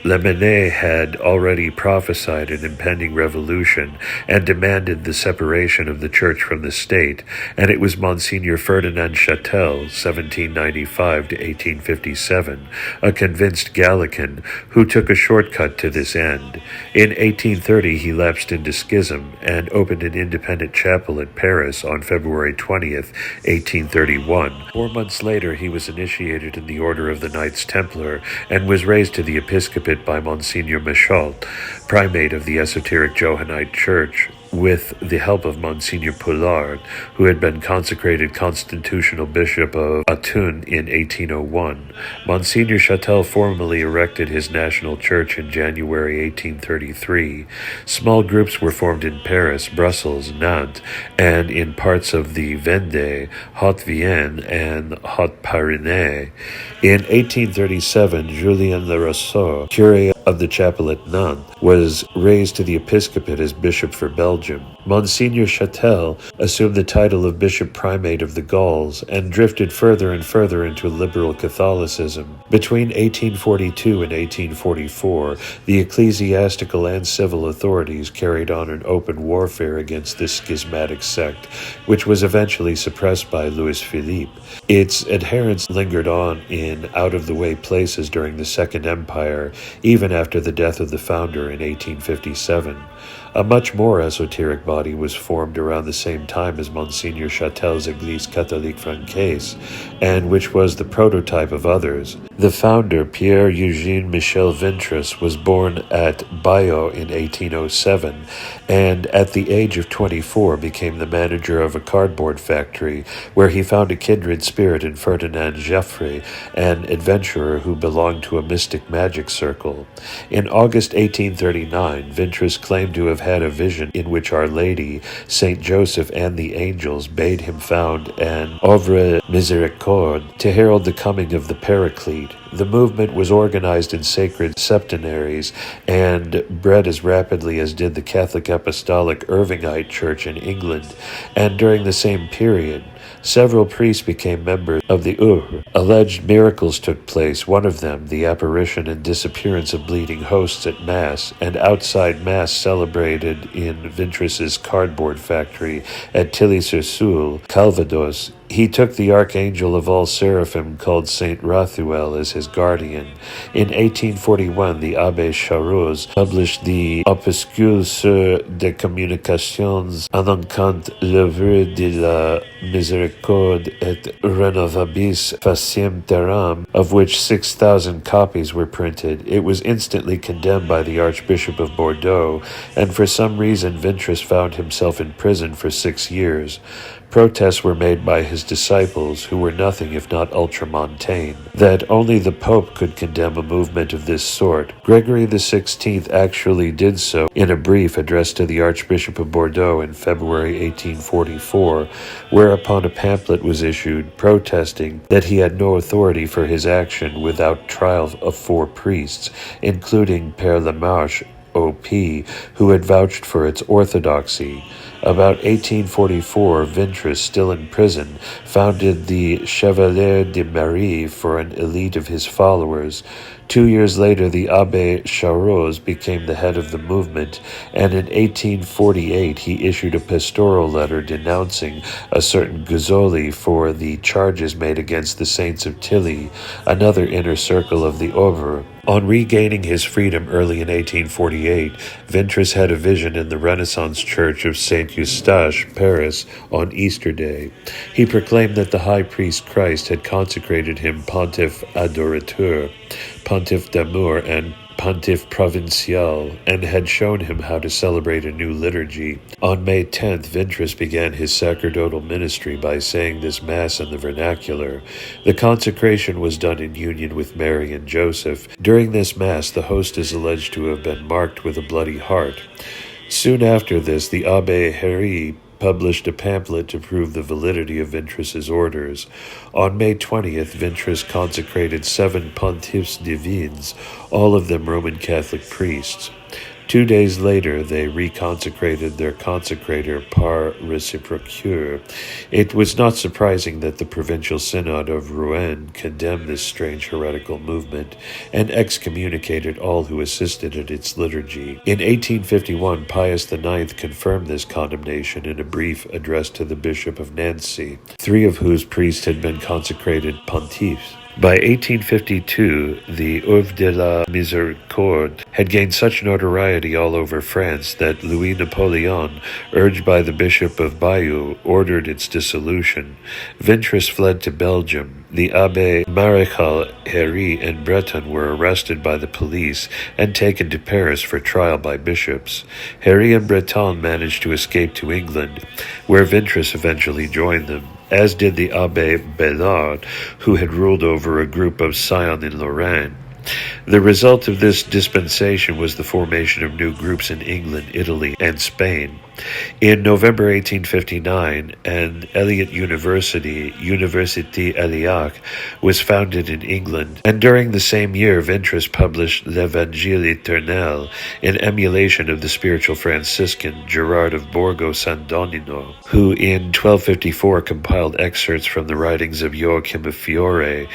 Lamennais had already prophesied an impending revolution and demanded the separation of the church from the state, and it was Monsignor Ferdinand Châtel, 1795 to 1857, a convinced Gallican, who took a shortcut to this end. In 1830 he lapsed into schism and opened an independent chapel at Paris on February 20th, 1831. 4 months later he was initiated in the Order of the Knights Templar and was raised to the episcopate by Monsignor Michault, primate of the esoteric Johannite Church, with the help of Monsignor Poulard, who had been consecrated constitutional bishop of Autun in 1801. Monsignor Châtel formally erected his national church in January 1833. Small groups were formed in Paris, Brussels, Nantes, and in parts of the Vendée, Haute-Vienne, and Haute-Pyrénées. In 1837, Julien Le Rousseau, curé of the chapel at Nantes, was raised to the episcopate as bishop for Belgium. Monsignor Châtel assumed the title of Bishop Primate of the Gauls and drifted further and further into liberal Catholicism. Between 1842 and 1844, the ecclesiastical and civil authorities carried on an open warfare against this schismatic sect, which was eventually suppressed by Louis Philippe. Its adherents lingered on in out-of-the-way places during the Second Empire, even after the death of the founder in 1857. A much more esoteric body was formed around the same time as Monsignor Châtel's Église catholique Francaise, and which was the prototype of others. The founder, Pierre-Eugène Michel Vintras, was born at Bayeux in 1807, and at the age of 24 became the manager of a cardboard factory, where he found a kindred spirit in Ferdinand Geffrey, an adventurer who belonged to a mystic magic circle. In August 1839, Vintras claimed to have had a vision in which Our Lady, Saint Joseph, and the angels bade him found an œuvre miséricorde to herald the coming of the Paraclete. The movement was organized in sacred septenaries and bred as rapidly as did the Catholic Apostolic Irvingite Church in England, and during the same period, several priests became members of the œuvre. Alleged miracles took place, one of them the apparition and disappearance of bleeding hosts at Mass, and outside Mass celebrated in Vintras's cardboard factory at Tilly-sur-Seulles, Calvados. He took the archangel of all seraphim called Saint Raphael as his guardian. In 1841, the Abbé Charroz published the Opuscule sur des communications annonçant l'œuvre de la miséricorde et renovabis faciem terram, of which 6,000 copies were printed. It was instantly condemned by the Archbishop of Bordeaux, and for some reason Vintras found himself in prison for 6 years. Protests were made by his disciples, who were nothing if not ultramontane, that only the Pope could condemn a movement of this sort. Gregory XVI actually did so in a brief addressed to the Archbishop of Bordeaux in February 1844, whereupon a pamphlet was issued protesting that he had no authority for his action without trial of 4 priests, including Père Lamarche, O.P., who had vouched for its orthodoxy. About 1844, Vintras, still in prison, founded the Chevalier de Marie for an elite of his followers. 2 years later, the Abbé Charroz became the head of the movement, and in 1848 he issued a pastoral letter denouncing a certain Guzzoli for the charges made against the saints of Tilly, another inner circle of the œuvre. On regaining his freedom early in 1848, Vintras had a vision in the Renaissance Church of Saint Eustache, Paris, on Easter Day. He proclaimed that the high priest Christ had consecrated him Pontife Adorateur, Pontife d'Amour, and Pontife Provincial, and had shown him how to celebrate a new liturgy. On May 10th, Vintras began his sacerdotal ministry by saying this Mass in the vernacular. The consecration was done in union with Mary and Joseph. During this Mass, the host is alleged to have been marked with a bloody heart. Soon after this, the Abbé Herry published a pamphlet to prove the validity of Vintras's orders. On May 20th, Vintras consecrated 7 pontiffs divines, all of them Roman Catholic priests. 2 days later, they reconsecrated their consecrator par réciprocure. It was not surprising that the provincial synod of Rouen condemned this strange heretical movement and excommunicated all who assisted at its liturgy. In 1851, Pius IX confirmed this condemnation in a brief addressed to the Bishop of Nancy, 3 of whose priests had been consecrated pontiffs. By 1852, the Œuvre de la Miséricorde had gained such notoriety all over France that Louis Napoleon, urged by the Bishop of Bayeux, ordered its dissolution. Vintras fled to Belgium. The Abbé Maréchal Herry and Breton were arrested by the police and taken to Paris for trial by bishops. Herry and Breton managed to escape to England, where Vintras eventually joined them, as did the Abbé Bellard, who had ruled over a group of Sion in Lorraine. The result of this dispensation was the formation of new groups in England, Italy, and Spain. In November 1859, an Eliot University, Université Eliac, was founded in England, and during the same year Vintras published L'Evangile Éternel in emulation of the spiritual Franciscan Gerard of Borgo San Donino, who in 1254 compiled excerpts from the writings of Joachim of Fiore,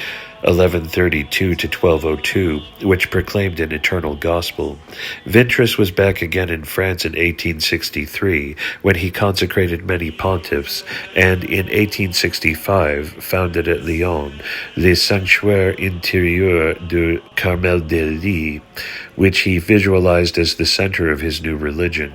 1132 to 1202, which proclaimed an eternal gospel. Vintras was back again in France in 1863, when he consecrated many pontiffs, and in 1865 founded at Lyon Le Sanctuaire Intérieur du Carmel de Lys, which he visualized as the center of his new religion.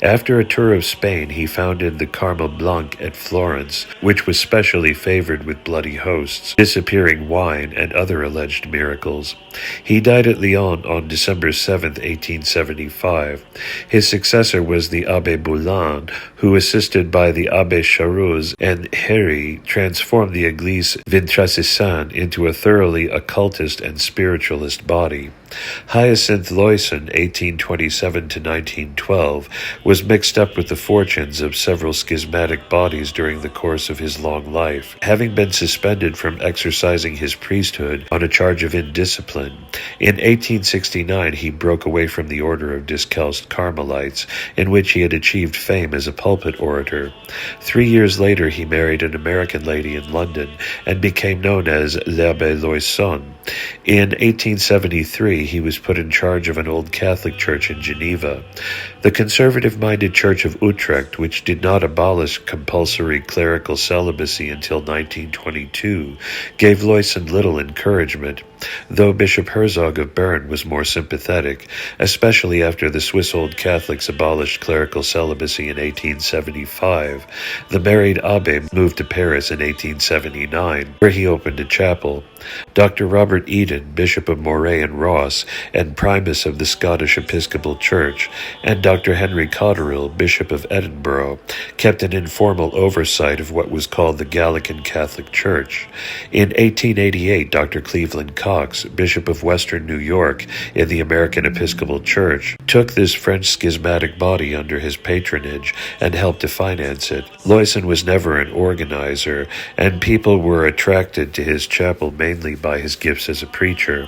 After a tour of Spain, he founded the Carmel Blanc at Florence, which was specially favored with bloody hosts, disappearing wine, and other alleged miracles. He died at Lyon on December 7, 1875. His successor was the Abbé Boulin, who, assisted by the Abbé Charroz and Héry, transformed the Église Vintrasisan into a thoroughly occultist and spiritualist body. Hyacinth Loyson, 1827 to 1912, was mixed up with the fortunes of several schismatic bodies during the course of his long life. Having been suspended from exercising his priesthood on a charge of indiscipline, in 1869 he broke away from the order of Discalced Carmelites, in which he had achieved fame as a pulpit orator. 3 years later he married an American lady in London and became known as l'Abbé Loyson. In 1873 he was put in charge of an old Catholic church in Geneva. The conservative-minded Church of Utrecht, which did not abolish compulsory clerical celibacy until 1922, gave Loyson little encouragement, though Bishop Herzog of Bern was more sympathetic, especially after the Swiss Old Catholics abolished clerical celibacy in 1875. The married abbé moved to Paris in 1879, where he opened a chapel. Dr. Robert Eden, Bishop of Moray and Ross, and Primus of the Scottish Episcopal Church, and Dr. Henry Cotterill, Bishop of Edinburgh, kept an informal oversight of what was called the Gallican Catholic Church. In 1888, Dr. Cleveland Cox, Bishop of Western New York in the American Episcopal Church, took this French schismatic body under his patronage and helped to finance it. Loyson was never an organizer, and people were attracted to his chapel mainly by his gifts as a preacher.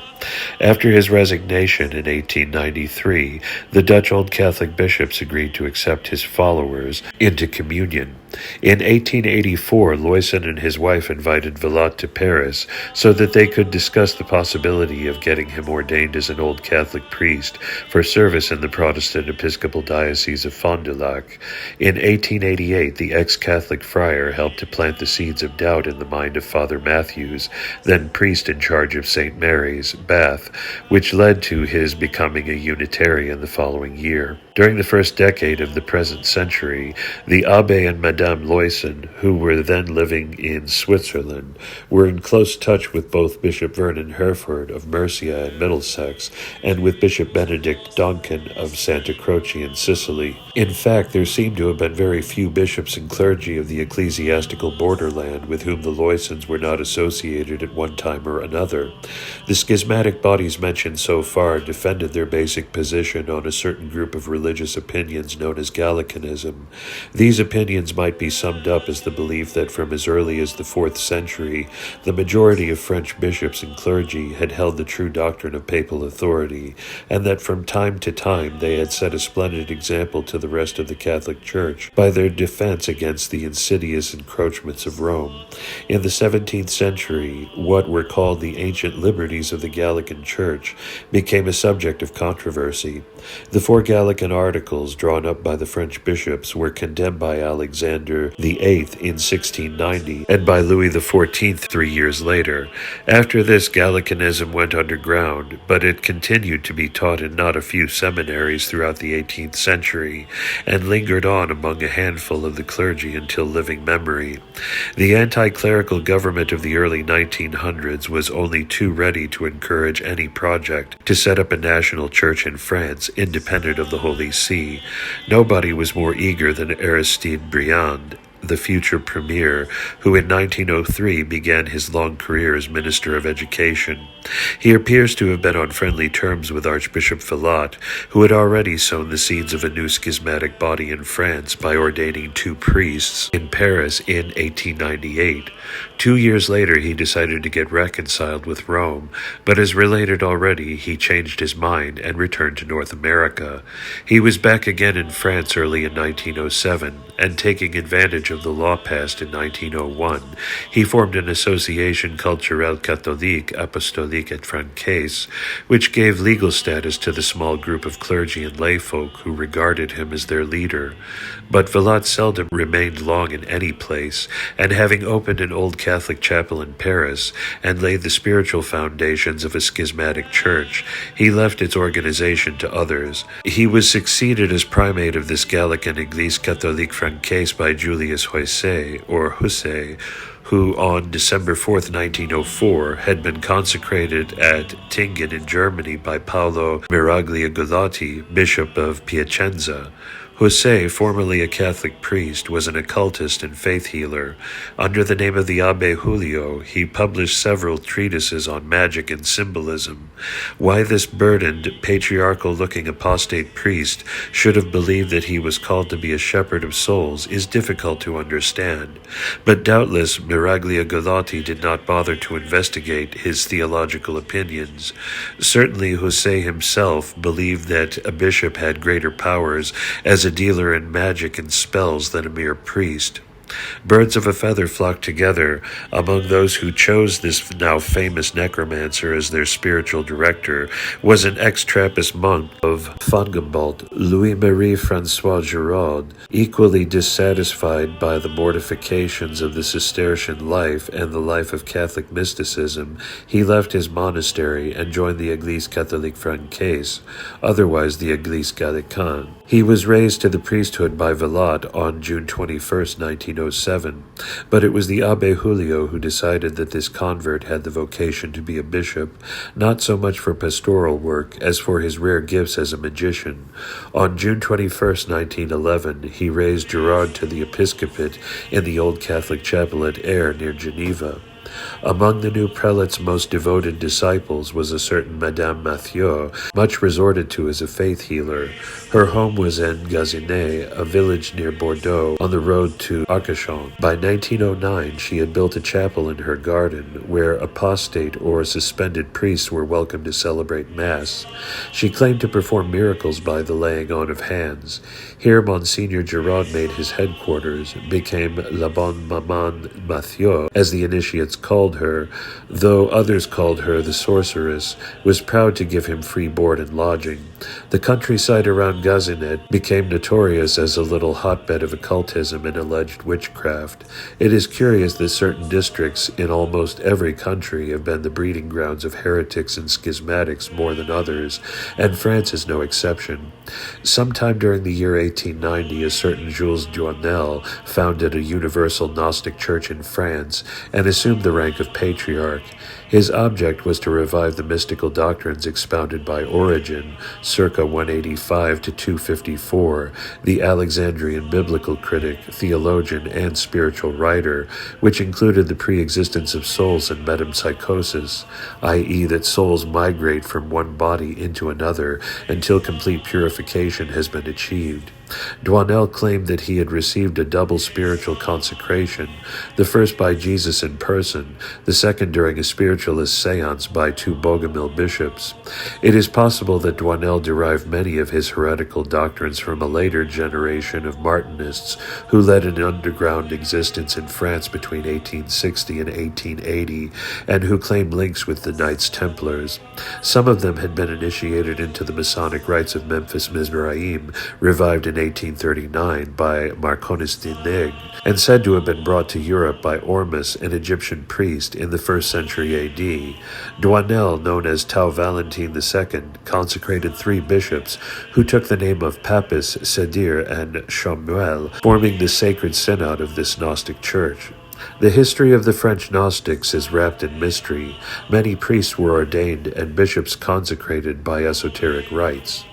After his resignation in 1893, the Dutch Old Catholic bishops agreed to accept his followers into communion. In 1884, Loyson and his wife invited Villatte to Paris so that they could discuss the possibility of getting him ordained as an Old Catholic priest for service in the Protestant Episcopal Diocese of Fond du Lac. In 1888, the ex-Catholic friar helped to plant the seeds of doubt in the mind of Father Matthews, then priest in charge of St. Mary's, Bath, which led to his becoming a Unitarian the following year. During the first decade of the present century, the Abbé and Madame Loyson, who were then living in Switzerland, were in close touch with both Bishop Vernon Herford of Murcia and Middlesex and with Bishop Benedict Donkin of Santa Croce in Sicily. In fact, there seem to have been very few bishops and clergy of the ecclesiastical borderland with whom the Loysons were not associated at one time or another. The schismatic bodies mentioned so far defended their basic position on a certain group of religious opinions known as Gallicanism. These opinions might be summed up as the belief that from as early as the 4th century, the majority of French bishops and clergy had held the true doctrine of papal authority, and that from time to time they had set a splendid example to the rest of the Catholic Church by their defense against the insidious encroachments of Rome. In the 17th century, what were called the ancient liberties of the Gallican Church became a subject of controversy. The 4 Gallican articles drawn up by the French bishops were condemned by Alexander VIII in 1690 and by Louis XIV 3 years later. After this, Gallicanism went underground, but it continued to be taught in not a few seminaries throughout the 18th century and lingered on among a handful of the clergy until living memory. The anti-clerical government of the early 1900s was only too ready to encourage any project to set up a national church in France independent of the Holy See. Nobody was more eager than Aristide Briand, the future premier, who in 1903 began his long career as Minister of Education. He appears to have been on friendly terms with Archbishop Villot, who had already sown the seeds of a new schismatic body in France by ordaining 2 priests in Paris in 1898. 2 years later, he decided to get reconciled with Rome, but as related already, he changed his mind and returned to North America. He was back again in France early in 1907, and taking advantage of the law passed in 1901, he formed an association culturelle catholique, apostolique et francaise, which gave legal status to the small group of clergy and layfolk who regarded him as their leader. But Villot seldom remained long in any place, and having opened an old Catholic chapel in Paris and laid the spiritual foundations of a schismatic church, he left its organization to others. He was succeeded as primate of this Gallican Église catholique francaise by Julius Husse, who on December 4th, 1904, had been consecrated at Tingen in Germany by Paolo Miraglia Galati, Bishop of Piacenza. Husse, formerly a Catholic priest, was an occultist and faith healer. Under the name of the Abbe Julio, he published several treatises on magic and symbolism. Why this burdened, patriarchal-looking apostate priest should have believed that he was called to be a shepherd of souls is difficult to understand, but doubtless Miraglia Galati did not bother to investigate his theological opinions. Certainly Husse himself believed that a bishop had greater powers as a dealer in magic and spells than a mere priest. Birds of a feather flocked together. Among those who chose this now famous necromancer as their spiritual director was an ex-Trappist monk of Fongambalt, Louis-Marie Francois Giraud. Equally dissatisfied by the mortifications of the Cistercian life and the life of Catholic mysticism, he left his monastery and joined the Église catholique francaise, otherwise the Église gallicane. He was raised to the priesthood by Villot on June 21st, 1907, but it was the Abbe Julio who decided that this convert had the vocation to be a bishop, not so much for pastoral work as for his rare gifts as a magician. On June 21st, 1911, he raised Giraud to the episcopate in the old Catholic chapel at Aire near Geneva. Among the new prelate's most devoted disciples was a certain Madame Mathieu, much resorted to as a faith healer. Her home was in Gazinay, a village near Bordeaux, on the road to Arcachon. By 1909, she had built a chapel in her garden, where apostate or suspended priests were welcome to celebrate Mass. She claimed to perform miracles by the laying on of hands. Here Monsignor Giraud made his headquarters, became La Bonne Maman Mathieu, as the initiates called her, though others called her the sorceress, was proud to give him free board and lodging. The countryside around Gazinet became notorious as a little hotbed of occultism and alleged witchcraft. It is curious that certain districts in almost every country have been the breeding grounds of heretics and schismatics more than others, and France is no exception. Sometime during the year 1890, a certain Jules Duhamel founded a universal Gnostic church in France and assumed the rank of patriarch. His object was to revive the mystical doctrines expounded by Origen, circa 185 to 254, the Alexandrian biblical critic, theologian, and spiritual writer, which included the pre-existence of souls and metempsychosis, i.e. that souls migrate from one body into another until complete purification has been achieved. Duhamel claimed that he had received a double spiritual consecration, the first by Jesus in person, the second during a spiritualist seance by 2 Bogomil bishops. It is possible that Duhamel derived many of his heretical doctrines from a later generation of Martinists who led an underground existence in France between 1860 and 1880, and who claimed links with the Knights Templars. Some of them had been initiated into the Masonic rites of Memphis Mizraim, revived in 1839 by Marconis de Neg, and said to have been brought to Europe by Ormus, an Egyptian priest, in the 1st century A.D. Duhamel, known as Tau Valentin II, consecrated 3 bishops who took the name of Papis, Sedir, and Chamuel, forming the sacred synod of this Gnostic church. The history of the French Gnostics is wrapped in mystery. Many priests were ordained and bishops consecrated by esoteric rites.